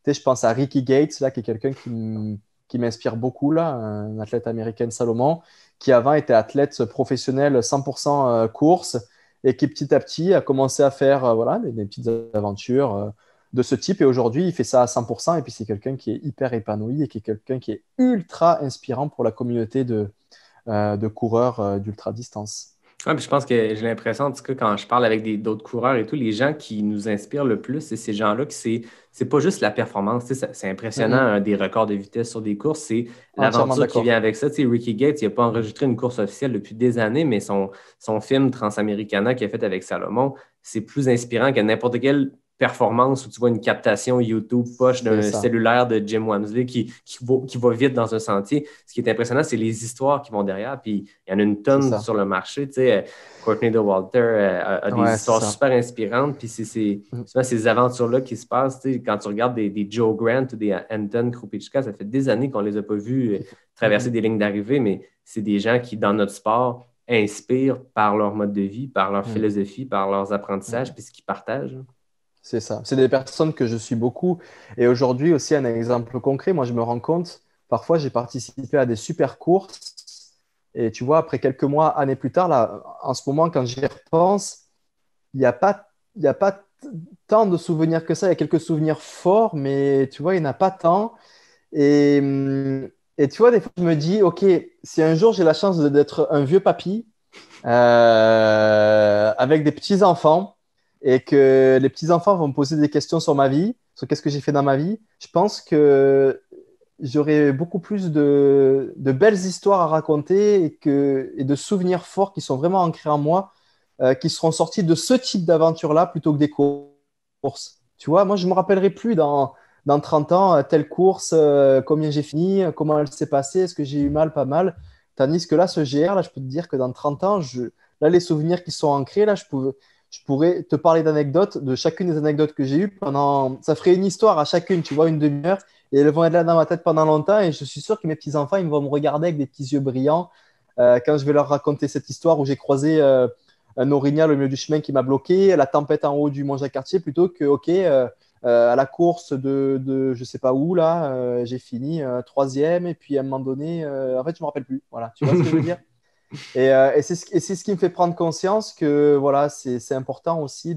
Je pense à Ricky Gates, là, qui est quelqu'un qui m'inspire beaucoup, là, un athlète américain Salomon, qui avant était athlète professionnel 100% course et qui petit à petit a commencé à faire voilà, des petites aventures de ce type. Et aujourd'hui, il fait ça à 100%. Et puis, c'est quelqu'un qui est hyper épanoui et qui est quelqu'un qui est ultra inspirant pour la communauté de coureurs d'ultra-distance. Ouais, puis je pense que j'ai l'impression, en tout cas, quand je parle avec d'autres coureurs et tout, les gens qui nous inspirent le plus, c'est ces gens-là qui c'est pas juste la performance. C'est impressionnant, des records de vitesse sur des courses, c'est l'aventure qui vient avec ça. Tu sais, Ricky Gates, il n'a pas enregistré une course officielle depuis des années, mais son film Transamericana qu'il a fait avec Salomon, c'est plus inspirant que n'importe quelle performance où tu vois une captation YouTube poche d'un cellulaire de Jim Walmsley qui va vite dans un sentier. Ce qui est impressionnant, c'est les histoires qui vont derrière. Puis il y en a une tonne sur le marché. Tu sais, Courtney DeWalter a des histoires super inspirantes. Puis c'est souvent ces aventures-là qui se passent. Tu sais, quand tu regardes des Joe Grant ou des Anton Krupicka, ça fait des années qu'on ne les a pas vus traverser des lignes d'arrivée, mais c'est des gens qui, dans notre sport, inspirent par leur mode de vie, par leur philosophie, par leurs apprentissages, puis ce qu'ils partagent. C'est ça. C'est des personnes que je suis beaucoup. Et aujourd'hui aussi, un exemple concret, moi, je me rends compte, parfois, j'ai participé à des super courses. Et tu vois, après quelques mois, années plus tard, là, en ce moment, quand j'y repense, il n'y a pas tant de souvenirs que ça. Il y a quelques souvenirs forts, mais tu vois, il n'y en a pas tant. Et tu vois, des fois, je me dis, OK, si un jour j'ai la chance d'être un vieux papy, avec des petits-enfants et que les petits-enfants vont me poser des questions sur ma vie, sur qu'est-ce que j'ai fait dans ma vie, je pense que j'aurai beaucoup plus de belles histoires à raconter et de souvenirs forts qui sont vraiment ancrés en moi, qui seront sortis de ce type d'aventure-là plutôt que des courses. Tu vois, moi, je ne me rappellerai plus dans 30 ans, telle course, combien j'ai fini, comment elle s'est passée, est-ce que j'ai eu mal, pas mal. Tandis que là, ce GR, là, je peux te dire que dans 30 ans, là, les souvenirs qui sont ancrés, là, je pourrais te parler d'anecdotes, de chacune des anecdotes que j'ai eues pendant. Ça ferait une histoire à chacune, tu vois, une demi-heure, et elles vont être là dans ma tête pendant longtemps, et je suis sûr que mes petits-enfants, ils vont me regarder avec des petits yeux brillants quand je vais leur raconter cette histoire où j'ai croisé un orignal au milieu du chemin qui m'a bloqué, la tempête en haut du Mont-Jacques-Cartier, plutôt que, OK, à la course de je sais pas où, là, j'ai fini troisième, et puis à un moment donné, en fait, je me rappelle plus. Voilà, tu vois ce que je veux dire? Et c'est ce qui me fait prendre conscience que voilà, c'est important aussi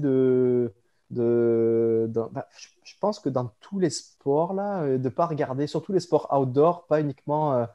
je pense que dans tous les sports, là, de ne pas regarder, surtout les sports outdoor, pas uniquement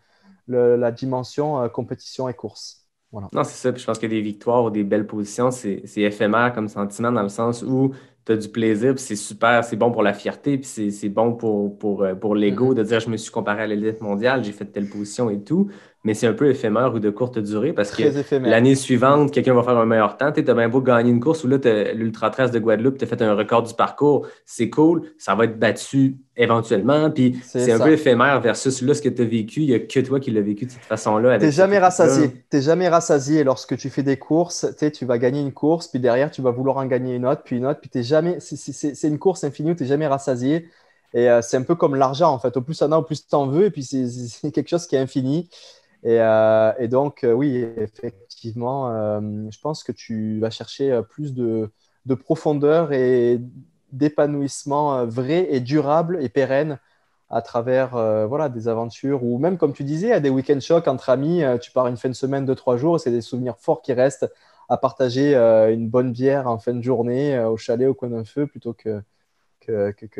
la dimension compétition et course. Voilà. Non, c'est ça. Puis je pense que des victoires ou des belles positions, c'est éphémère comme sentiment dans le sens où tu as du plaisir, puis c'est super, c'est bon pour la fierté, puis c'est bon pour l'ego de dire je me suis comparé à l'élite mondiale, j'ai fait telle position et tout. Mais c'est un peu éphémère ou de courte durée parce que Très éphémère. l'année suivante, quelqu'un va faire un meilleur temps. Tu as bien beau gagner une course où là, tu as l'Ultra 13 de Guadeloupe, tu as fait un record du parcours. C'est cool, ça va être battu éventuellement. Puis c'est un peu éphémère versus là, ce que tu as vécu. Il n'y a que toi qui l'as vécu de cette façon-là. Tu n'es jamais rassasié. Tu n'es jamais rassasié lorsque tu fais des courses. Tu vas gagner une course, puis derrière, tu vas vouloir en gagner une autre, puis une autre. Puis t'es jamais... c'est une course infinie où tu n'es jamais rassasié. Et c'est un peu comme l'argent, en fait. Au plus ça en a, au plus tu en veux. Et puis c'est quelque chose qui est infini. Et donc, oui, effectivement, je pense que tu vas chercher plus de profondeur et d'épanouissement vrai et durable et pérenne à travers voilà, des aventures ou même, comme tu disais, à des week-end shocks entre amis. Tu pars une fin de semaine de 3 jours et c'est des souvenirs forts qui restent à partager une bonne bière en fin de journée au chalet au coin d'un feu plutôt que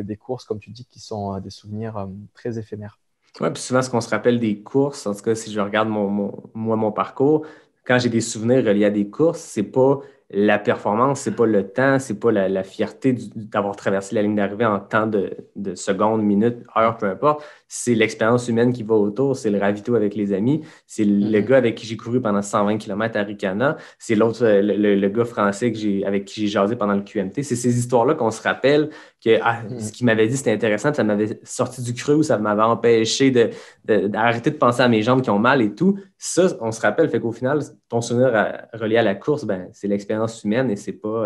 des courses, comme tu dis, qui sont des souvenirs très éphémères. Oui, puis souvent, ce qu'on se rappelle des courses, en tout cas, si je regarde mon parcours, quand j'ai des souvenirs reliés à des courses, c'est pas la performance, c'est pas le temps, c'est pas la fierté d'avoir traversé la ligne d'arrivée en temps de secondes, minutes, heures, peu importe. C'est l'expérience humaine qui va autour, c'est le ravito avec les amis, c'est le gars avec qui j'ai couru pendant 120 km à Ricana, c'est l'autre, le gars français avec qui j'ai jasé pendant le QMT. C'est ces histoires-là qu'on se rappelle que ce qu'il m'avait dit, c'était intéressant, ça m'avait sorti du creux, ça m'avait empêché d'arrêter de penser à mes jambes qui ont mal et tout. Ça, on se rappelle, fait qu'au final, ton souvenir relié à la course, ben, c'est l'expérience humaine et c'est pas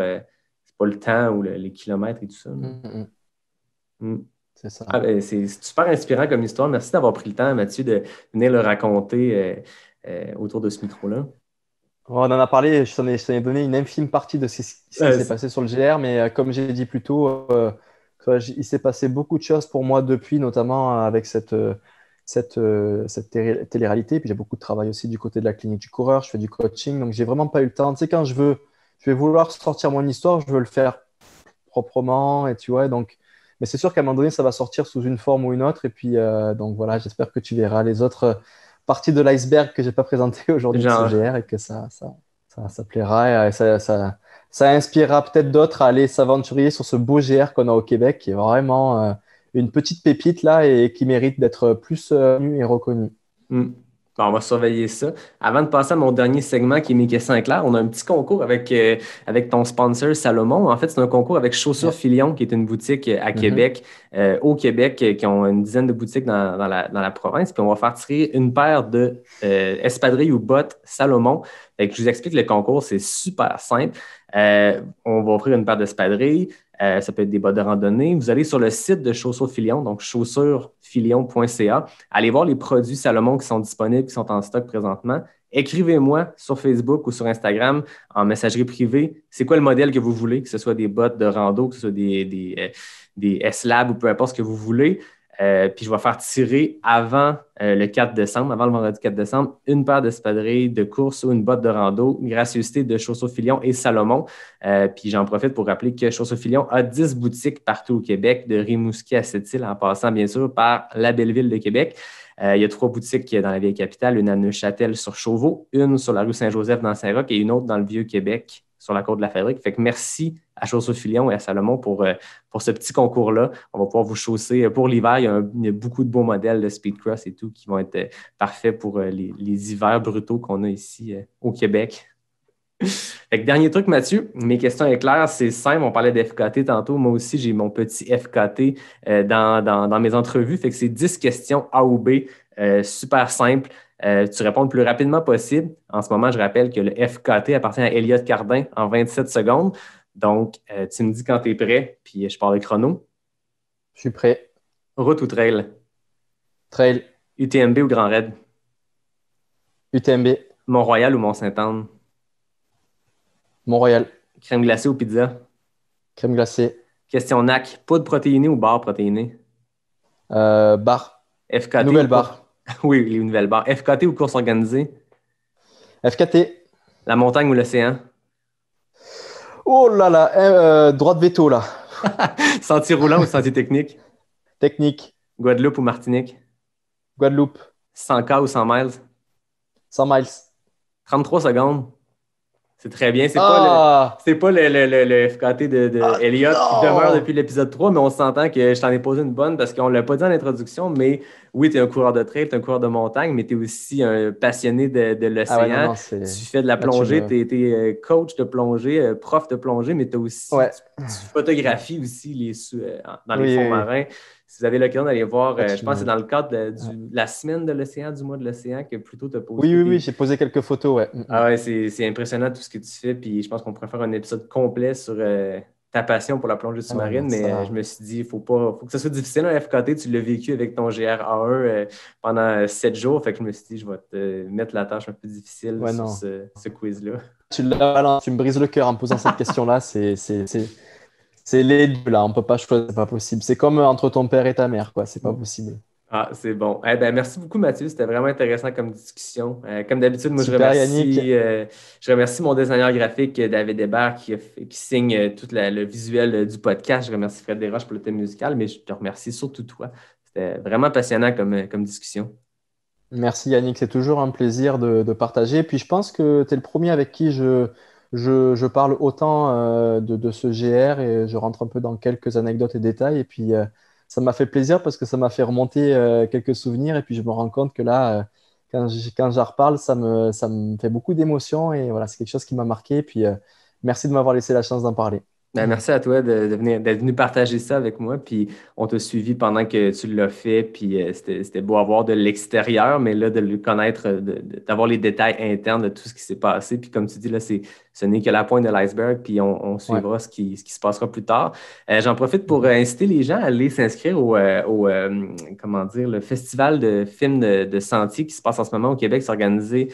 le temps ou les kilomètres et tout ça. C'est ça. C'est super inspirant comme histoire. Merci d'avoir pris le temps, Mathieu, de venir le raconter autour de ce micro-là. On en a parlé, je t'en ai donné une infime partie de ce qui s'est passé sur le GR, mais comme j'ai dit plus tôt, il s'est passé beaucoup de choses pour moi depuis, notamment avec cette télé-réalité. Puis j'ai beaucoup de travail aussi du côté de la clinique du coureur, je fais du coaching, donc j'ai vraiment pas eu le temps. Tu sais, quand je vais vouloir sortir mon histoire, je veux le faire proprement, et tu vois, donc... Mais c'est sûr qu'à un moment donné, ça va sortir sous une forme ou une autre, et puis donc voilà, j'espère que tu verras les autres partie de l'iceberg que je n'ai pas présenté aujourd'hui de ce GR et que ça plaira et ça inspirera peut-être d'autres à aller s'aventurer sur ce beau GR qu'on a au Québec qui est vraiment une petite pépite là et qui mérite d'être plus connu et reconnu. Bon, on va surveiller ça. Avant de passer à mon dernier segment qui est mes questions éclairs, on a un petit concours avec ton sponsor Salomon. En fait, c'est un concours avec Chaussures Filion, qui est une boutique à Québec, au Québec, qui ont une dizaine de boutiques dans la province. Puis on va faire tirer une paire de espadrilles ou bottes Salomon. Fait que je vous explique le concours, c'est super simple. On va offrir une paire d'espadrilles. Ça peut être des bottes de randonnée. Vous allez sur le site de Chaussures Filion, donc chaussuresfilion.ca. Allez voir les produits Salomon qui sont disponibles, qui sont en stock présentement. Écrivez-moi sur Facebook ou sur Instagram en messagerie privée. C'est quoi le modèle que vous voulez, que ce soit des bottes de rando, que ce soit des S-Lab ou peu importe ce que vous voulez. Puis je vais faire tirer avant le 4 décembre, avant le vendredi 4 décembre, une paire d'espadrilles de course ou une botte de rando, gracieuseté de Chaussures-Filion et Salomon. Puis j'en profite pour rappeler que Chaussures-Filion a 10 boutiques partout au Québec, de Rimouski à Sept-Îles, en passant bien sûr par la belle ville de Québec. Il y a 3 boutiques dans la vieille capitale, une à Neuchâtel sur Chauveau, une sur la rue Saint-Joseph dans Saint-Roch et une autre dans le Vieux-Québec sur la côte de la Fabrique. Fait que merci à Chaussures-Filion et à Salomon pour ce petit concours-là. On va pouvoir vous chausser pour l'hiver. Il y a beaucoup de beaux modèles de speedcross et tout qui vont être parfaits pour les hivers brutaux qu'on a ici au Québec. Fait que dernier truc, Mathieu, mes questions éclairent, c'est simple. On parlait d'FKT tantôt. Moi aussi, j'ai mon petit FKT dans mes entrevues. Fait que c'est 10 questions A ou B, super simple. Tu réponds le plus rapidement possible. En ce moment, je rappelle que le FKT appartient à Elliott Cardin en 27 secondes. Donc, tu me dis quand tu es prêt, puis je pars le chrono. Je suis prêt. Route ou trail? Trail. UTMB ou Grand Raid? UTMB. Mont-Royal ou Mont-Sainte-Anne? Mont-Royal. Crème glacée ou pizza? Crème glacée. Question NAC, poudre protéinée ou barre protéinée? Barre. FKT. Nouvelle barre. Oui, les nouvelles barres. FKT ou course organisée? FKT. La montagne ou l'océan? Oh là là, droit de veto là. Sentier roulant ou sentier technique? Technique. Guadeloupe ou Martinique? Guadeloupe. 100K ou 100 miles? 100 miles. 33 secondes. C'est très bien. C'est pas le FKT de Elliott qui demeure depuis l'épisode 3, mais on s'entend que je t'en ai posé une bonne parce qu'on ne l'a pas dit en introduction, mais oui, tu es un coureur de trail, tu es un coureur de montagne, mais tu es aussi un passionné de l'océan. Tu fais de la plongée, tu es coach de plongée, prof de plongée, mais tu photographies aussi dans les fonds marins. Si vous avez l'occasion d'aller voir, je pense que c'est dans le cadre de la semaine de l'océan, du mois de l'océan, que plutôt tu as posé. Oui, j'ai posé quelques photos, ouais. Ah ouais, c'est impressionnant tout ce que tu fais, puis je pense qu'on pourrait faire un épisode complet sur ta passion pour la plongée sous-marine, mais je me suis dit, il faut que ça soit difficile, un FKT, tu l'as vécu avec ton GR-A1 pendant 7 jours, fait que je me suis dit, je vais te mettre la tâche un peu difficile sur ce quiz-là. Tu me brises le cœur en me posant cette question-là, c'est les deux, là. On ne peut pas choisir, c'est pas possible. C'est comme entre ton père et ta mère, quoi. C'est pas possible. Ah, c'est bon. Merci beaucoup, Mathieu. C'était vraiment intéressant comme discussion. Comme d'habitude, moi, Super, je remercie mon designer graphique, David Hébert, qui signe tout le visuel du podcast. Je remercie Fred Desroches pour le thème musical, mais je te remercie surtout toi. C'était vraiment passionnant comme discussion. Merci, Yannick. C'est toujours un plaisir de partager. Puis je pense que tu es le premier avec qui je parle autant de ce GR et je rentre un peu dans quelques anecdotes et détails. Et puis, ça m'a fait plaisir parce que ça m'a fait remonter quelques souvenirs. Et puis, je me rends compte que là, quand j'en reparle, ça me fait beaucoup d'émotions. Et voilà, c'est quelque chose qui m'a marqué. Et puis, merci de m'avoir laissé la chance d'en parler. Merci à toi d'être venu partager ça avec moi. Puis on t'a suivi pendant que tu l'as fait. Puis c'était beau à voir de l'extérieur, mais là, de le connaître, d'avoir les détails internes de tout ce qui s'est passé. Puis comme tu dis, là, ce n'est que la pointe de l'iceberg. Puis on suivra ce qui se passera plus tard. J'en profite pour inciter les gens à aller s'inscrire au le festival de films de sentier qui se passe en ce moment au Québec. C'est organisé,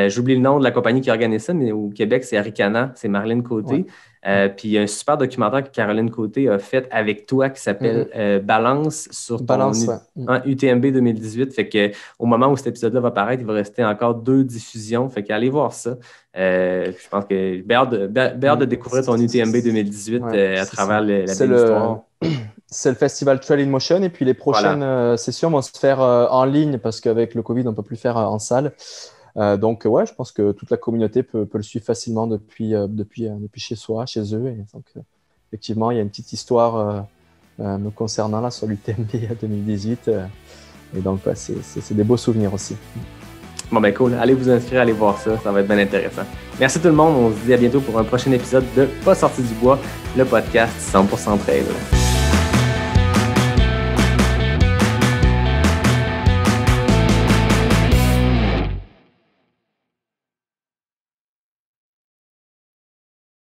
j'oublie le nom de la compagnie qui organise ça, mais au Québec, c'est Aricana, c'est Marlène Côté. Puis il y a un super documentaire que Caroline Côté a fait avec toi qui s'appelle Balance sur ton UTMB 2018. Fait que au moment où cet épisode-là va paraître, il va rester encore 2 diffusions. Fait qu'allez voir ça. Je pense que j'ai hâte de découvrir ton UTMB 2018 à travers la belle histoire. C'est le festival Trail in Motion et puis les prochaines sessions vont se faire en ligne parce qu'avec le Covid, on ne peut plus faire en salle. Donc, je pense que toute la communauté peut le suivre facilement depuis chez soi, chez eux. Et donc, effectivement, il y a une petite histoire me concernant là, sur l'UTMB 2018. Et donc, c'est des beaux souvenirs aussi. Bon, cool. Allez vous inscrire, allez voir ça. Ça va être bien intéressant. Merci tout le monde. On se dit à bientôt pour un prochain épisode de Pas sorti du bois, le podcast 100% trail.